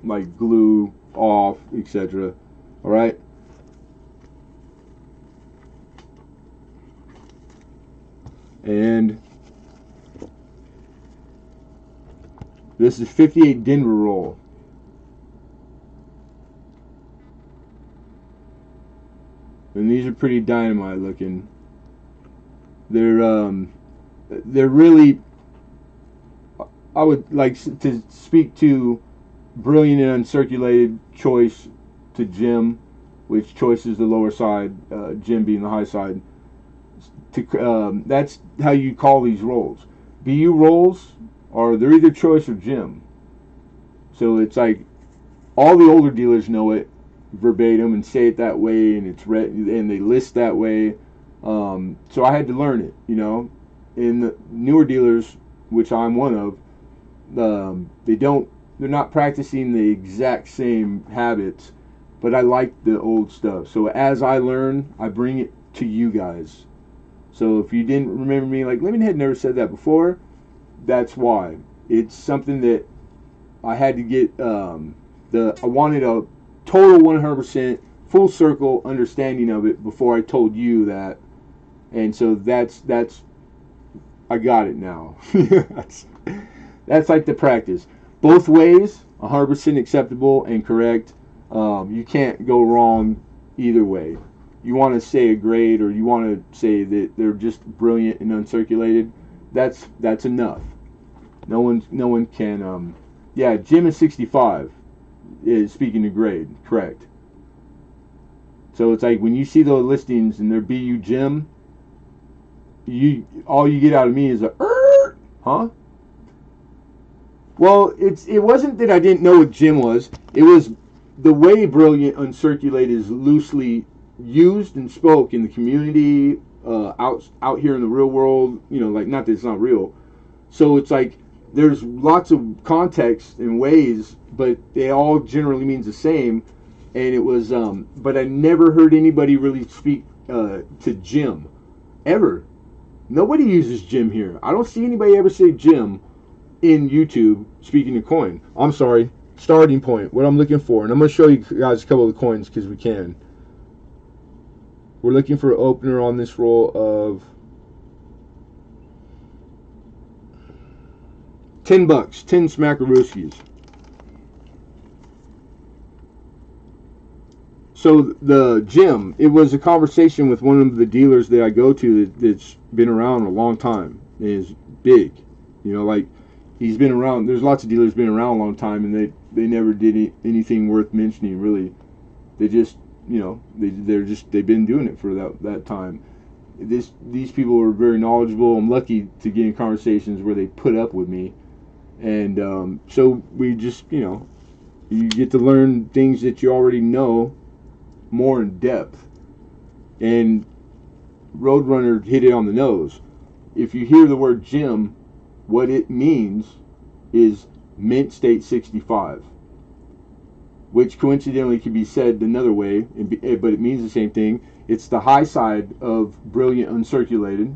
like glue off, etc. All right. And this is 58 Denver roll. And these are pretty dynamite looking. They're really, I would like to speak to brilliant and uncirculated choice to Jim, which choice is the lower side, Jim being the high side. That's how you call these rolls. BU rolls are they're either choice or Jim. So it's like all the older dealers know it verbatim and say it that way, and it's read and they list that way. So I had to learn it, you know. In the newer dealers, which I'm one of, they're not practicing the exact same habits, but I like the old stuff. So as I learn, I bring it to you guys. So if you didn't remember me, like Lemonhead never said that before, that's why. It's something that I had to get. I wanted a total 100% full circle understanding of it before I told you that, and so that's I got it now. That's like the practice. Both ways, 100% acceptable and correct. You can't go wrong either way. You want to say a grade, or you want to say that they're just brilliant and uncirculated. That's enough. No one can. Yeah, Jim is 65. Is speaking to grade, correct. So it's like when you see those listings and they're BU Jim, all you get out of me is a huh? Well, it wasn't that I didn't know what Jim was. It was the way brilliant uncirculated is loosely used and spoke in the community, out here in the real world. You know, like not that it's not real. So it's like there's lots of context and ways, but they all generally means the same. And it was, but I never heard anybody really speak to Jim ever. Nobody uses Jim here. I don't see anybody ever say Jim in YouTube speaking of coin. I'm sorry, starting point, what I'm looking for. And I'm going to show you guys a couple of the coins because we can. We're looking for an opener on this roll of $10, 10 smackarooskies. So the Jim, it was a conversation with one of the dealers that I go to that's been around a long time. And is big, you know, like he's been around. There's lots of dealers been around a long time, and they never did anything worth mentioning really. They just, you know, they've been doing it for that time. These people are very knowledgeable. I'm lucky to get in conversations where they put up with me, and so we just, you know, you get to learn things that you already know more in depth. And Roadrunner hit it on the nose. If you hear the word Jim, what it means is mint state 65, which coincidentally can be said another way, but it means the same thing. It's the high side of brilliant uncirculated.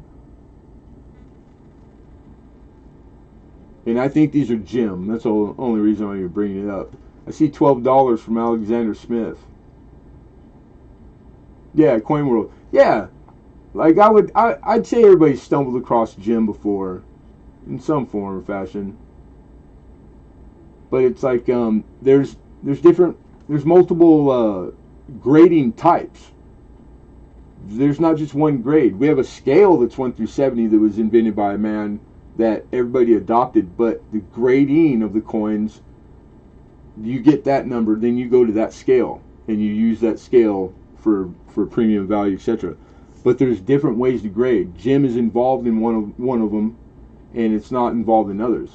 And I think these are Jim. That's the only reason I'm even bringing it up. I see $12 from Alexander Smith. Yeah, Coin World. Yeah, like I'd say everybody stumbled across Jim before, in some form or fashion. But it's like there's multiple grading types. There's not just one grade. We have a scale that's 1 through 70 that was invented by a man that everybody adopted. But the grading of the coins, you get that number, then you go to that scale and you use that scale for premium value, etc. But there's different ways to grade. Jim is involved in one of them, and it's not involved in others.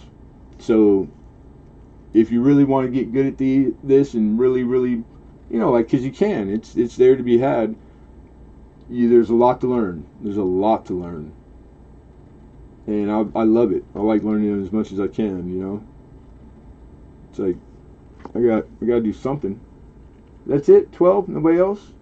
So if you really want to get good at this and really, you know, like, because you can, it's there to be had. There's a lot to learn. There's a lot to learn, and I love it. I like learning it as much as I can. You know, it's like I got to do something. That's it. 12. Nobody else.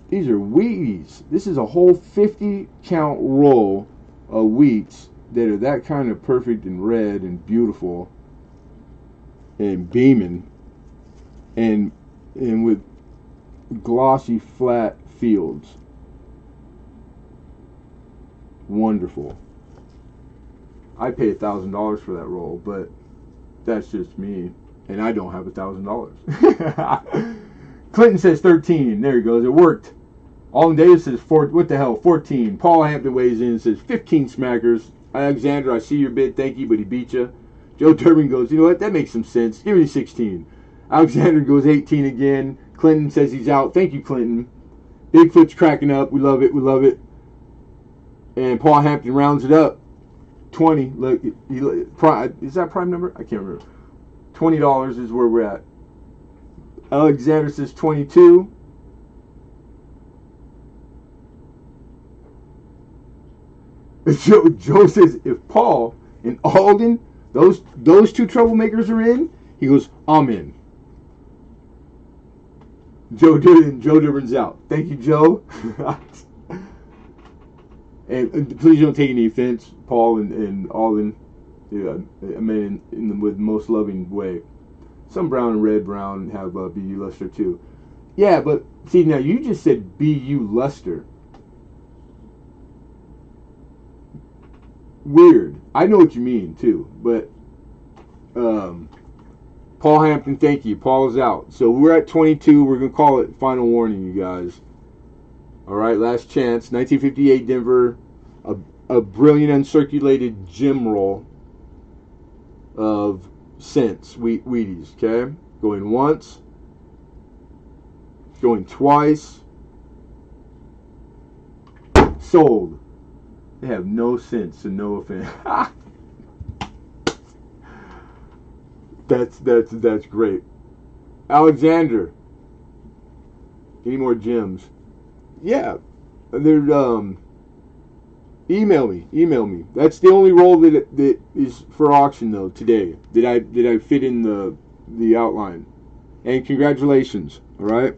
These are Wheaties. This is a whole 50 count roll of wheats that are that kind of perfect and red and beautiful. and beaming, and with glossy flat fields. Wonderful. I pay $1,000 for that roll, but that's just me, and I don't have $1,000. Clinton says 13. There he goes. It worked. Alden Davis says what the hell? 14. Paul Hampton weighs in and says 15 smackers. Alexander, I see your bid. Thank you, but he beat you. Joe Durbin goes, you know what? That makes some sense. Give me 16. Alexander goes 18 again. Clinton says he's out. Thank you, Clinton. Bigfoot's cracking up. We love it. We love it. And Paul Hampton rounds it up. 20. Look, is that prime number? I can't remember. $20 is where we're at. Alexander says 22. Joe says if Paul and Alden, those two troublemakers are in, he goes, I'm in. Joe Durbin's out. Thank you, Joe. and please don't take any offense, Paul and Alden. Yeah, I mean with the most loving way. Some brown and red brown have BU luster too. Yeah, but see now you just said BU luster. Weird. I know what you mean too, but Paul Hampton, thank you. Paul is out. So we're at 22. We're gonna call it final warning, you guys. All right, last chance. 1958 Denver, a brilliant uncirculated gym roll of cents, Wheaties. Okay, going once, going twice. Sold. They have no sense and no offense. That's great. Alexander. Any more gems? Yeah. They're email me. That's the only roll that is for auction though today. Did I fit in the outline? And congratulations, all right?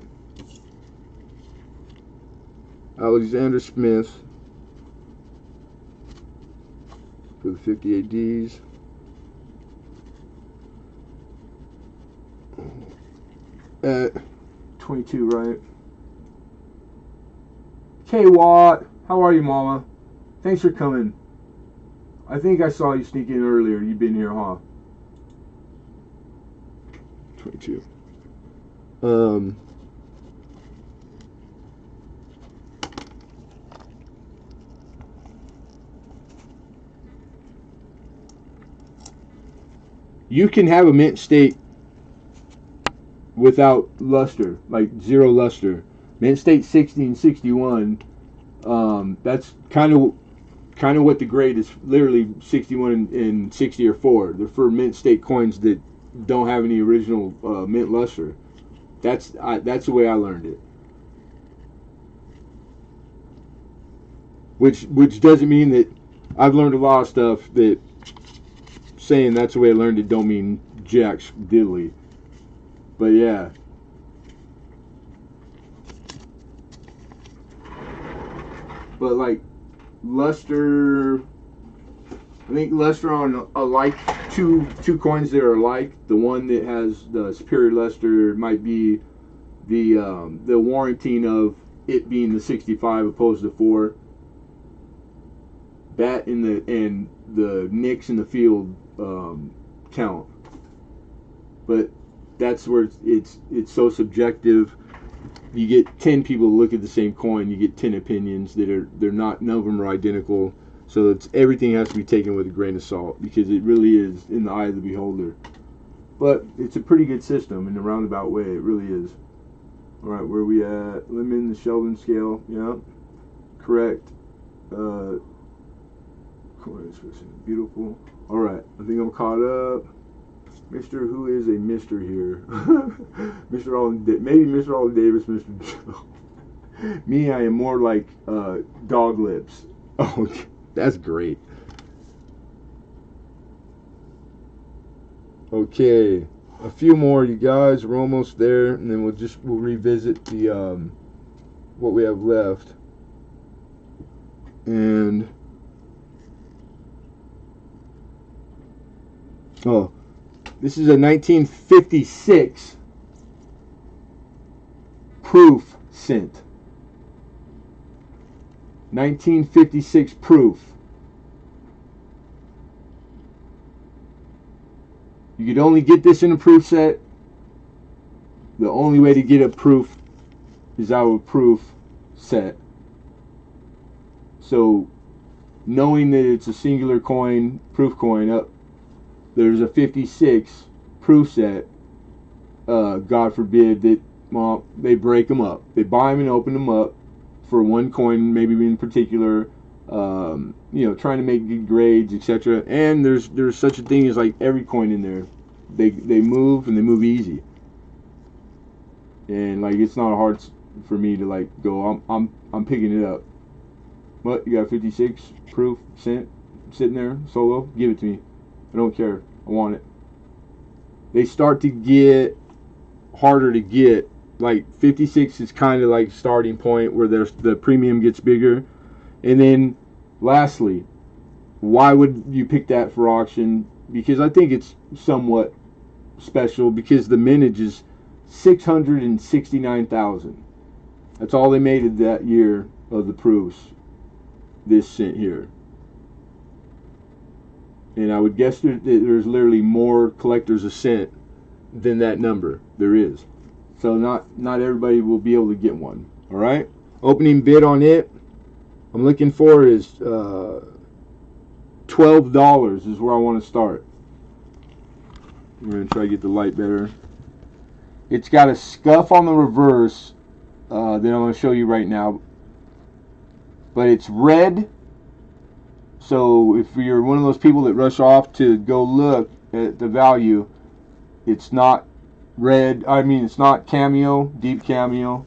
Alexander Smith for the 58Ds. At 22, right? K Watt, how are you, Mama? Thanks for coming. I think I saw you sneak in earlier. You've been here, huh? 22. You can have a mint state without luster, like zero luster. Mint state 60 and 61. That's kind of what the grade is. Literally 61 and 60 or 4. They're for mint state coins that don't have any original mint luster. That's the way I learned it. Which doesn't mean that I've learned a lot of stuff that saying that's the way I learned it don't mean jack diddly. But yeah. But like luster, I think luster on alike two coins that are alike. The one that has the superior luster might be the warranting of it being the 65 opposed to 4. Bat in the nicks in the field count, but that's where it's so subjective. You get 10 people to look at the same coin, you get 10 opinions they're not, none of them are identical. So everything has to be taken with a grain of salt because it really is in the eye of the beholder. But it's a pretty good system in a roundabout way. It really is. All right, where are we at? Lemon, the Sheldon scale. Yeah, correct. Beautiful. All right, I think I'm caught up. Mr. Who is a Mr. here? Mr. Alden, maybe Mr. Alden Davis, Mr. Joe. Me, I am more like dog lips. Oh, that's great. Okay, a few more, you guys. We're almost there, and then we'll revisit the what we have left. And oh, This is a 1956 proof scent. 1956 proof. You could only get this in a proof set. The only way to get a proof is out of a proof set. So, knowing that it's a singular coin, proof coin, there's a 56 proof set. God forbid that, well, they break them up. They buy them and open them up for one coin, maybe in particular. Trying to make good grades, etc. And there's such a thing as like every coin in there, they move and they move easy. And like it's not hard for me to like go. I'm picking it up. What, you got 56 proof cent sitting there solo? Give it to me. I don't care. I want it. They start to get harder to get. Like 56 is kind of like starting point where the premium gets bigger. And then lastly, why would you pick that for auction? Because I think it's somewhat special because the mintage is 669,000. That's all they made it that year of the proofs. This cent here. And I would guess there's literally more collectors of cent than that number. There is. So not everybody will be able to get one. Alright? Opening bid on it, I'm looking for is $12 is where I want to start. I'm going to try to get the light better. It's got a scuff on the reverse that I'm going to show you right now. But it's red. So if you're one of those people that rush off to go look at the value, it's not red. I mean, it's not cameo, deep cameo.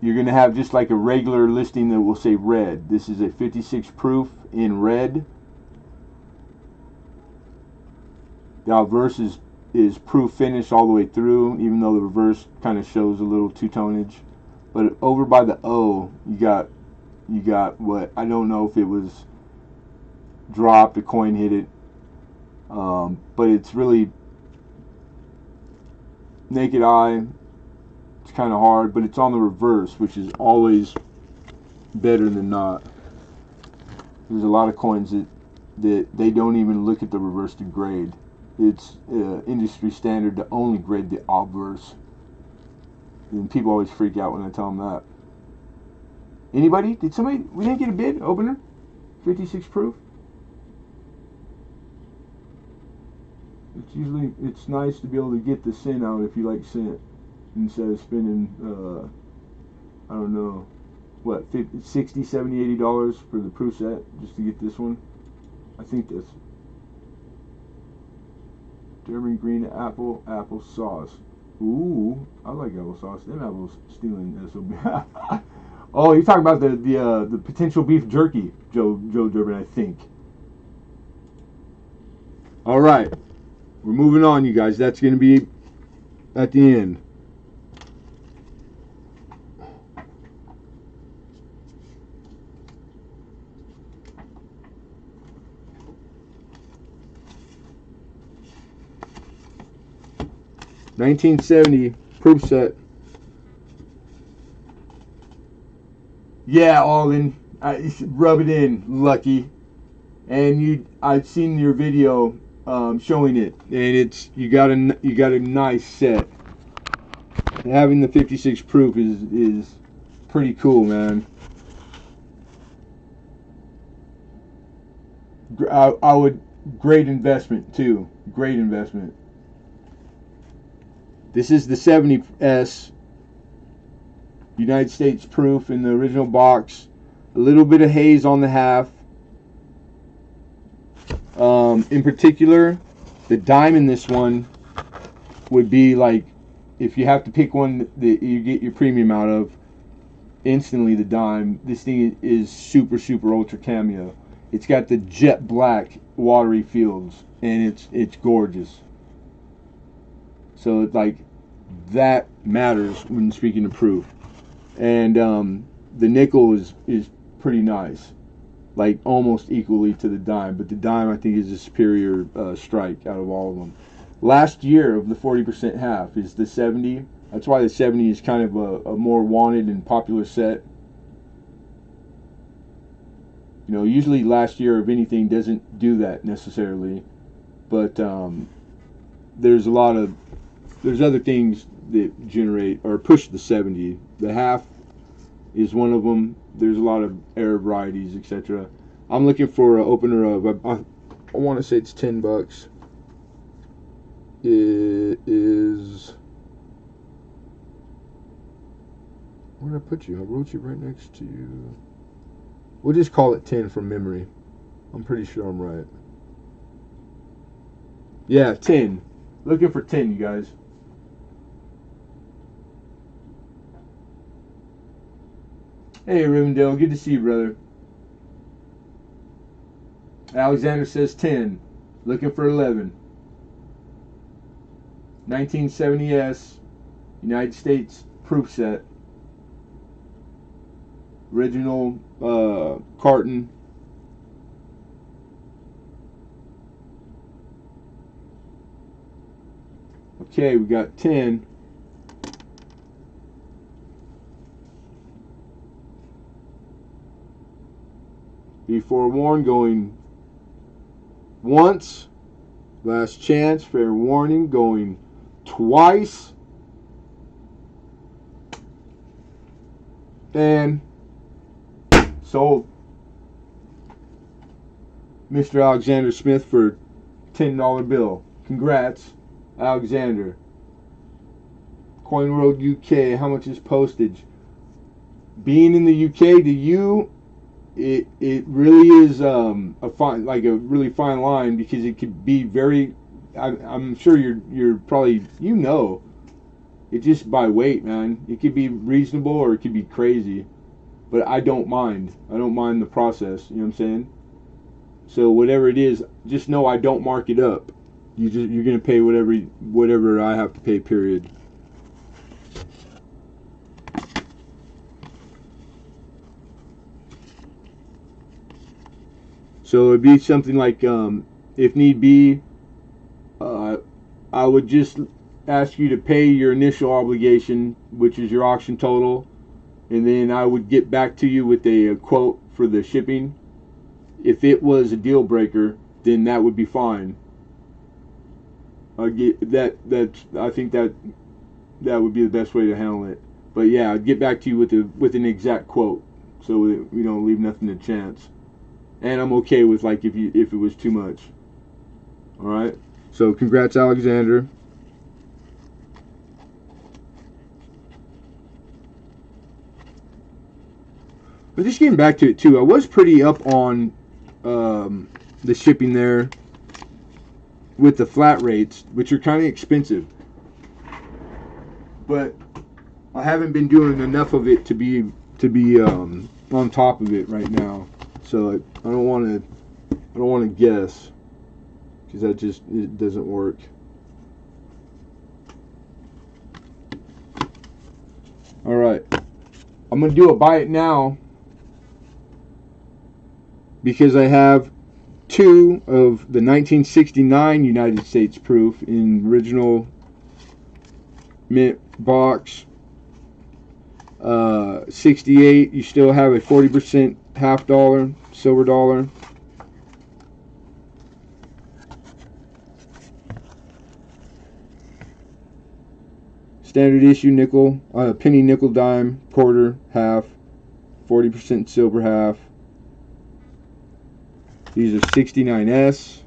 You're going to have just like a regular listing that will say red. This is a 56 proof in red. The obverse is proof finish all the way through, even though the reverse kind of shows a little two-tonage. But over by the O, you got what, I don't know if it was dropped, a coin hit it. But it's really naked eye. It's kind of hard, but it's on the reverse, which is always better than not. There's a lot of coins that they don't even look at the reverse to grade. It's industry standard to only grade the obverse. And people always freak out when I tell them that. Anybody? We didn't get a bid opener? 56 proof? It's nice to be able to get the cent out if you like cent, instead of spending, I don't know, what, $50, $60, $70, $80 for the proof set just to get this one. I think that's German green apple sauce. Ooh, I like applesauce. Them apples stealing SOB. Oh, you're talking about the potential beef jerky, Joe Durbin, I think. All right, we're moving on, you guys. That's going to be at the end. $1970 proof set. Yeah, all in. Rub it in, Lucky. And I've seen your video showing it, and you got a nice set. Having the 56 proof is pretty cool, man. I would, great investment too. Great investment. This is the 70S United States proof in the original box. A little bit of haze on the half. In particular, the dime in this one would be like, if you have to pick one that you get your premium out of, instantly the dime. This thing is super ultra cameo. It's got the jet black watery fields, and it's gorgeous. So like that matters when speaking of proof. And the nickel is pretty nice. like almost equally to the dime, but the dime I think is a superior strike out of all of them. Last year of the 40% half is the 70. That's why the 70 is kind of a more wanted and popular set. You know, usually last year of anything doesn't do that necessarily, but there's other things that generate or push the 70. The half is one of them. There's a lot of air varieties, etc. I'm looking for an opener of I want to say it's $10. It is. Where did I put you? I wrote you right next to you. We'll just call it 10 from memory. I'm pretty sure I'm right. Yeah, 10. Looking for 10, you guys. Hey, Rivendell. Good to see you, brother. Alexander says 10. Looking for 11. 1970S. United States proof set. Original carton. Okay, we got 10. Be forewarned, going once. Last chance, fair warning, going twice. And sold. Mr. Alexander Smith for $10 bill. Congrats, Alexander. Coin World UK, how much is postage? Being in the UK, to you, it really is a really fine line, because it could be very. I'm sure you're probably, you know, it's just by weight, man. It could be reasonable or it could be crazy, but I don't mind. I don't mind the process. You know what I'm saying? So whatever it is, just know I don't mark it up. You're gonna pay whatever I have to pay. Period. So it'd be something like, if need be, I would just ask you to pay your initial obligation, which is your auction total, and then I would get back to you with a quote for the shipping. If it was a deal breaker, then that would be fine. I get that. I think that would be the best way to handle it. But yeah, I'd get back to you with an exact quote, so that we don't leave nothing to chance. And I'm okay with, like, if it was too much. All right. So congrats, Alexander. But just getting back to it too, I was pretty up on the shipping there with the flat rates, which are kind of expensive. But I haven't been doing enough of it to be on top of it right now. So I don't want to guess, because it doesn't work. All right, I'm gonna do a buy it now, because I have 2 of the 1969 United States proof in original mint box. 68, you still have a 40% half dollar, silver dollar. Standard issue nickel, penny, nickel, dime, quarter, half, 40% silver half. These are 69S.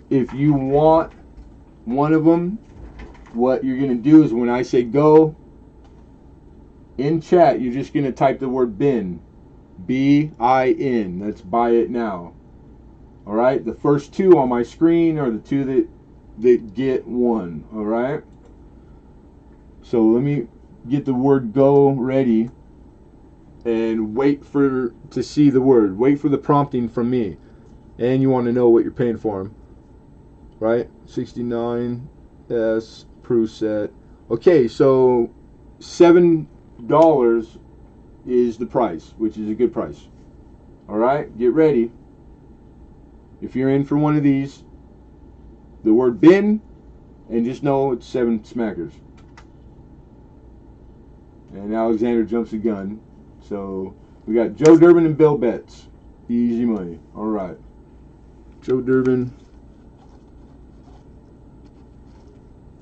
If you want one of them, what you're going to do is, when I say go, in chat, you're just going to type the word bin. B-I-N. That's buy it now. Alright? The first 2 on my screen are the 2 that get 1. Alright? So let me get the word go ready and wait to see the word. Wait for the prompting from me. And you want to know what you're paying for them. Right? 69S proof set. Okay, so $7 is the price, which is a good price. Alright, get ready. If you're in for one of these, the word bin, and just know it's 7 smackers. And Alexander jumps the gun. So we got Joe Durbin and Bill Betts. Easy money. Alright. Joe Durbin.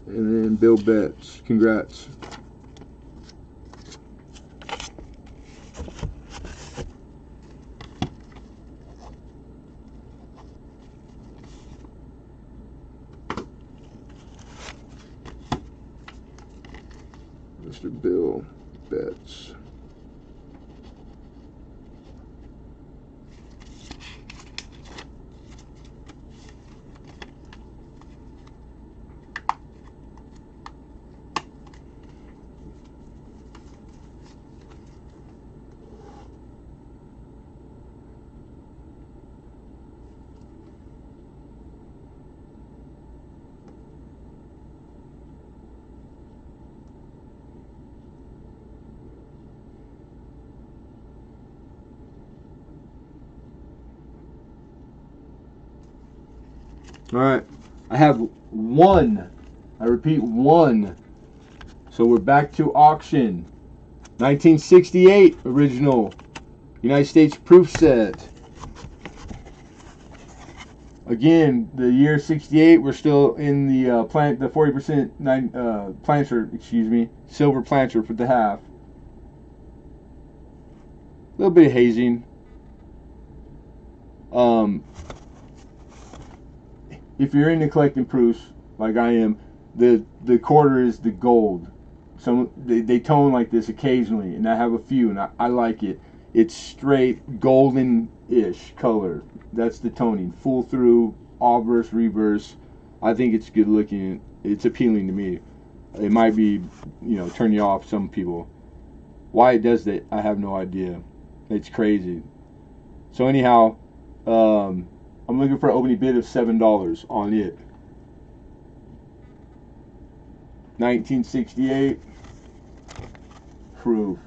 And then Bill Betts. Congrats. Mr. Bill Betts. Alright, I have one. I repeat, one. So we're back to auction. 1968 original United States proof set. Again, the year 68, we're still in the the 40% plancher, silver plancher for the half. A little bit of hazing. If you're into collecting proofs, like I am, the quarter is the gold. Some they tone like this occasionally, and I have a few, and I like it. It's straight golden-ish color. That's the toning. Full through, obverse, reverse. I think it's good looking. It's appealing to me. It might be, turn you off some people. Why it does that, I have no idea. It's crazy. So anyhow, I'm looking for an opening bid of $7 on it. 1968 proof.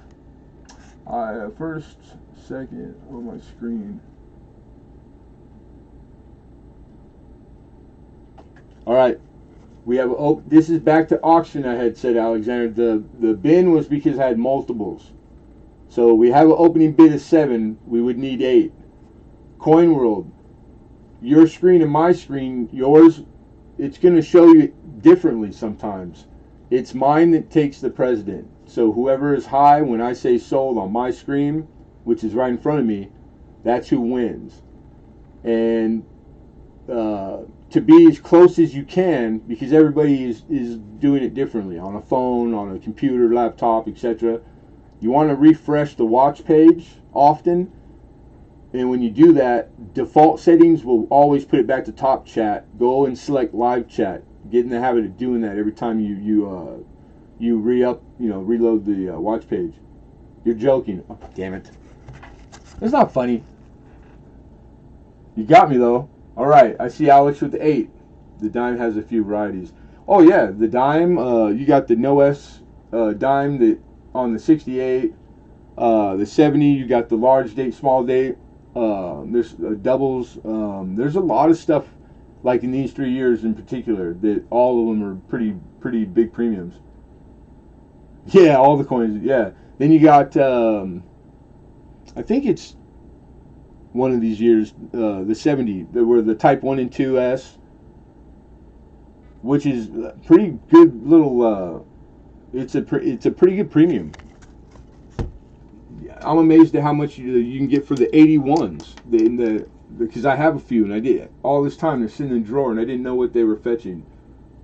First, second on my screen. All right, we have. Oh, this is back to auction. I had said, Alexander. The bin was because I had multiples. So we have an opening bid of 7. We would need 8. Coin World. Your screen and my screen, yours, it's going to show you differently sometimes. It's mine that takes the precedent. So whoever is high, when I say sold on my screen, which is right in front of me, that's who wins. And to be as close as you can, because everybody is doing it differently, on a phone, on a computer, laptop, etc. You want to refresh the watch page often. And when you do that, default settings will always put it back to top chat. Go and select live chat. Get in the habit of doing that every time you reload the watch page. You're joking. Oh, damn it. It's not funny. You got me though. All right, I see Alex with the 8. The dime has a few varieties. Oh yeah, the dime. You got the no S dime that on the 68. The 70. You got the large date, small date. There's doubles. There's a lot of stuff like in these 3 years in particular that all of them are pretty big premiums. Yeah, all the coins. Yeah. Then you got I think it's one of these years the 70 that were the type 1 and 2S, which is pretty good little. It's a pretty good premium. I'm amazed at how much you can get for the 81s. Because I have a few, and I did all this time they're sitting in the drawer, and I didn't know what they were fetching.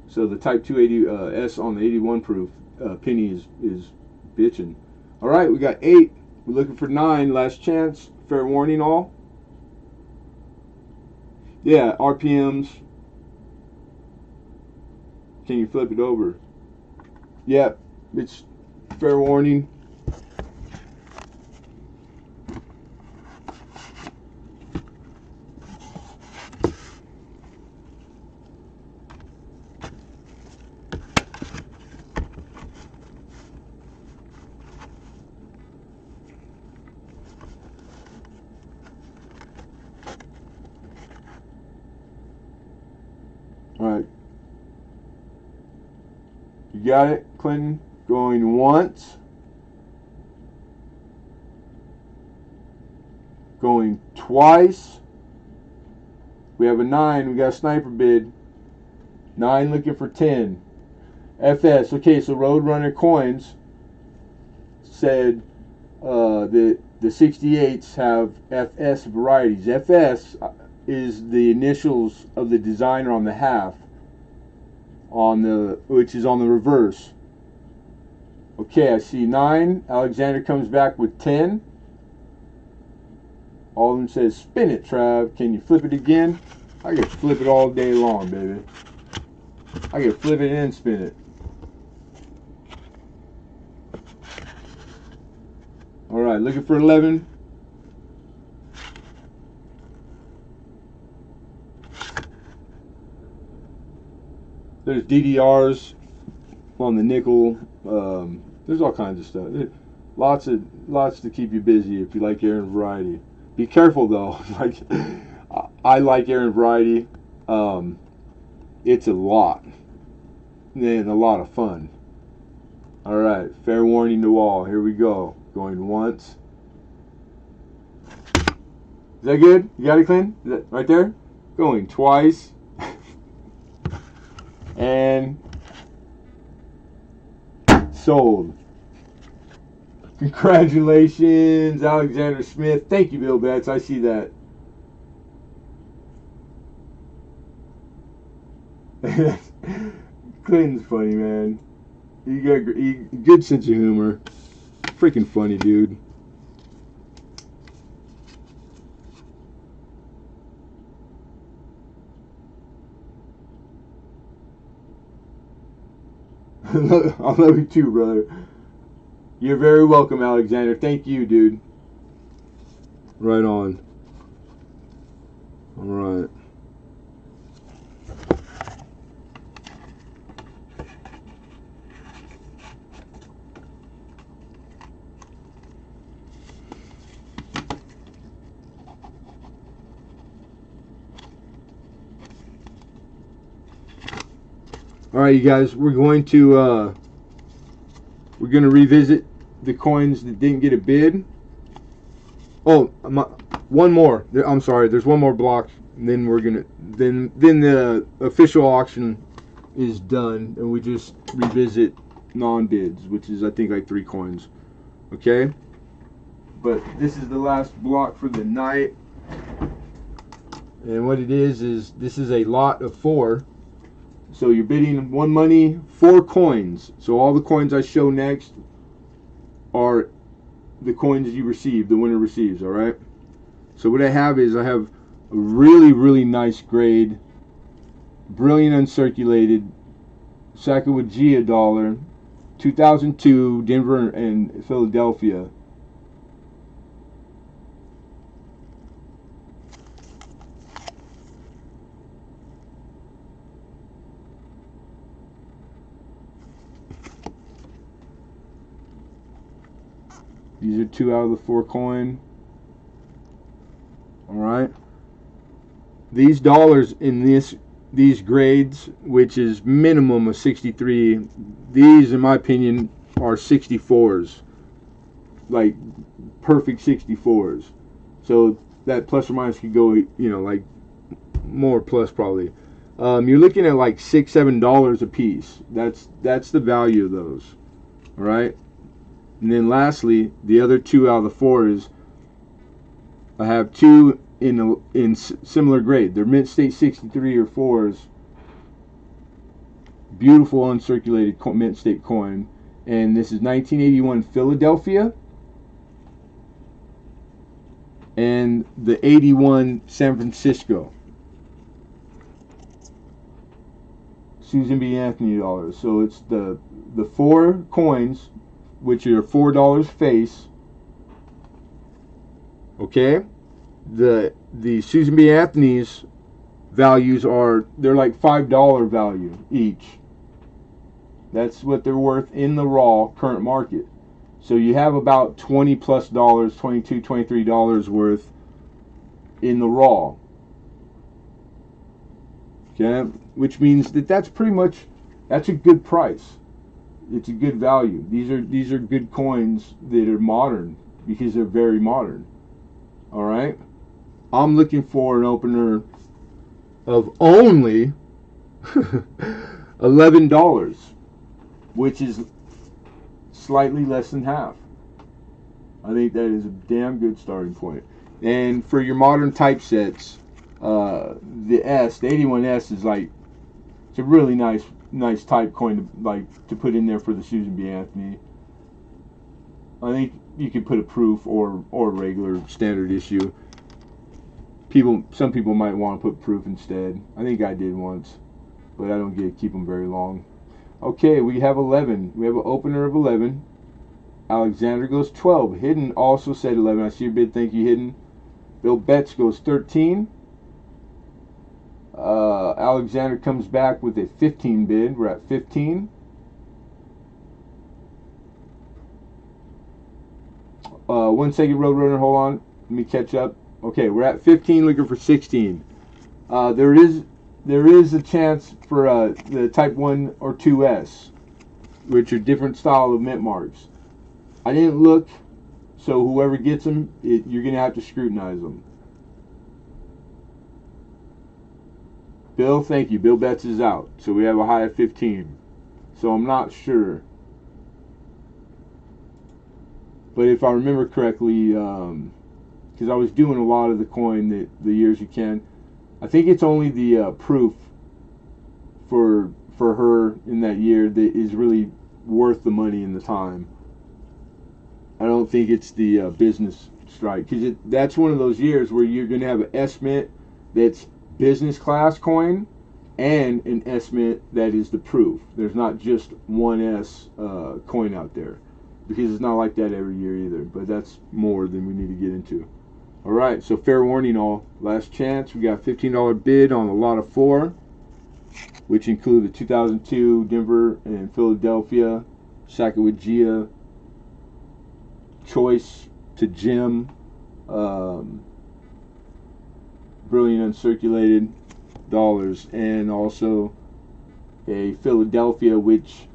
So the Type 280 S on the 81 proof penny is bitching. All right, we got 8. We're looking for 9. Last chance. Fair warning, all. Yeah, RPMs. Can you flip it over? Yeah, it's fair warning. You got it, Clinton? Going once. Going twice. We have a 9. We got a sniper bid. 9 looking for 10. FS. Okay, so Roadrunner Coins said that the 68s have FS varieties. FS is the initials of the designer on the half, which is on the reverse. Okay, I see 9. Alexander comes back with 10. Alden says, spin it, Trav. Can you flip it again? I can flip it all day long, baby. I can flip it and spin it. Alright, looking for 11. There's DDRs on the nickel. There's all kinds of stuff. Lots to keep you busy if you like Aaron variety. Be careful though. Like I like Aaron variety. It's a lot and a lot of fun. All right, fair warning to all. Here we go. Going once. Is that good? You got it, Clint? Is that right there? Going twice. And sold. Congratulations, Alexander Smith. Thank you, Bill Betts. I see that. Clinton's funny, man. You got good sense of humor. Freaking funny, dude. I love you too, brother. You're very welcome, Alexander. Thank you, dude. Right on. All right. All right, you guys. We're going to revisit the coins that didn't get a bid. Oh, one more. I'm sorry. There's one more block, and then we're gonna then the official auction is done, and we just revisit non-bids, which is I think like 3 coins. Okay. But this is the last block for the night, and what it is this is a lot of 4. So you're bidding 1 money, 4 coins. So all the coins I show next are the coins you receive, the winner receives, all right? So what I have is I have a really, really nice grade, brilliant uncirculated Sacagawea dollar, 2002, Denver and Philadelphia. These are 2 out of the 4 coin. Alright. These dollars in these grades, which is minimum of 63, these in my opinion are 64s. Like perfect 64s. So that plus or minus could go, you know, like more plus probably. You're looking at like $6-7 a piece. That's the value of those. Alright. And then lastly, the other 2 out of the 4 is I have 2 in similar grade. They're mint state 63 or 4s. Beautiful uncirculated mint state coin. And this is 1981 Philadelphia and the 81 San Francisco. Susan B. Anthony dollars. So it's the 4 coins, which are $4 face. Okay, the Susan B. Anthony's values they're like $5 value each. That's what they're worth in the raw current market. So you have about $20 plus, $22, $23 worth in the raw. Okay, which means that's pretty much, that's a good price. It's a good value. These are good coins that are modern because they're very modern. All right. I'm looking for an opener of only $11, which is slightly less than half. I think that is a damn good starting point. And for your modern typesets, the 81S is like, it's a really nice type coin to put in there for the Susan B. Anthony. I think you could put a proof or regular standard issue. Some people might want to put proof instead. I think I did once, but I don't keep them very long. Okay, we have 11. We have an opener of 11. Alexander goes 12. Hidden also said 11. I see your bid. Thank you, Hidden. Bill Betts goes 13. Alexander comes back with a 15 bid. We're at 15. One second, Roadrunner. Hold on. Let me catch up. Okay, we're at 15, looking for 16. There is a chance for the Type 1 or 2S, which are different style of mint marks. I didn't look, so whoever gets them, you're going to have to scrutinize them. Bill, thank you. Bill Betts is out, so we have a high of 15. So I'm not sure. But if I remember correctly, because I was doing a lot of the coin the years you can, I think it's only the proof for her in that year that is really worth the money and the time. I don't think it's the business strike, because that's one of those years where you're going to have an S-Mint that's business class coin and an S-Mint that is the proof. There's not just one S coin out there, because it's not like that every year either, but that's more than we need to get into. Alright, so fair warning all. Last chance. We got a $15 bid on a lot of 4, which include the 2002 Denver and Philadelphia, Sacagawea, Choice to Jim, Brilliant Uncirculated dollars, and also a Philadelphia, which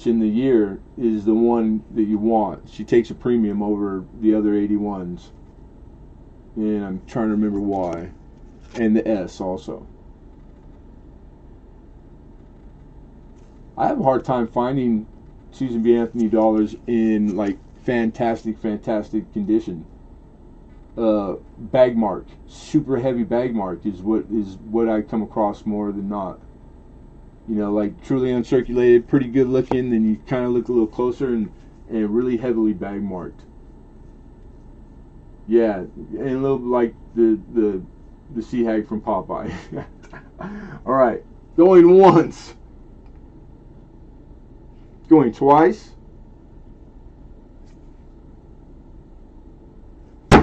in the year is the one that you want. She takes a premium over the other 81s. And I'm trying to remember why. And the S also. I have a hard time finding Susan B. Anthony dollars in like fantastic condition. Bag mark, super heavy bag mark is what I come across more than not. You know, like truly uncirculated, pretty good looking. Then you kind of look a little closer and really heavily bag marked. Yeah, and a little like the sea hag from Popeye. All right, going once, going twice,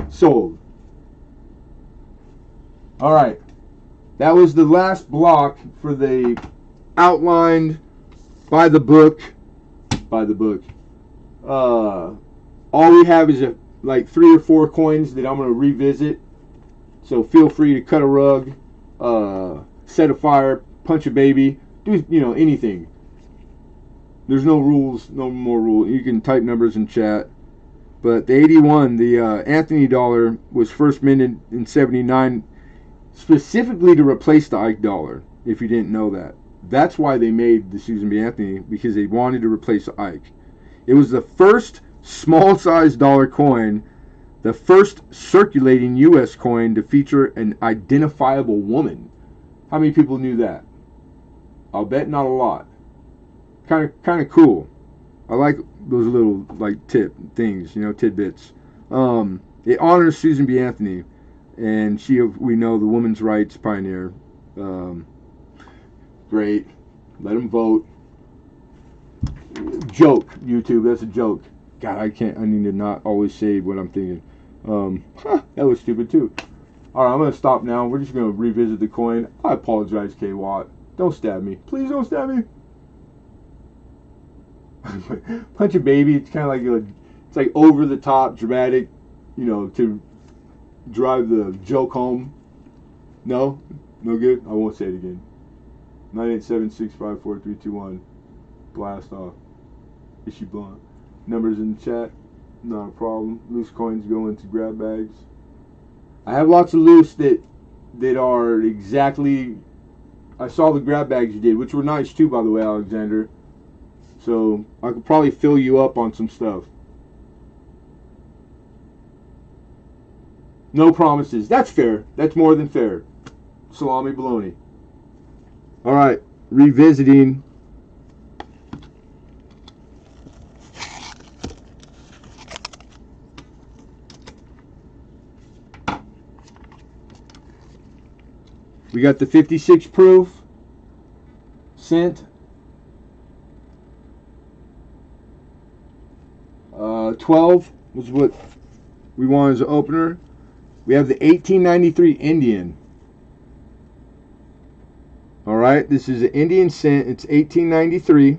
sold. All right, that was the last block for the outlined by the book. All we have is like 3 or 4 coins that I'm going to revisit. So feel free to cut a rug, set a fire, punch a baby, do anything. There's no rules, no more rules. You can type numbers in chat. But the 81, the Anthony dollar, was first minted in 79 specifically to replace the Ike dollar, if you didn't know that. That's why they made the Susan B. Anthony, because they wanted to replace the Ike. It was the first small-sized dollar coin, the first circulating U.S. coin to feature an identifiable woman. How many people knew that? I'll bet not a lot. Kind of cool. I like those little like things, tidbits. It honors Susan B. Anthony, and we know, the women's rights pioneer. Great. Let them vote. Joke, YouTube. That's a joke. God, I need to not always say what I'm thinking. That was stupid too. Alright, I'm going to stop now. We're just going to revisit the coin. I apologize, K. Watt. Don't stab me. Please don't stab me. Punch a baby. It's kind of like it's like over the top, dramatic, to drive the joke home. No good. I won't say it again. 987-654-321. blast off. Is she blunt? Numbers in the chat, not a problem. Loose coins go into grab bags. I have lots of loose that are exactly. I saw the grab bags you did, which were nice too, by the way, Alexander. So I could probably fill you up on some stuff. No promises. That's fair. That's more than fair. Salami baloney. All right, revisiting. We got the 56 proof cent. 12 was what we want as an opener. We have the 1893 Indian. All right, this is an Indian cent. It's 1893.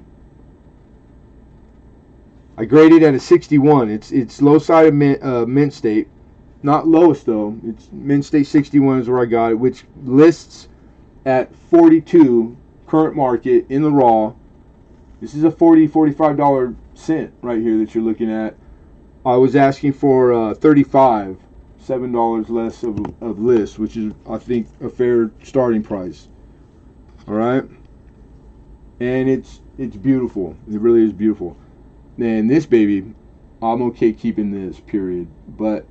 I graded at a 61. It's low side of mint state. Not lowest though. It's mint state 61 is where I got it, which lists at 42 current market in the raw. This is a $45 cent right here that you're looking at. I was asking for 35, $7 less of list, which is I think a fair starting price. All right, and it's beautiful. It really is beautiful. And this baby, I'm okay keeping this, period. But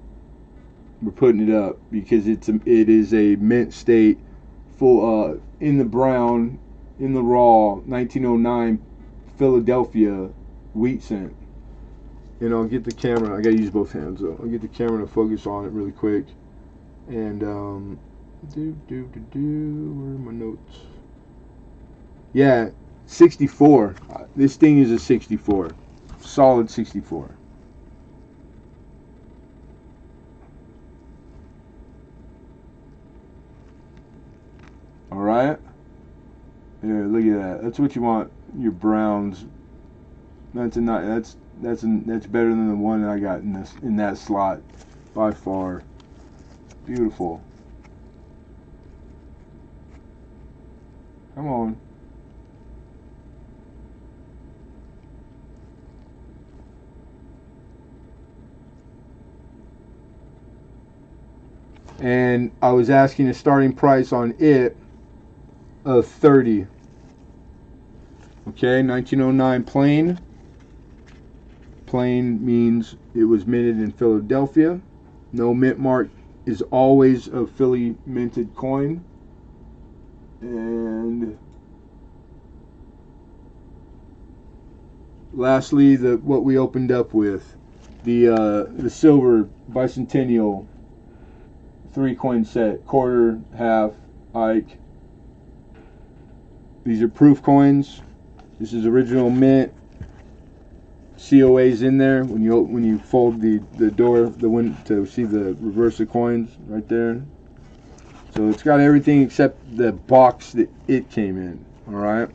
we're putting it up because it is a mint state, full in the brown, in the raw, 1909 Philadelphia wheat cent. And I'll get the camera. I gotta use both hands though. I'll get the camera to focus on it really quick. And where are my notes? Yeah, 64. This thing is a 64. Solid 64. All right. Here, look at that. That's what you want. Your browns. That's better than the one that I got in that slot by far. Beautiful. Come on. And I was asking a starting price on it of 30. Okay, 1909 plain. Plain means it was minted in Philadelphia. No mint mark is always a Philly minted coin. And lastly, what we opened up with, the silver bicentennial 3-coin set, quarter, half, Ike. These are proof coins. This is original mint. COA's in there when you fold the door, the window to see the reverse of coins right there. So it's got everything except the box that it came in. All right,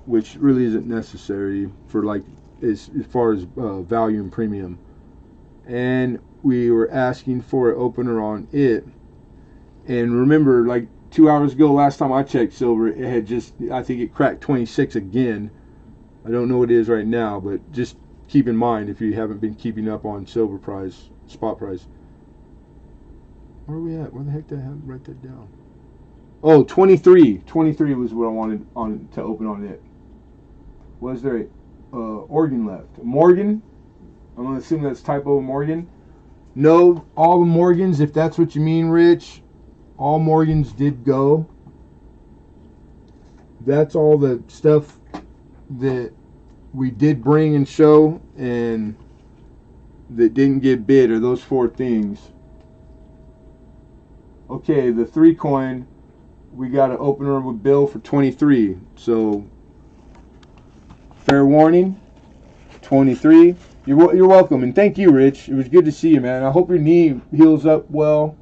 which really isn't necessary for like as far as value and premium. And we were asking for an opener on it. And remember, like 2 hours ago, last time I checked silver, it had I think it cracked 26 again. I don't know what it is right now, but just keep in mind if you haven't been keeping up on silver price, spot price. Where are we at? Where the heck did I write that down? Oh, 23. 23 was what I wanted to open on it. Was there a organ left? Morgan? I'm going to assume that's typo Morgan. No, all the Morgans, if that's what you mean, Rich, all Morgans did go. That's all the stuff that we did bring and show and that didn't get bid are those 4 things. Okay, the 3-coin, we got an opener with Bill for 23. So, fair warning, 23. You're welcome, and thank you, Rich. It was good to see you, man. I hope your knee heals up well.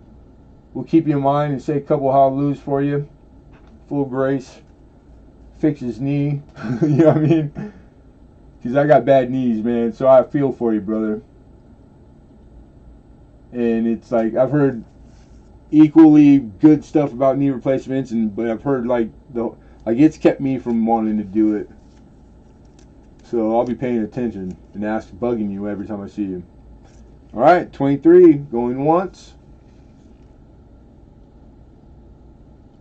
We'll keep you in mind and say a couple hallelujahs for you. Full grace. Fix his knee. You know what I mean? Because I got bad knees, man. So I feel for you, brother. And it's like I've heard equally good stuff about knee replacements, but I've heard like it's kept me from wanting to do it. So I'll be paying attention and bugging you every time I see you. All right, 23, going once.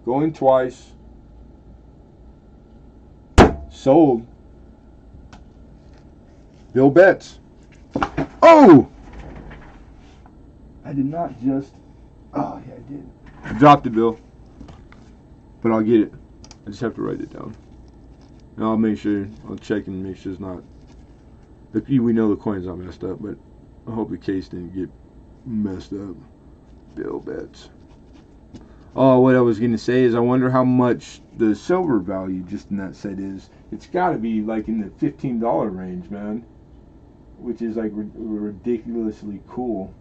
Going twice. Sold. Bill bets. Oh! I did not just... Oh, yeah, I did. I dropped it, Bill. But I'll get it. I just have to write it down. And I'll make sure, I'll check and make sure it's not... We know the coin's not messed up, but I hope the case didn't get messed up. Bill bets. Oh, what I was going to say is I wonder how much the silver value just in that set is. It's got to be like in the $15 range, man. Which is like ridiculously cool.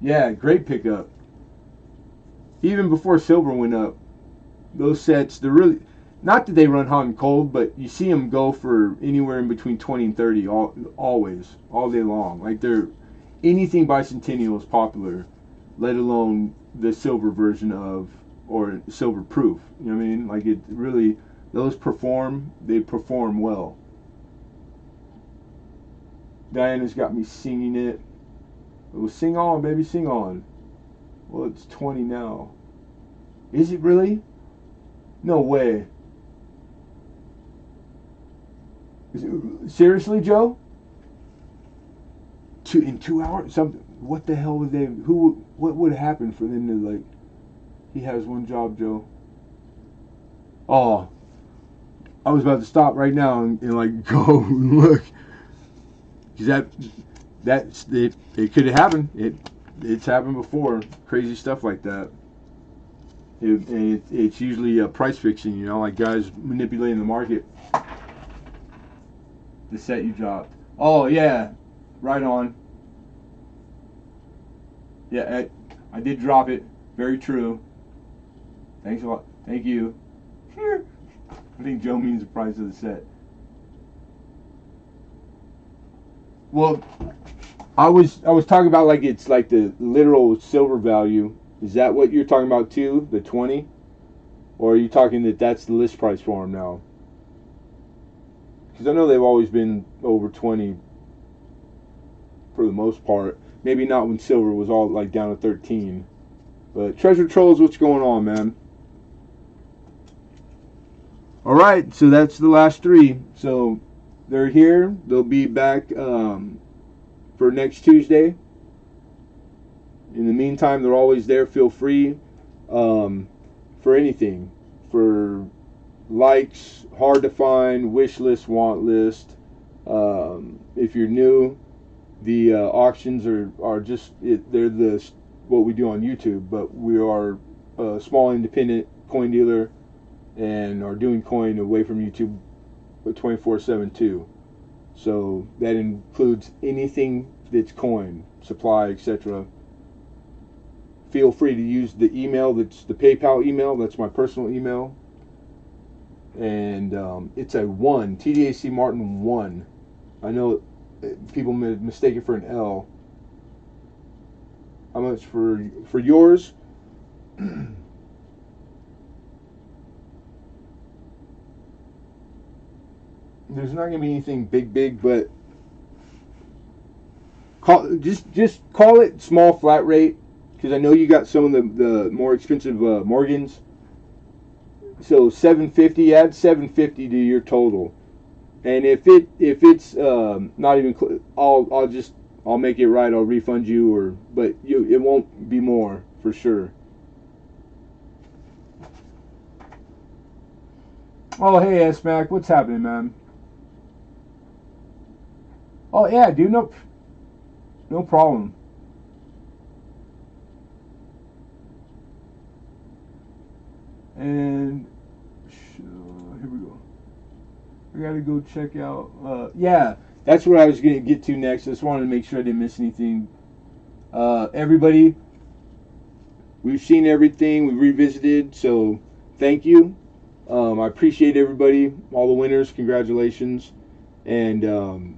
Yeah, great pickup. Even before silver went up, those sets, they're really... Not that they run hot and cold, but you see them go for anywhere in between 20 and 30 always, all day long. Like they're... Anything bicentennial is popular, let alone the silver version of, or silver proof. You know what I mean? Like it really, those they perform well. Diana's got me singing it. Well, sing on, baby, sing on. Well, it's 20 now. Is it really? No way. Is it, seriously, Joe? In 2 hours? Something. What the hell would they? What would happen for them to like? He has one job, Joe. Oh, I was about to stop right now and like go and look. Cause it could have happened. It's happened before. Crazy stuff like that. It's usually price fixing, you know, like guys manipulating the market. The set you dropped. Oh yeah, right on. Yeah, I did drop it. Very true. Thanks a lot. Thank you. I think Joe means the price of the set. Well, I was talking about like it's like the literal silver value. Is that what you're talking about too? The 20? Or are you talking that's the list price for them now? Because I know they've always been over 20 for the most part. Maybe not when silver was all like down to 13. But Treasure Trolls, what's going on, man? Alright, so that's the last three. So they're here. They'll be back for next Tuesday. In the meantime, they're always there. Feel free for anything. For likes, hard to find, wish list, want list. If you're new, the auctions are just they're what we do on YouTube, but we are a small independent coin dealer and are doing coin away from YouTube 24/7 too. So that includes anything that's coin, supply, etc. Feel free to use the email that's the PayPal email. That's my personal email. And it's a 1, TDAC Martin 1. I know people mistake it for an L. How much for yours? There's not gonna be anything big, but just call it small flat rate, because I know you got some of the more expensive Morgans. So $750, add $750 to your total, and if it's not even, I'll make it right. I'll refund you, but it won't be more for sure. Oh hey S-Mac, what's happening, man? Oh yeah, dude, no problem. And here we go. I gotta go check out. Yeah, that's what I was gonna get to next. I just wanted to make sure I didn't miss anything. Everybody, we've seen everything. We revisited, so thank you. I appreciate everybody, all the winners. Congratulations, and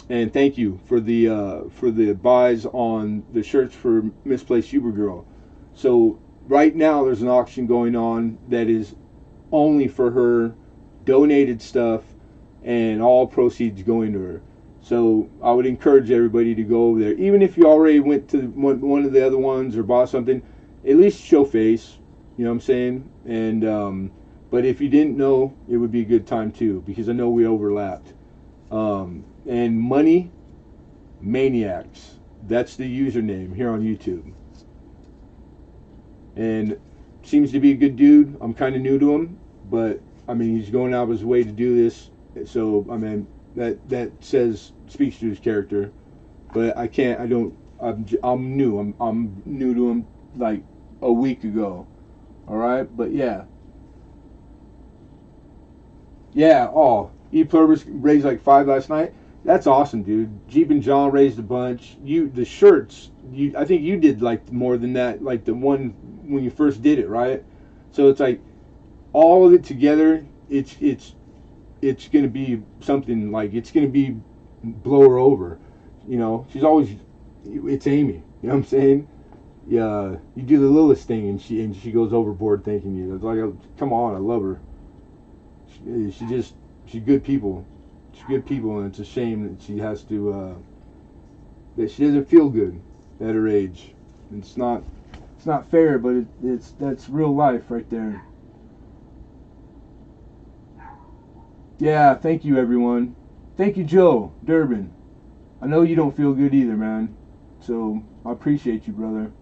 thank you for the buys on the shirts for Misplaced Supergirl. So right now there's an auction going on that is only for her donated stuff, and all proceeds going to her. So I would encourage everybody to go over there, even if you already went to one of the other ones or bought something. At least show face. You know what I'm saying? And but if you didn't know, it would be a good time too, because I know we overlapped. And Money Maniacs. That's the username here on YouTube. And seems to be a good dude. I'm kind of new to him, but I mean, he's going out of his way to do this. So I mean, that speaks to his character. But I can't. I don't. I'm new. I'm new to him like a week ago. All right, but yeah. Yeah. Oh, E Pluribus raised like 5 last night. That's awesome, dude. Jeep and John raised a bunch. The shirts. I think you did like more than that. Like the one when you first did it, right? So it's like all of it together. It's gonna be something like it's gonna be blow her over. You know, she's always. It's Amy. You know what I'm saying? Yeah, you do the littlest thing and she goes overboard thanking you. It's like, come on, I love her. She's good people. She's good people, and it's a shame that she has to that she doesn't feel good at her age. It's not fair, but that's real life right there. Yeah, thank you everyone. Thank you, Joe Durbin. I know you don't feel good either, man. So I appreciate you, brother.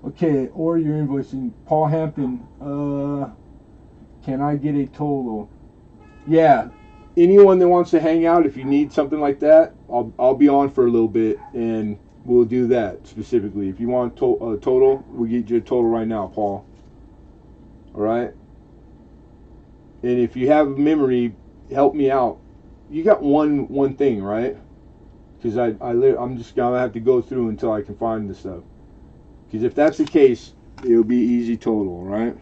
Okay, or you're invoicing Paul Hampton. Can I get a total? Yeah, anyone that wants to hang out, if you need something like that, I'll be on for a little bit, and we'll do that specifically. If you want a total, we'll get you a total right now, Paul. All right. And if you have memory, help me out. You got one thing, right? Because I'm just gonna have to go through until I can find the stuff. Because if that's the case, it'll be easy total, right?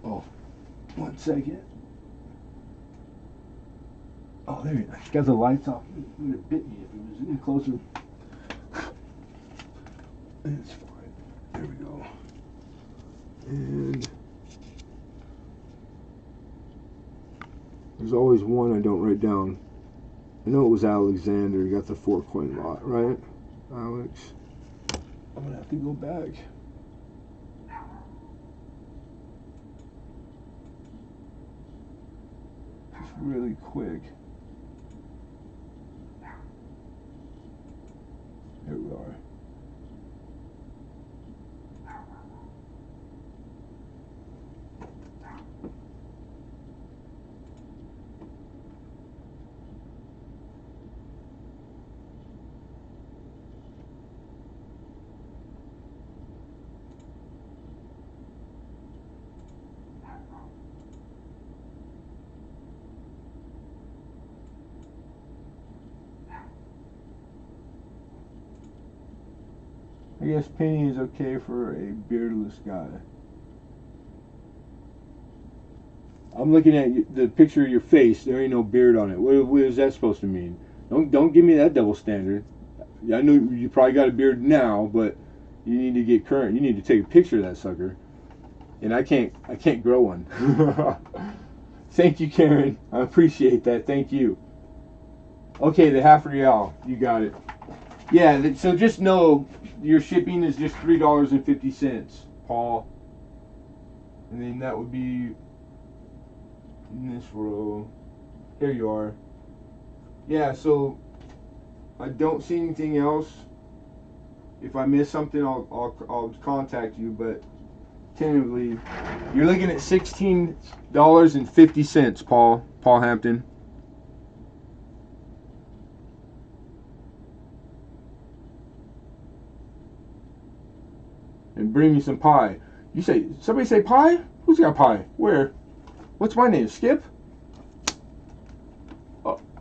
Oh, 1 second. Oh, there you go. I got the lights off. It would have bit me if it was any closer. It's fine. There we go. And there's always one I don't write down. I know it was Alexander. You got the 4-coin lot, right? Alex. I'm going to have to go back. Just really quick. Here we are. I guess painting is okay for a beardless guy. I'm looking at the picture of your face. There ain't no beard on it. What is that supposed to mean? Don't give me that double standard. I know you probably got a beard now, but you need to get current. You need to take a picture of that sucker. And I can't grow one. Thank you, Karen. I appreciate that. Thank you. Okay, the half real. You got it. Yeah, so just know your shipping is just $3.50, Paul. And then that would be in this row. Here you are. Yeah, so I don't see anything else. If I miss something, I'll contact you, but tentatively, you're looking at $16.50, Paul Hampton. And bring me some pie. Somebody say pie? Who's got pie? Where? What's my name? Skip?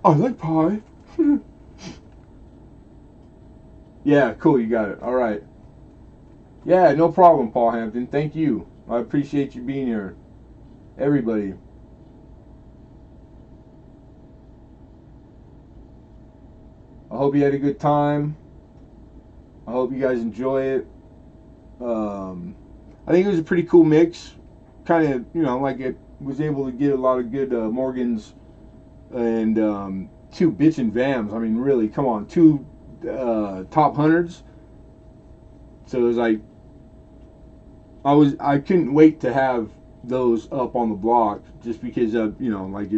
I like pie. Yeah, cool, you got it. Alright. Yeah, no problem, Paul Hampton. Thank you. I appreciate you being here. Everybody. I hope you had a good time. I hope you guys enjoy it. I think it was a pretty cool mix. Kind of, like it was able to get a lot of good Morgans and two bitch and Vams. I mean, really, come on, two top hundreds. So it was like I couldn't wait to have those up on the block just because like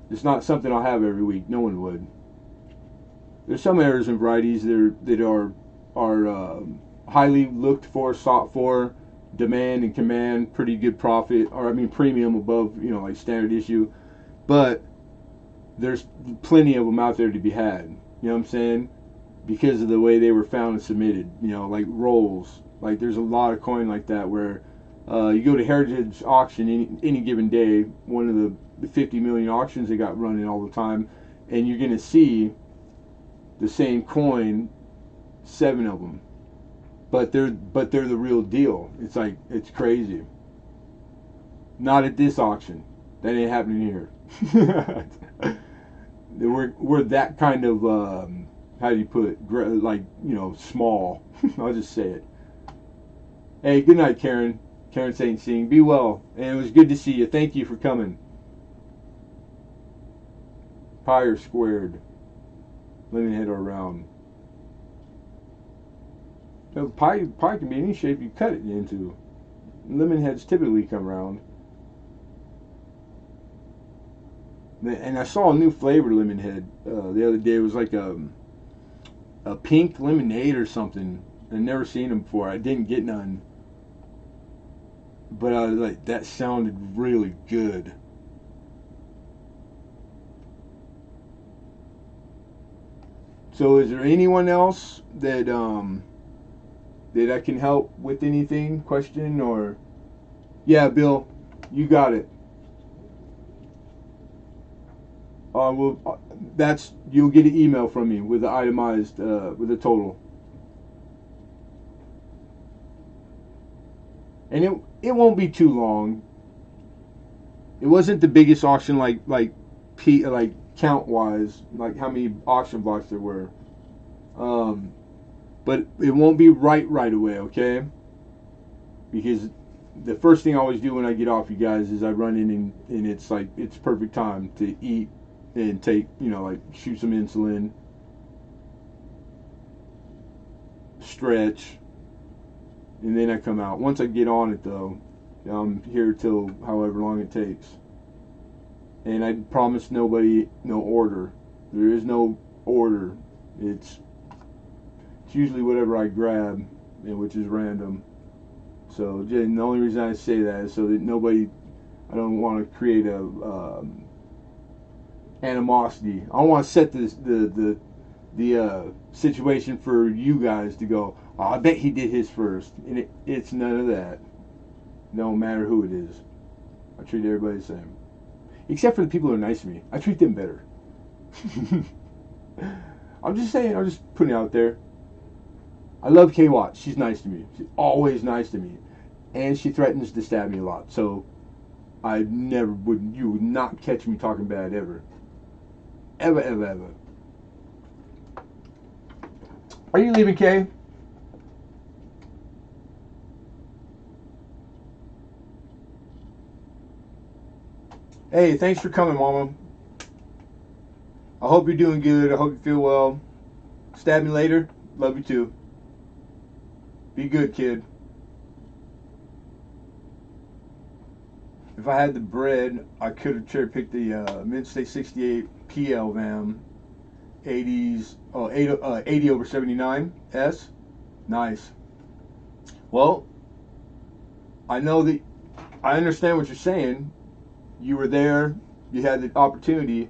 it's not something I'll have every week. No one would. There's some errors and varieties that are highly looked for, sought for, demand and command pretty good profit, or I mean premium above like standard issue, but there's plenty of them out there to be had. You know what I'm saying? Because of the way they were found and submitted. Like rolls. Like there's a lot of coin like that where you go to Heritage auction any given day, one of the 50 million auctions they got running all the time, and you're gonna see the same coin, 7 of them, but they're the real deal. It's like it's crazy. Not at this auction. That ain't happening here. we're that kind of how do you put it? Like small. I'll just say it. Hey, good night, Karen. Karen Saint Sing. Be well, and it was good to see you. Thank you for coming. Pi or squared. Lemonhead or round. Pie can be any shape you cut it into. Lemonheads typically come round. And I saw a new flavor Lemonhead the other day. It was like a pink lemonade or something. I'd never seen them before. I didn't get none. But I was like, that sounded really good. So is there anyone else that I can help with anything, question, or... Yeah, Bill, you got it. You'll get an email from me with the itemized, with the total. And it won't be too long. It wasn't the biggest auction like count wise, like how many auction blocks there were. But it won't be right away, okay? Because the first thing I always do when I get off you guys is I run in and it's like it's perfect time to eat and take, like shoot some insulin, stretch, and then I come out. Once I get on it though, I'm here till however long it takes. And I promise nobody no order. There is no order. It's usually whatever I grab, which is random. So the only reason I say that is so that I don't want to create a animosity. I don't want to set the situation for you guys to go, oh, I bet he did his first. And it's none of that. No matter who it is. I treat everybody the same. Except for the people who are nice to me. I treat them better. I'm just saying, I'm just putting it out there. I love K Watts. She's nice to me. She's always nice to me. And she threatens to stab me a lot. So you would not catch me talking bad ever. Ever, ever, ever. Are you leaving, Kay? Hey, thanks for coming, Mama. I hope you're doing good. I hope you feel well. Stab me later. Love you too. Be good, kid. If I had the bread, I could have cherry picked the Mid-State 68 PL VAM 80s, 80 over 79 S. Nice. Well, I know that I understand what you're saying. You were there. You had the opportunity.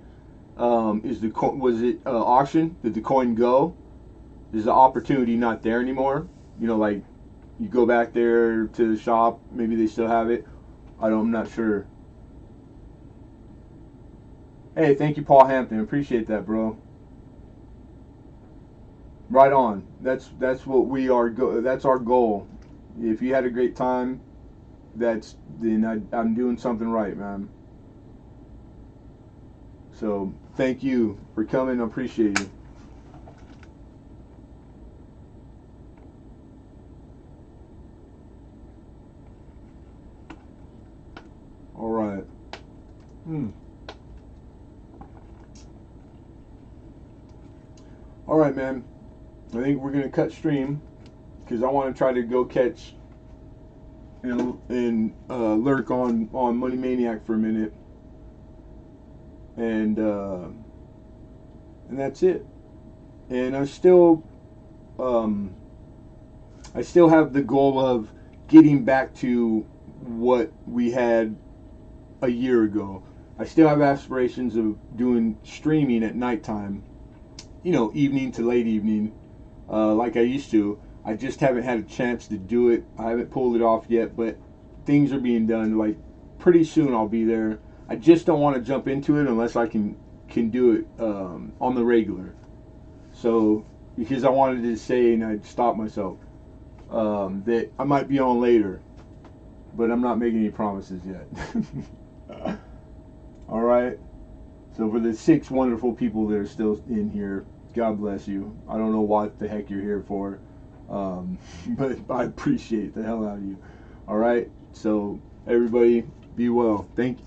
Was it auction? Did the coin go? Is the opportunity not there anymore? Like you go back there to the shop. Maybe they still have it. I'm not sure. Hey, thank you, Paul Hampton. Appreciate that, bro. Right on. That's what we are. That's our goal. If you had a great time, then I'm doing something right, man. So thank you for coming. I appreciate you. All right, man. I think we're gonna cut stream because I want to try to go catch lurk on Money Maniac for a minute, and that's it. And I still have the goal of getting back to what we had a year ago. I still have aspirations of doing streaming at nighttime, evening to late evening, like I used to. I just haven't had a chance to do it. I haven't pulled it off yet, but things are being done. Like pretty soon, I'll be there. I just don't want to jump into it unless I can do it on the regular. So because I wanted to say, and I'd stop myself, that I might be on later, but I'm not making any promises yet. All right. So for the 6 wonderful people that are still in here, God bless you. I don't know what the heck you're here for, but I appreciate the hell out of you. All right. So everybody, be well. Thank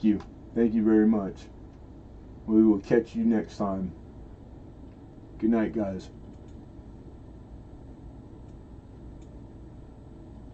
you. Thank you very much. We will catch you next time. Good night, guys.